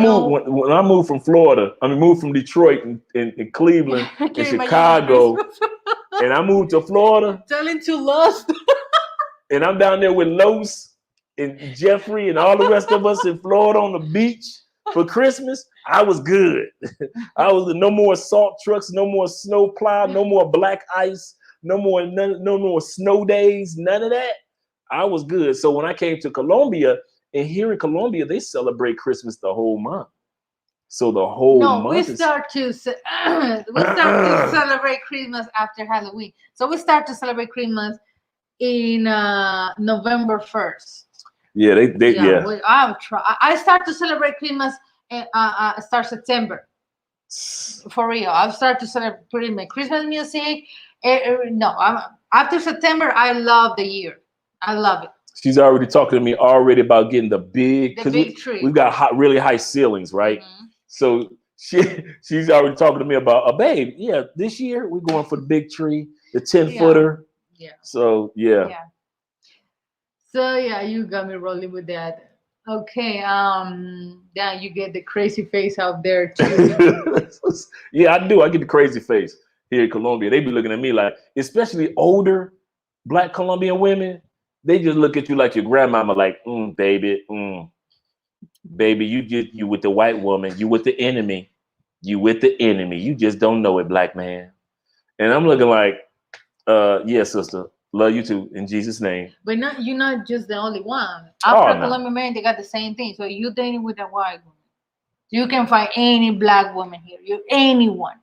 moved from Florida, moved from Detroit and Cleveland and Chicago, and I moved to Florida. Telling to Lost. And I'm down there with Los and Jeffrey and all the rest of us in Florida on the beach for Christmas. I was good. I was no more salt trucks, no more snow plow, no more black ice, no more snow days, none of that. I was good. So when I came to Colombia, and here in Colombia, they celebrate Christmas the whole month. So the whole month. We start to celebrate Christmas after Halloween. So we start to celebrate Christmas in November 1st. Yeah, I start to celebrate Christmas start September. For real, I've started to celebrate my Christmas music. After September, I love the year. I love it. She's already talking to me about getting the big tree. We've got really high ceilings, right? Mm-hmm. So she's already talking to me about babe. Yeah, this year we're going for the big tree, the 10-footer. Yeah. So yeah. So yeah, you got me rolling with that. Okay. Yeah, you get the crazy face out there too. Yeah, I do. I get the crazy face here in Colombia. They be looking at me like, especially older Black Colombian women. They just look at you like your grandmama, like, baby, baby, you with the white woman, you with the enemy, You just don't know it, black man. And I'm looking like, yeah, sister, love you too, in Jesus' name. But you're not just the only one. Afro-Colombian men, they got the same thing. So you're dating with a white woman. You can find any black woman here. Anyone.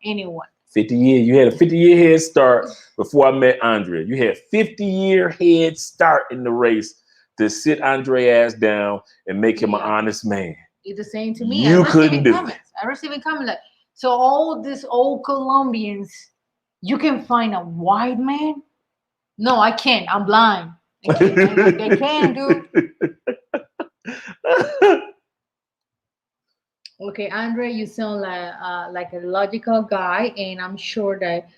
50 years. You had a 50-year head start before I met Andrea. You had 50-year head start in the race to sit Andrea ass down and make him an honest man. It's the same to me. You couldn't do it. I received comments like, so all these old Colombians, you can find a white man? No, I can't. I'm blind. I can't do. Okay, Andre, you sound like a logical guy, and I'm sure that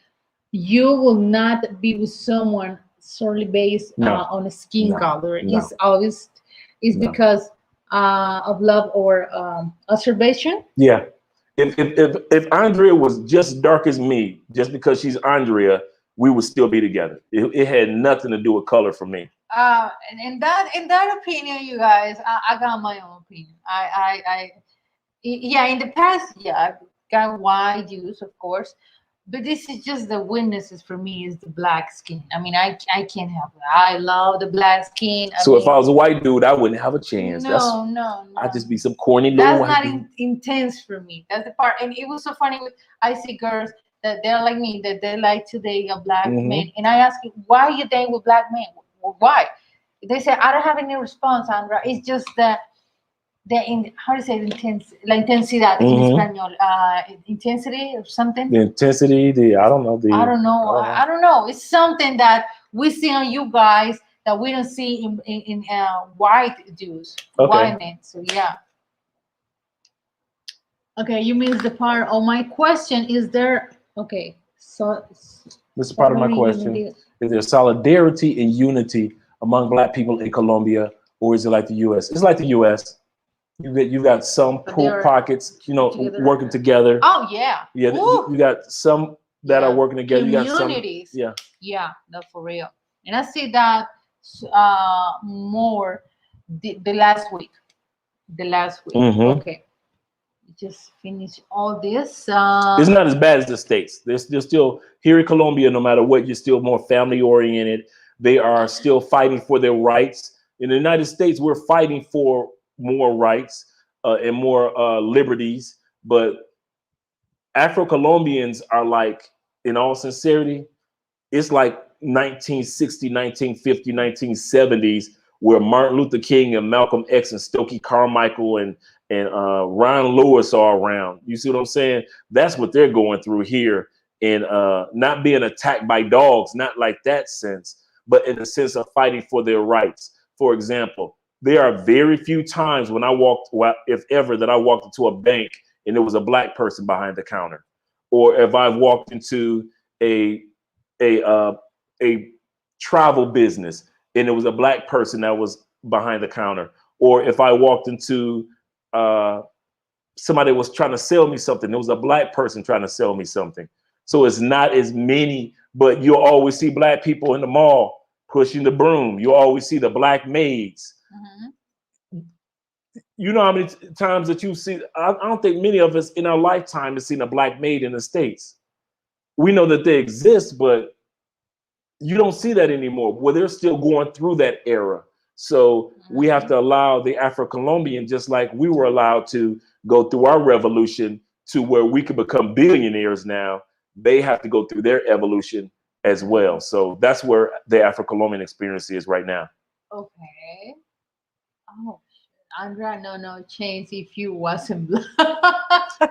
you will not be with someone solely based No, on a skin no, color. no, It's always is no. because of love or observation. Yeah. If Andrea was just dark as me, just because she's Andrea, we would still be together. It had nothing to do with color for me. And in that opinion, you guys, I got my own opinion. Yeah, in the past, yeah, I got white juice, of course, but this is just the weaknesses for me is the black skin. I mean, I can't help it. I love the black skin. I So if I mean, was a white dude, I wouldn't have a chance. no, no, I'd no. just be some corny little That's white not dude. intense for me. That's the part. And it was so funny with I see girls that they're like me, that they like to date a black man. Hmm. And I ask you, why you date with black men? Why? They say, I don't have any response, Sandra. It's just that how do you say intense, la intensidad in Hmm. español, intensity or something. The intensity, I don't know, I don't know. I don't know. I don't know. It's something that we see on you guys that we don't see in white Jews, Okay. white men. So yeah. Okay, you missed the part of my question. Is there okay? So This is part of my sorry, question. unity. Is there solidarity and unity among black people in Colombia, or is it like the US? It's like the US. You got some But pool they're pockets, working together. together. Oh yeah. Yeah, Woo. you got some that are Yeah. working together. You got some, Communities. yeah. Yeah, that's for real. And I see that more the last week. The last week. Hmm. Okay. Just finish all this. It's not as bad as the States. They're still here in Colombia, no matter what, you're still more family oriented. They are still fighting for their rights. In the United States, we're fighting for more rights and more liberties. But Afro-Colombians are like, in all sincerity, it's like 1960, 1950, 1970s, where Martin Luther King and Malcolm X and Stokely Carmichael and Ron Lewis are around. You see what I'm saying? That's what they're going through here, and not being attacked by dogs, not like that sense, but in the sense of fighting for their rights. For example, there are very few times when I walked, well, if ever, that I walked into a bank and there was a black person behind the counter, or if I've walked into a a a travel business and it was a black person that was behind the counter, or if I walked into uh, somebody was trying to sell me something, it was a black person trying to sell me something. So it's not as many, but you'll always see black people in the mall pushing the broom. You always see the black maids. Mhm. You know how many times that you see? I don't think many of us in our lifetime have seen a black maid in the States. We know that they exist, but you don't see that anymore. Well, they're still going through that era. So we have Mhm. to allow the Afro-Colombian, just like we were allowed to go through our revolution to where we could become billionaires now, they have to go through their evolution as well. So that's where the Afro-Colombian experience is right now. Okay. Oh, shit. Andra, no chance if you wasn't black.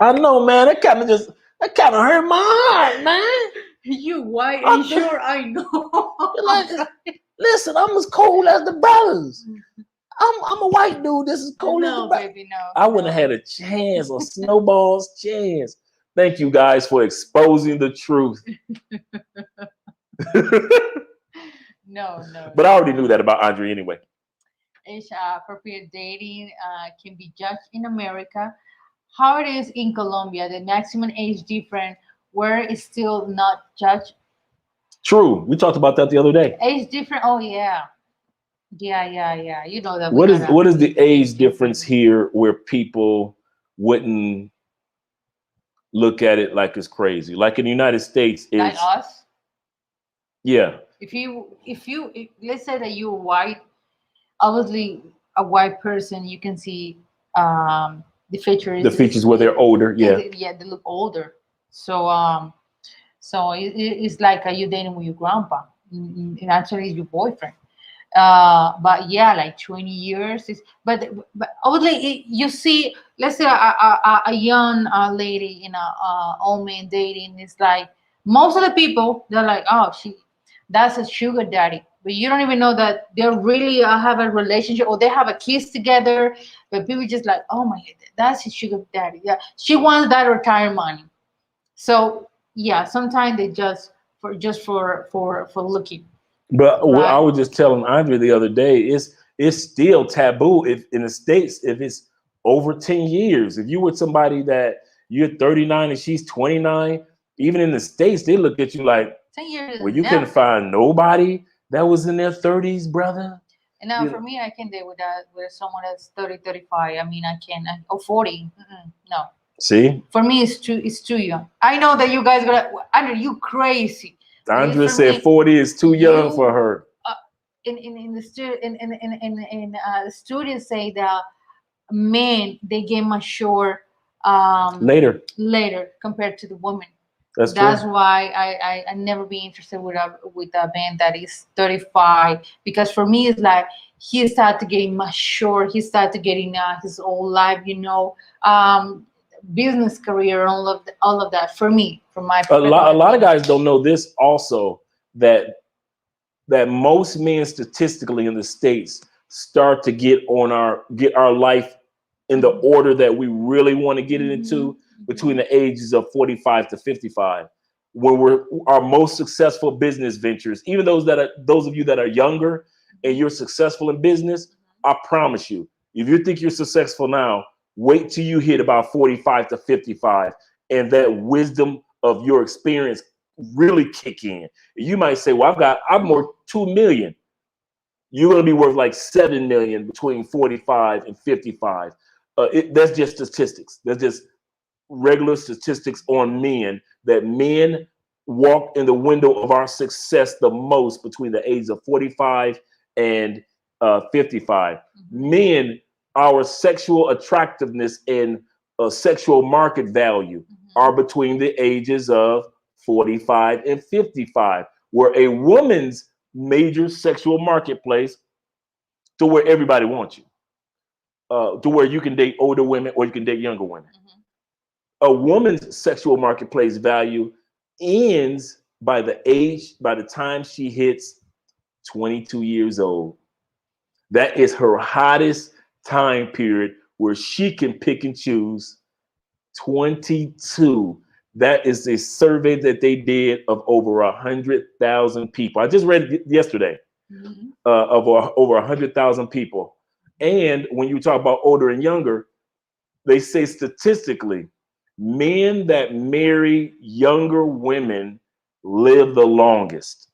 I know, man. That kind of hurt my heart, man. You white I and sure I know. like, listen, I'm as cold as the brothers. I'm a white dude. This is cold as the No, brothers. baby, no, I wouldn't no. have had a chance, a snowball's chance. Thank you guys for exposing the truth. No. But I already knew that about Andre anyway. Age appropriate dating can be judged in America. How it is in Colombia, the maximum age difference where it's still not judged. True. We talked about that the other day. Age different. Oh yeah, yeah. You know that we What got is a what is the age age difference difference. here where people wouldn't look at it like it's crazy? Like in the United States, Like it's us. yeah. If let's say that you're white, obviously a white person, you can see the The features features where they're older, yeah. yeah, they look older. So it's like you dating with your grandpa. And actually, it's your boyfriend. But yeah, like 20 years is. But obviously, you see, let's say a young lady in a old man dating. It's like most of the people they're like, oh, she. that's a sugar daddy. But you don't even know that they really have a relationship or they have a kids together. But people just like, oh my God, that's a sugar daddy. Yeah, she wants that retirement money. So yeah, sometimes they just for looking, But what I right? was just telling Andre the other day, it's still taboo if in the States, if it's over 10 years. If you with somebody that you're 39 and she's 29, even in the States, they look at you like, 10 years well, is you couldn't nothing. find nobody that was in their 30s, brother. And now You for know, me, I can date with someone that's 30, 35. I mean, I can, or 40. No, see, for me, it's too young. I know that you guys gonna. I know you crazy, because Andrea for said me, 40 is too young for you her. uh, in the the studios say that men they get mature Later. later compared to the woman. That's That's true. why I never be interested with a man that is 35, because for me it's like he started getting mature, he started getting his whole life, business career, all of that for me, from my A lot of opinion. guys don't know this also, that most men statistically in the States start to get our life in the order that we really want to get it into between the ages of 45 to 55, when we're our most successful business ventures. Even those of you that are younger and you're successful in business, I promise you, if you think you're successful now, wait till you hit about 45 to 55 and that wisdom of your experience really kick in. You might say, well, I'm worth 2 million. You're going to be worth like 7 million between 45 and 55. That's just statistics. That's just regular statistics on men, that men walk in the window of our success the most between the ages of 45 and 55. Men, our sexual attractiveness and sexual market value are between the ages of 45 and 55, where a woman's major sexual marketplace to where everybody wants you, to where you can date older women or you can date younger women. A woman's sexual marketplace value ends by the time she hits 22 years old. That is her hottest time period where she can pick and choose. 22. That is a survey that they did of over 100,000 people. I just read it yesterday, of over 100,000 people. And when you talk about older and younger, they say statistically, men that marry younger women live the longest.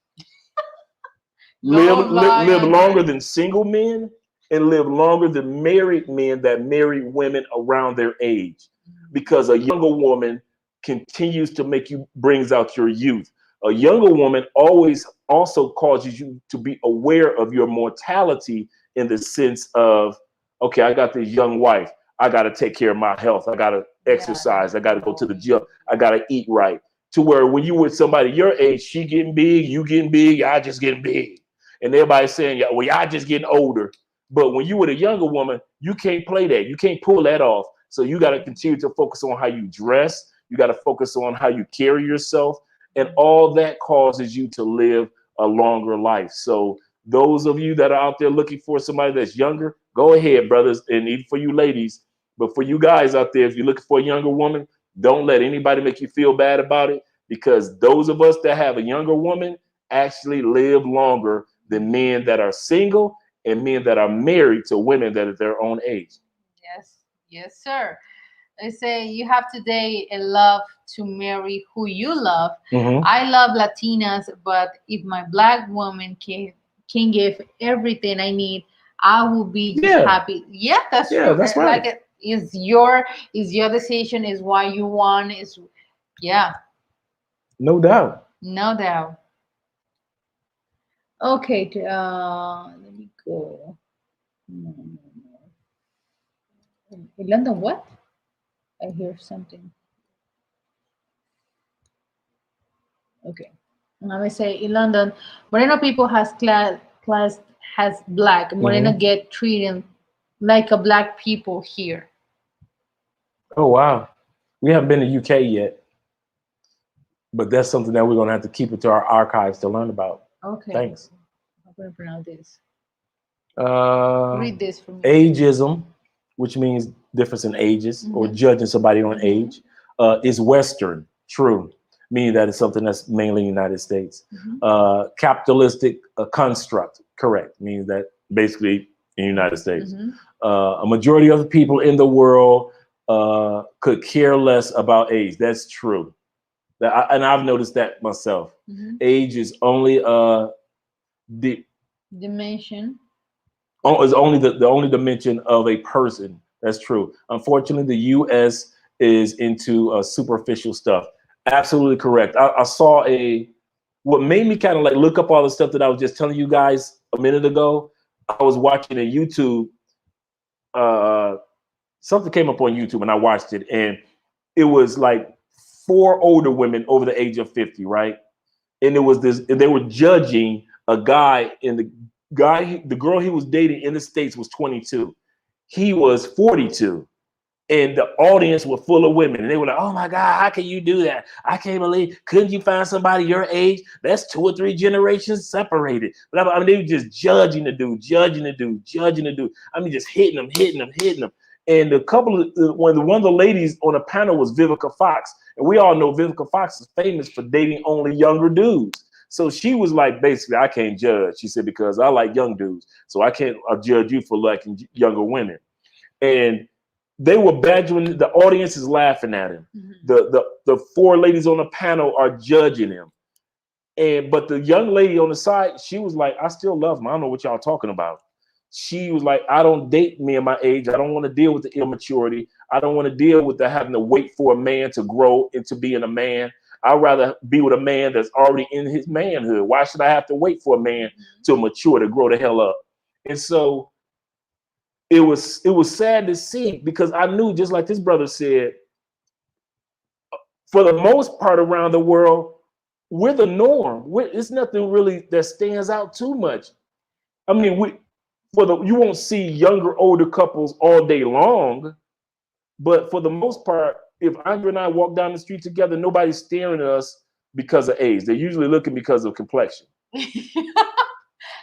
Don't lie, Live longer Andre. than single men and live longer than married men that marry women around their age. Because a younger woman continues to brings out your youth. A younger woman always also causes you to be aware of your mortality, in the sense of, okay, I got this young wife. I got to take care of my health. I got to exercise. I got to go to the gym. I got to eat right. To where when you with somebody your age, she getting big, you getting big, y'all just getting big. And everybody's saying, yeah, well, y'all just getting older. But when you with a younger woman, you can't play that. You can't pull that off. So you got to continue to focus on how you dress. You got to focus on how you carry yourself. And all that causes you to live a longer life. So those of you that are out there looking for somebody that's younger, go ahead, brothers. And even for you ladies, but for you guys out there, if you're looking for a younger woman, don't let anybody make you feel bad about it, because those of us that have a younger woman actually live longer than men that are single and men that are married to women that are their own age. Yes, yes, sir. They say you have to date and love to marry who you love. Mm-hmm. I love Latinas, but if my black woman can give everything I need, I will be just Yeah, happy. Yeah, that's yeah, true. that's Like right. it is your decision, is why you want, is yeah, No doubt. no doubt. Okay, let me go. No, no, no. In London, what? I hear something. Okay. And I may say in London, Moreno people has class has black. Moreno Mm-hmm. get treated like a black people here. Oh, wow. We haven't been to UK yet, but that's something that we're going to have to keep it to our archives to learn about. Okay. Thanks. I'm going to pronounce this. Uh, Read this for me. Ageism, which means difference in ages or judging somebody on age, is Western, true, meaning that it's something that's mainly United States. Capitalistic construct, correct, means that basically in the United States. A majority of the people in the world could care less about age. That's true. And I've noticed that myself. Age is only the Dimension. is only the only dimension of a person. That's true. Unfortunately, the U.S. is into superficial stuff. Absolutely correct. I saw what made me kind of like look up all the stuff that I was just telling you guys a minute ago. I was watching a YouTube. Something came up on YouTube and I watched it, and it was like 4 older women over the age of 50, right? And it was this. They were judging a guy, and the girl he was dating in the States was 22. He was 42. And the audience was full of women. And they were like, oh my God, how can you do that? I can't believe, couldn't you find somebody your age? That's 2 or 3 generations separated. But I mean, they were just judging the dude. I mean, just hitting him. And one of the ladies on the panel was Vivica Fox. And we all know Vivica Fox is famous for dating only younger dudes. So she was like, basically, I can't judge. She said, because I like young dudes. So I can't judge you for liking younger women. And they were badgering, the audience is laughing at him. The 4 ladies on the panel are judging him. But the young lady on the side, she was like, I still love him. I don't know what y'all talking about. She was like, I don't date men my age. I don't want to deal with the immaturity. I don't want to deal with the having to wait for a man to grow into being a man. I'd rather be with a man that's already in his manhood. Why should I have to wait for a man to mature, to grow the hell up? And so it was sad to see, because I knew, just like this brother said, for the most part around the world, we're the norm. It's nothing really that stands out too much. I mean, you won't see younger, older couples all day long, but for the most part, if Andrea and I walk down the street together, nobody's staring at us because of age. They're usually looking because of complexion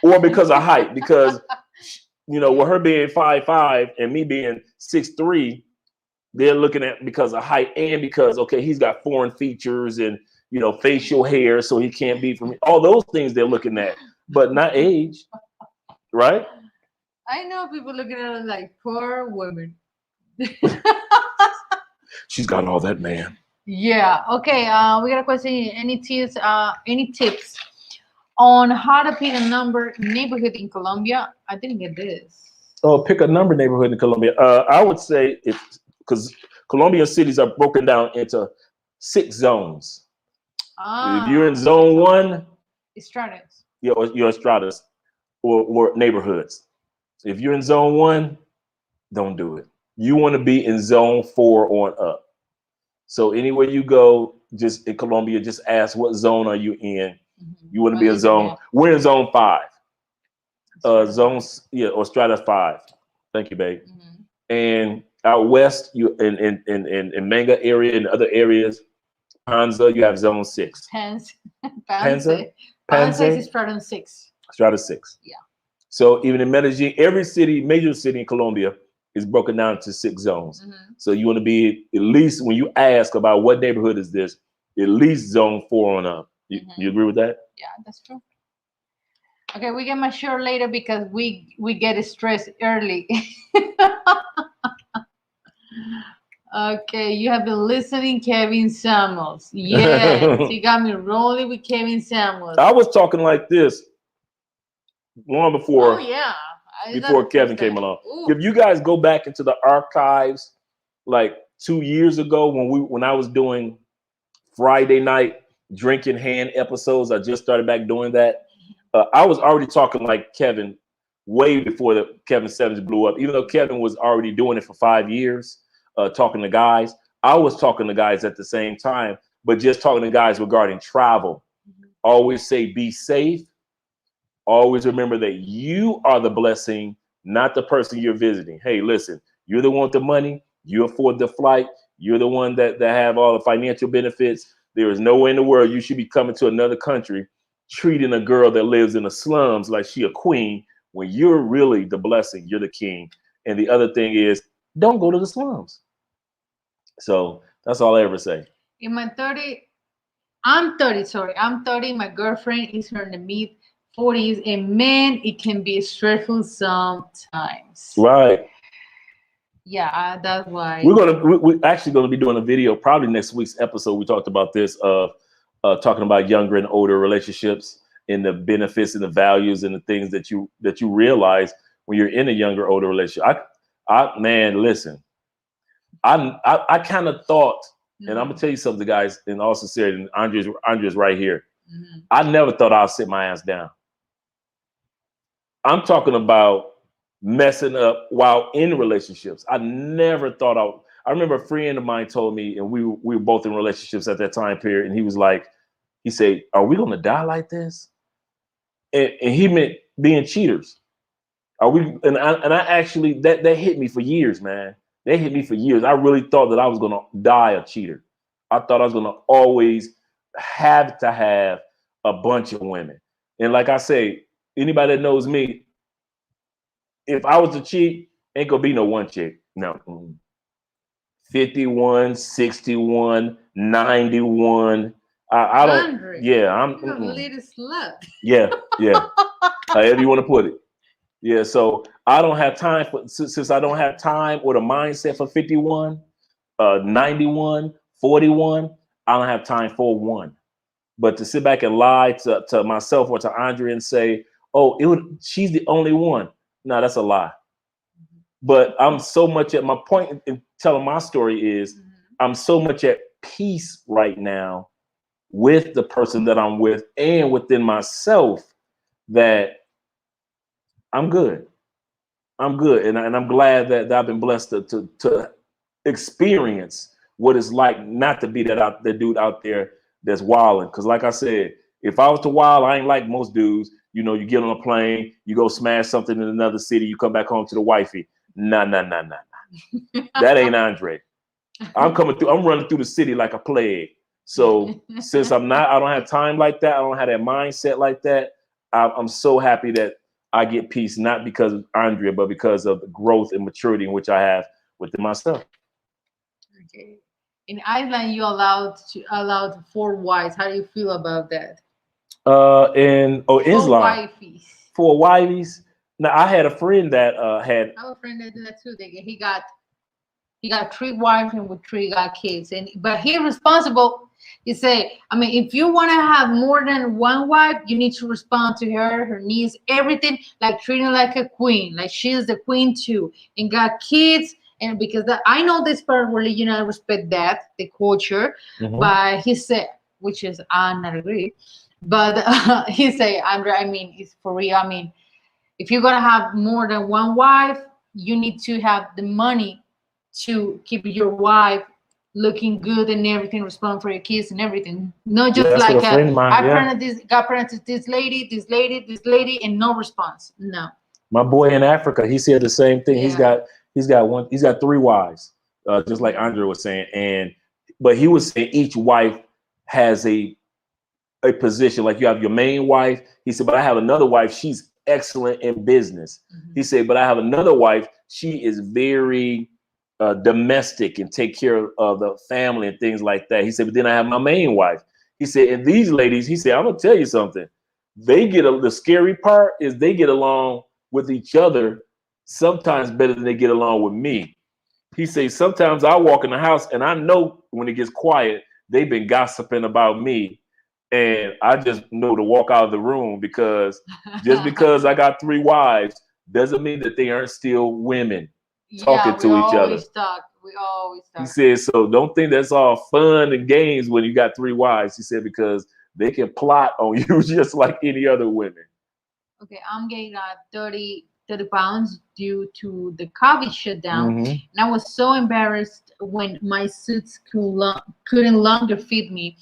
or because of height, because with her being 5'5" and me being 6'3", they're looking at because of height and because, okay, he's got foreign features and, facial hair, so he can't be from me. All those things they're looking at, but not age, right? I know people looking at us like, poor women. She's got all that, man. Yeah. Okay. We got a question. Any tips on how to pick a number neighborhood in Colombia? I didn't get this. Oh, pick a number neighborhood in Colombia. I would say, because Colombian cities are broken down into 6 zones. If you're in zone 1, Stratas. You're stratas or neighborhoods. If you're in zone 1, don't do it. You want to be in zone 4 on up. So anywhere you go, just in Colombia, just ask, what zone are you in? You want to be in zone. We're in zone 5. Zones, or strata 5. Thank you, babe. And out west, you in Manga area and other areas, Panza, you have zone 6. Panza is strata 6. Strata 6. Yeah. So even in Medellin, every major city in Colombia is broken down into 6 zones. So you want to be, at least when you ask about what neighborhood is this, at least zone 4 on up. You agree with that? Yeah, that's true. Okay, we get mature later because we get stressed early. Okay, you have been listening, Kevin Samuels. Yes, you got me rolling with Kevin Samuels. I was talking like this long before. Oh yeah. Before Kevin came along. Ooh. If you guys go back into the archives, like 2 years ago when I was doing Friday night drinking hand episodes, I just started back doing that. I was already talking like Kevin way before the Kevin Sevens blew up. Even though Kevin was already doing it for 5 years, talking to guys, I was talking to guys at the same time, but just talking to guys regarding travel. Always say, be safe. Always remember that you are the blessing, not the person you're visiting. Hey, listen, you're the one with the money. You afford the flight. You're the one that have all the financial benefits. There is no way in the world you should be coming to another country treating a girl that lives in the slums like she a queen when you're really the blessing, you're the king. And the other thing is, don't go to the slums. So that's all I ever say. In my 30, I'm 30, sorry, I'm 30. My girlfriend is in the mid 40s, and man, it can be stressful sometimes. Right. Yeah, that's why. We're actually gonna be doing a video probably next week's episode. We talked about this of talking about younger and older relationships and the benefits and the values and the things that you realize when you're in a younger older relationship. I man, listen, I kind of thought, and I'm gonna tell you something, guys, in all sincerity, and Andre's right here. I never thought I'd sit my ass down. I'm talking about messing up while in relationships. I never thought I remember a friend of mine told me, and we were both in relationships at that time period, and he was like, he said, "Are we gonna die like this?" And he meant being cheaters. Are we? And I actually that hit me for years, man. That hit me for years. I really thought that I was gonna die a cheater. I thought I was gonna always have to have a bunch of women. And like I say, anybody that knows me, if I was to cheat, ain't gonna be no one chick. No. 51, 61, 91. I don't. 100. Yeah, I'm. You're a little slut. Yeah. However you want to put it. Yeah. So I don't have time for, since I don't have time or the mindset for 51, 91, 41. I don't have time for one. But to sit back and lie to myself or to Andre and say, "Oh, she's the only one." No, that's a lie. But I'm so much at my point in telling my story is I'm so much at peace right now with the person that I'm with and within myself that I'm good. I'm good. And I'm glad that I've been blessed to experience what it's like not to be that dude out there that's wilding. Because like I said, if I was to wild, I ain't like most dudes. You know, you get on a plane, you go smash something in another city, you come back home to the wifey. Nah. That ain't Andre. I'm running through the city like a plague. So since I don't have time like that, I don't have that mindset like that, I'm so happy that I get peace, not because of Andrea, but because of the growth and maturity in which I have within myself. Okay. In Ireland, you allowed 4 wives. How do you feel about that? In Islam, 4 wives. Now I had a friend that had. I have a friend that did that too. He got 3 wives and with 3 got kids, but he's responsible. He say, I mean, if you want to have more than 1 wife, you need to respond to her needs, everything, like treating her like a queen, like she's the queen too, and got kids. And because I know this part of religion, I respect that, the culture. But he said, which is I not agree, but he say, Andre, I mean, it's for real. I mean, if you're gonna have more than 1 wife, you need to have the money to keep your wife looking good and everything, respond for your kids and everything. Not just like got pregnant to this lady, and no response. No. My boy in Africa, he said the same thing. Yeah. He's got 3 wives, just like Andre was saying. But he was saying each wife has a position. Like you have your main wife. He said, but I have another wife. She's excellent in business. He said, but I have another wife. She is very domestic and take care of the family and things like that. He said, but then I have my main wife. He said, and these ladies, he said, I'm gonna tell you something. The scary part is they get along with each other sometimes better than they get along with me. He says, sometimes I walk in the house and I know when it gets quiet, they've been gossiping about me. And I just know to walk out of the room, because just because I got 3 wives doesn't mean that they aren't still women talking to each other. We always talk. He said, so don't think that's all fun and games when you got 3 wives. He said, because they can plot on you just like any other women. Okay, I'm getting 30 pounds due to the COVID shutdown. And I was so embarrassed when my suits couldn't longer fit me.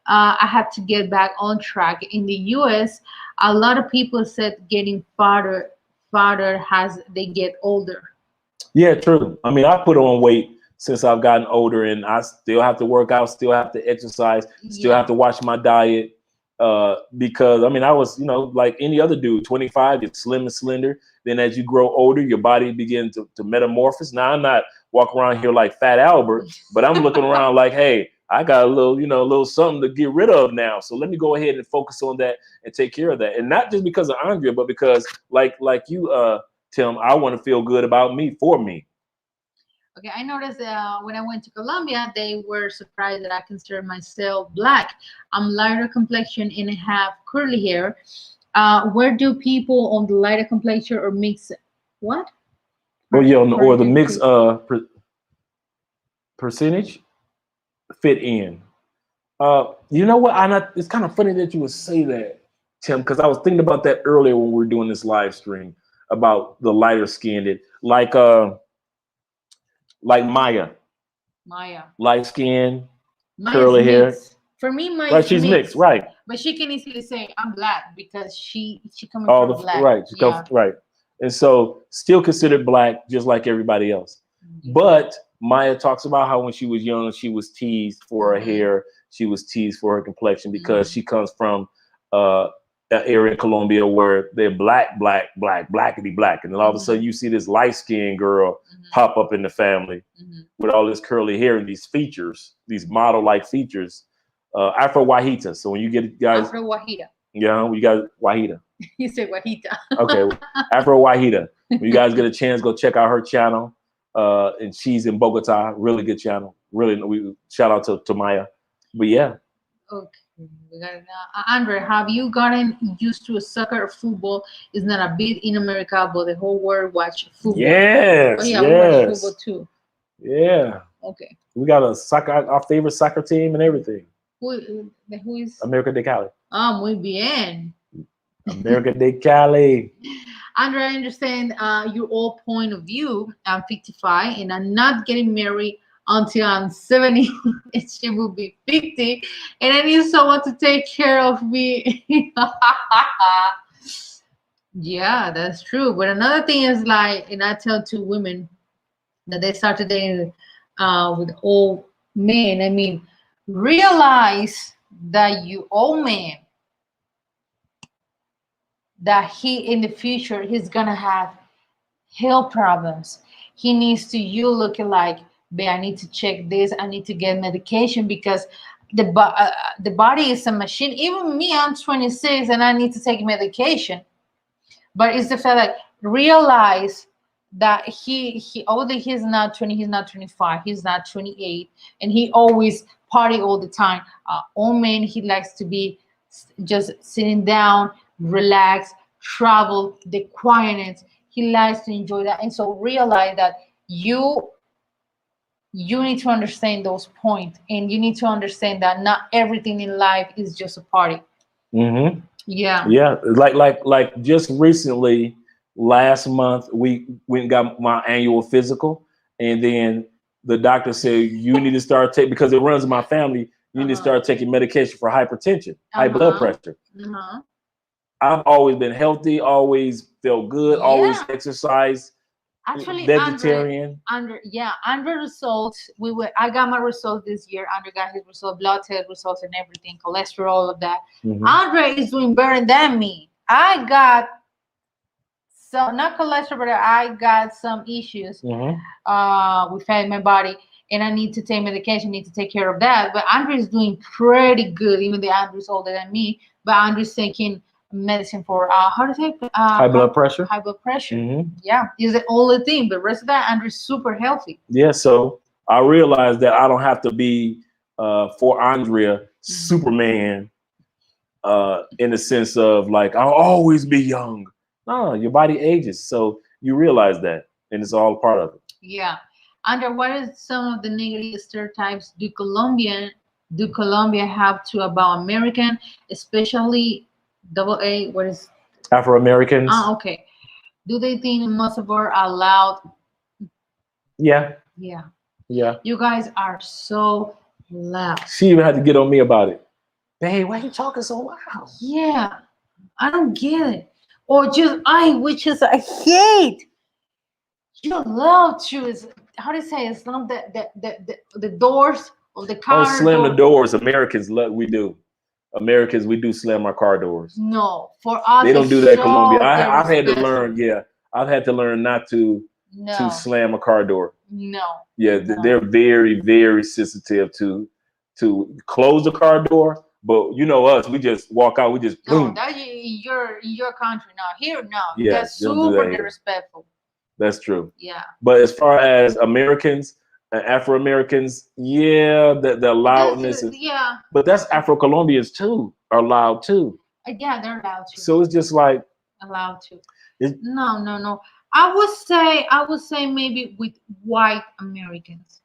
I had to get back on track. In the US, a lot of people said getting farther as they get older. Yeah, true. I mean, I put on weight since I've gotten older, and I still have to work out, still have to exercise, still have to watch my diet. Because I mean, I was, you know, like any other dude, 25, you're slim and slender. Then as you grow older, your body begins to metamorphose. Now I'm not walking around here like Fat Albert, but I'm looking around like, hey, I got a little, you know, a little something to get rid of now. So let me go ahead and focus on that and take care of that. And not just because of Andrea, but because like you, Tim, I want to feel good about me for me. Okay, I noticed when I went to Colombia, they were surprised that I consider myself black. I'm lighter complexion and I have curly hair. Where do people on the lighter complexion or mix what? Or yeah, or the mix Percentage. percentage fit in. You know what? It's kind of funny that you would say that, Tim, because I was thinking about that earlier when we were doing this live stream about the lighter skinned, like Maya, Maya. light skin, Maya's curly hair. mixed. For me, Right, Maya's she's mixed, right? but she can easily say I'm black because she coming All from the black. right, she comes Yeah. right, and so still considered black, just like everybody else. Yeah. But Maya talks about how when she was young, she was teased for her hair, she was teased for her complexion because she comes from an area in Colombia where they're blackity black, and then all of a sudden you see this light skinned girl pop up in the family with all this curly hair and these features, these model like features, Afro Wahita. So when you get guys, Afro Wahita. yeah, we got Wahita. You say Wahita. Okay, Afro Wahita. When you guys get a chance, go check out her channel. And she's in Bogota. Really good channel. Really, we shout out to Maya. But yeah. Okay, we got it now. Andre, have you gotten used to soccer or football? It's not a big in America, but the whole world watch football. Yes. Oh yeah, we watch football too. Yeah. Okay. We got our favorite soccer team and everything. Who is? America de Cali. Ah, muy bien. America de Cali. Andre, I understand your old point of view. I'm 55 and I'm not getting married until I'm 70 and she will be 50 and I need someone to take care of me. Yeah, that's true. But another thing is like, and I tell two women that they started dating with old men. I mean, realize that you old man, that he in the future he's gonna have health problems. He needs to you looking like, babe, I need to check this. I need to get medication because the body is a machine. Even me, I'm 26 and I need to take medication. But it's the fact that realize that although he's not 20, he's not 25, he's not 28, and he always party all the time. Old man, he likes to be just sitting down, relax, travel, the quietness. He likes to enjoy that, and so realize that you need to understand those points, and you need to understand that not everything in life is just a party. Mm-hmm. Yeah. Yeah. Like just recently, last month, we went and got my annual physical, and then the doctor said you need to start taking, because it runs in my family, you need to start taking medication for hypertension, high blood pressure. I've always been healthy, always felt good, always exercised. Actually, vegetarian. Andre results. I got my results this year. Andre got his results, blood test results, and everything, cholesterol, all of that. Andre is doing better than me. I got not cholesterol, but I got some issues with fat in my body, and I need to take medication. Need to take care of that. But Andre is doing pretty good, even though Andre's older than me. But Andre's taking medicine for how to say high blood pressure. High blood pressure. Yeah, is the only thing. But the rest of that, Andrew's super healthy. Yeah, so I realized that I don't have to be for Andrea Superman in the sense of like I'll always be young. No, your body ages, so you realize that, and it's all part of it. Yeah, Andrea, what is some of the negative stereotypes do Colombia have to about American, especially AA? What is Afro Americans? Okay. Do they think most of are allowed? Yeah. Yeah. Yeah. You guys are so loud. She even had to get on me about it. Babe, why are you talking so loud? Yeah, I don't get it. Or just which is I hate. You love to how do you say it's not the doors of the car. Oh, slam the doors. Americans we do. Americans, we do slam our car doors. No, for us, They don't do that in Colombia. their I've had to respect. learn. Yeah, I've had to learn not to No, slam a car door. no. Yeah, No. they're very, very sensitive to close the car door. But you know us, we just walk out. We just No, boom. that in your country. No, here, no. Yeah, They're they don't do that super here. disrespectful. That's true. Yeah. But as far as Americans, Afro Americans, yeah, the loudness is. Yeah. But that's Afro-Colombians too are loud too. Yeah, they're allowed to. So it's just like Allowed to. it, No. I would say maybe with white Americans.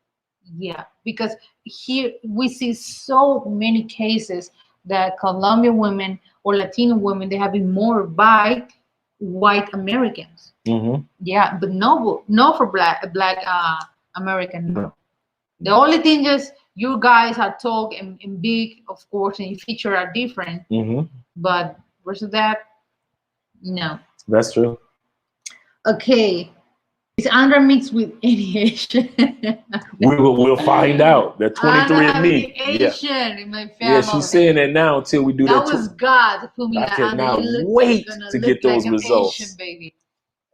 Yeah, because here we see so many cases that Colombian women or Latino women, they have been more by white Americans. mhm. Yeah, but no for black American. No. The only thing is you guys are talk and big, of course, and your feature are different. Mhm. But versus that, no. That's true. Okay. Is Andra mixed with any Asian? We'll find out. That I don't 23 have and any me. Yeah. Asian in my family. Yeah, she's saying that now until we do That that. was God who put me I that. cannot You look wait gonna to look get those like an results. Asian baby.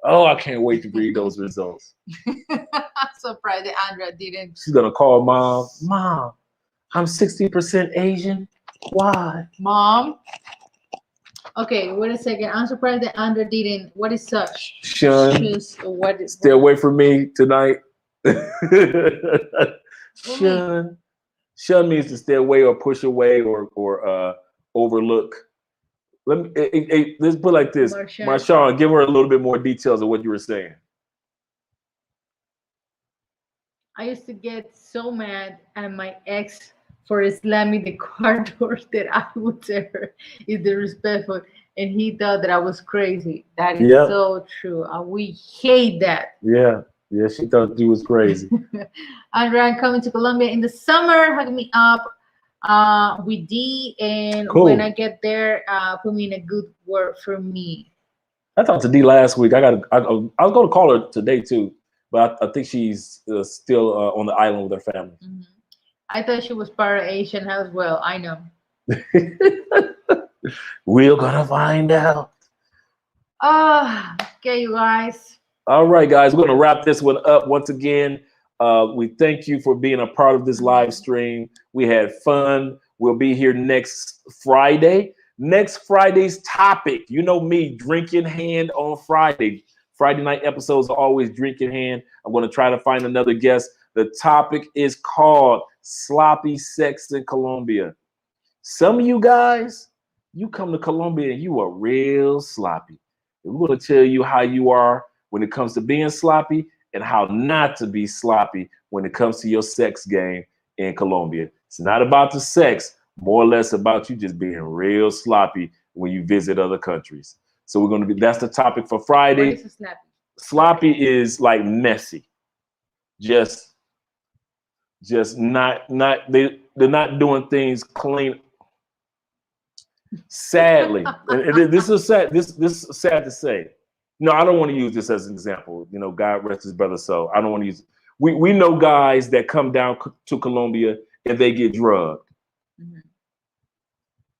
Oh, I can't wait to read those results. I'm surprised that Andra didn't. She's gonna call mom. Mom, I'm 60% Asian. Why? Mom. Okay, wait a second. I'm surprised that Andra didn't. What is such? Shun, Choose what is stay away from me tonight. Shun. Shun means to stay away or push away or overlook. Let's put it like this. Marshawn, give her a little bit more details of what you were saying. I used to get so mad at my ex for slamming the car doors that I would tell her is disrespectful, and he thought that I was crazy. That is so true. We hate that. Yeah, she thought you was crazy. Andrea, I'm coming to Colombia in the summer. Hook me up with D, and when I get there, put me in a good word for me. I talked to D last week. I was going to call her today too, but I think she's still on the island with her family. Mm-hmm. I thought she was part Asian as well. I know. We're gonna find out. Okay, you guys. All right, guys, we're gonna wrap this one up once again. We thank you for being a part of this live stream. We had fun. We'll be here next Friday. Next Friday's topic, you know me, drink in hand on Friday. Friday night episodes are always drink in hand. I'm going to try to find another guest. The topic is called sloppy sex in Colombia. Some of you guys, you come to Colombia and you are real sloppy. And we're going to tell you how you are when it comes to being sloppy and how not to be sloppy when it comes to your sex game in Colombia. It's not about the sex, more or less about you just being real sloppy when you visit other countries. So we're going to be, that's the topic for Friday. What is sloppy? Sloppy is like messy. Just not they're not doing things clean. Sadly, and this is sad. This is sad to say. No, I don't want to use this as an example. You know, God rest his brother soul. I don't want to use. We know guys that come down to Colombia and they get drugged. Mm-hmm.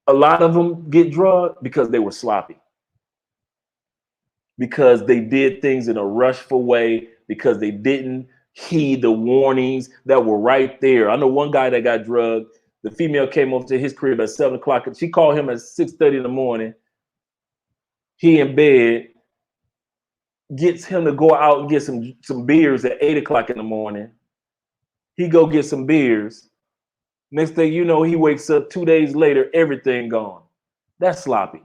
A lot of them get drugged because they were sloppy. Because they did things in a rushful way, because they didn't heed the warnings that were right there. I know one guy that got drugged. The female came over to his crib at 7 o'clock. She called him at 6:30 in the morning. He in bed, gets him to go out and get some beers at 8 o'clock in the morning. He go get some beers. Next thing you know, he wakes up 2 days later, everything gone. That's sloppy.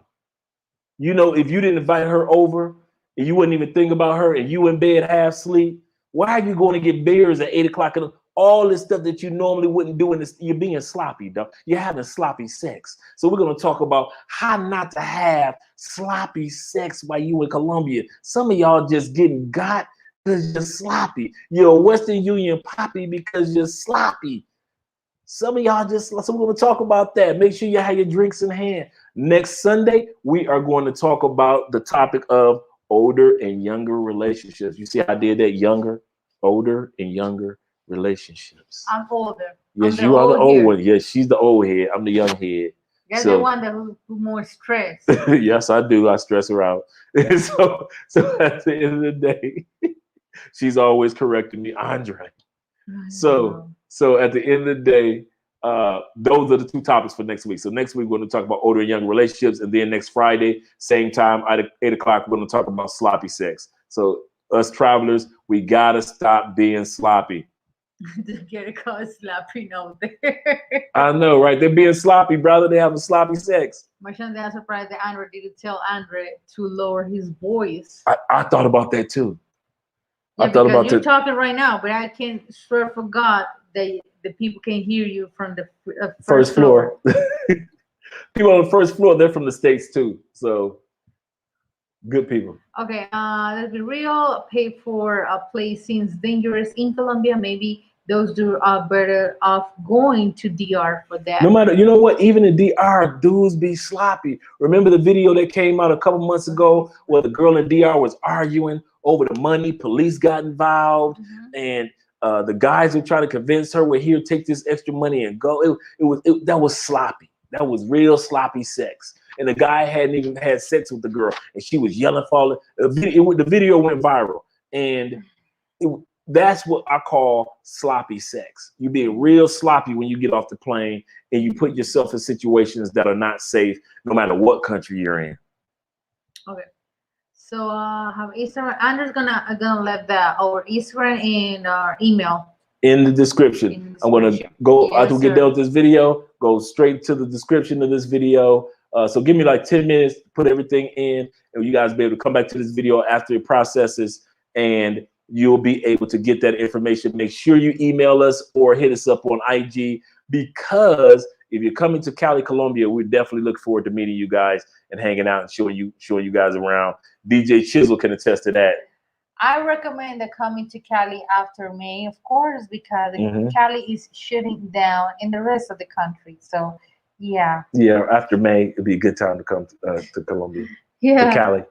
You know, if you didn't invite her over and you wouldn't even think about her and you in bed half asleep, why are you going to get beers at 8 o'clock? All this stuff that you normally wouldn't do, you're being sloppy, dog. You're having sloppy sex. So we're going to talk about how not to have sloppy sex while you in Colombia. Some of y'all just getting got because you're sloppy. You're a Western Union poppy because you're sloppy. Some of y'all so we're going to talk about that. Make sure you have your drinks in hand. Next Sunday, we are going to talk about the topic of older and younger relationships. You see how I did that? Older and younger relationships. I'm older. Yes, you are the old one. Yes, she's the old head. I'm the young head. You're So the one that who more stress. yes, I do. I stress her out. So at the end of the day, she's always correcting me, Andre. So at the end of the day, those are the two topics for next week. So next week we're going to talk about older and younger relationships, and then next Friday, same time at 8 o'clock, we're going to talk about sloppy sex. So us travelers, we gotta stop being sloppy. To get a call slapping out there. I know, right? They're being sloppy, brother. They having sloppy sex. Marchand, I'm surprised that Andre didn't tell Andre to lower his voice. I thought about that too. Yeah, I thought because about you're talking right now, but I can swear for God that the people can hear you from the first floor. People on the first floor, they're from the States too. So good people. Okay, let's be real. Pay for a place seems dangerous in Colombia. Maybe those dudes are better off going to DR for that. No matter, you know what? Even in DR, dudes be sloppy. Remember the video that came out a couple months ago where the girl in DR was arguing over the money? Police got involved, and the guys were trying to convince her, "Well, here, take this extra money and go." That was sloppy. That was real sloppy sex. And the guy hadn't even had sex with the girl, and she was yelling for all the video went viral, and that's what I call sloppy sex. You being real sloppy when you get off the plane and you put yourself in situations that are not safe, no matter what country you're in. Okay. So have Instagram. Andrew's gonna let our Instagram and our email in the description. I'm gonna go after we get done with this video, go straight to the description of this video. So give me like 10 minutes to put everything in, and you guys be able to come back to this video after it processes, and you'll be able to get that information. Make sure you email us or hit us up on IG, because if you're coming to Cali, Colombia, we definitely look forward to meeting you guys and hanging out and showing you guys around. DJ Chisel can attest to that. I recommend the coming to Cali after May, of course, because Cali is shutting down in the rest of the country. So, yeah. Yeah, after May, it'd be a good time to come to Colombia. Yeah. To Cali.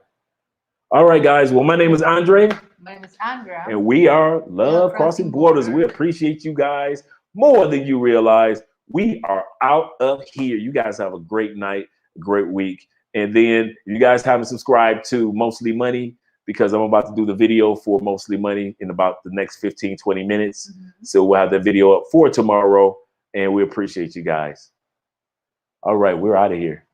All right, guys. Well, my name is Andre. My name is Andrea. And we are Love Crossing Borders. We appreciate you guys more than you realize. We are out of here. You guys have a great night, a great week. And then you guys haven't subscribed to Mostly Money, because I'm about to do the video for Mostly Money in about the next 15, 20 minutes. So we'll have that video up for tomorrow, and we appreciate you guys. All right, we're out of here.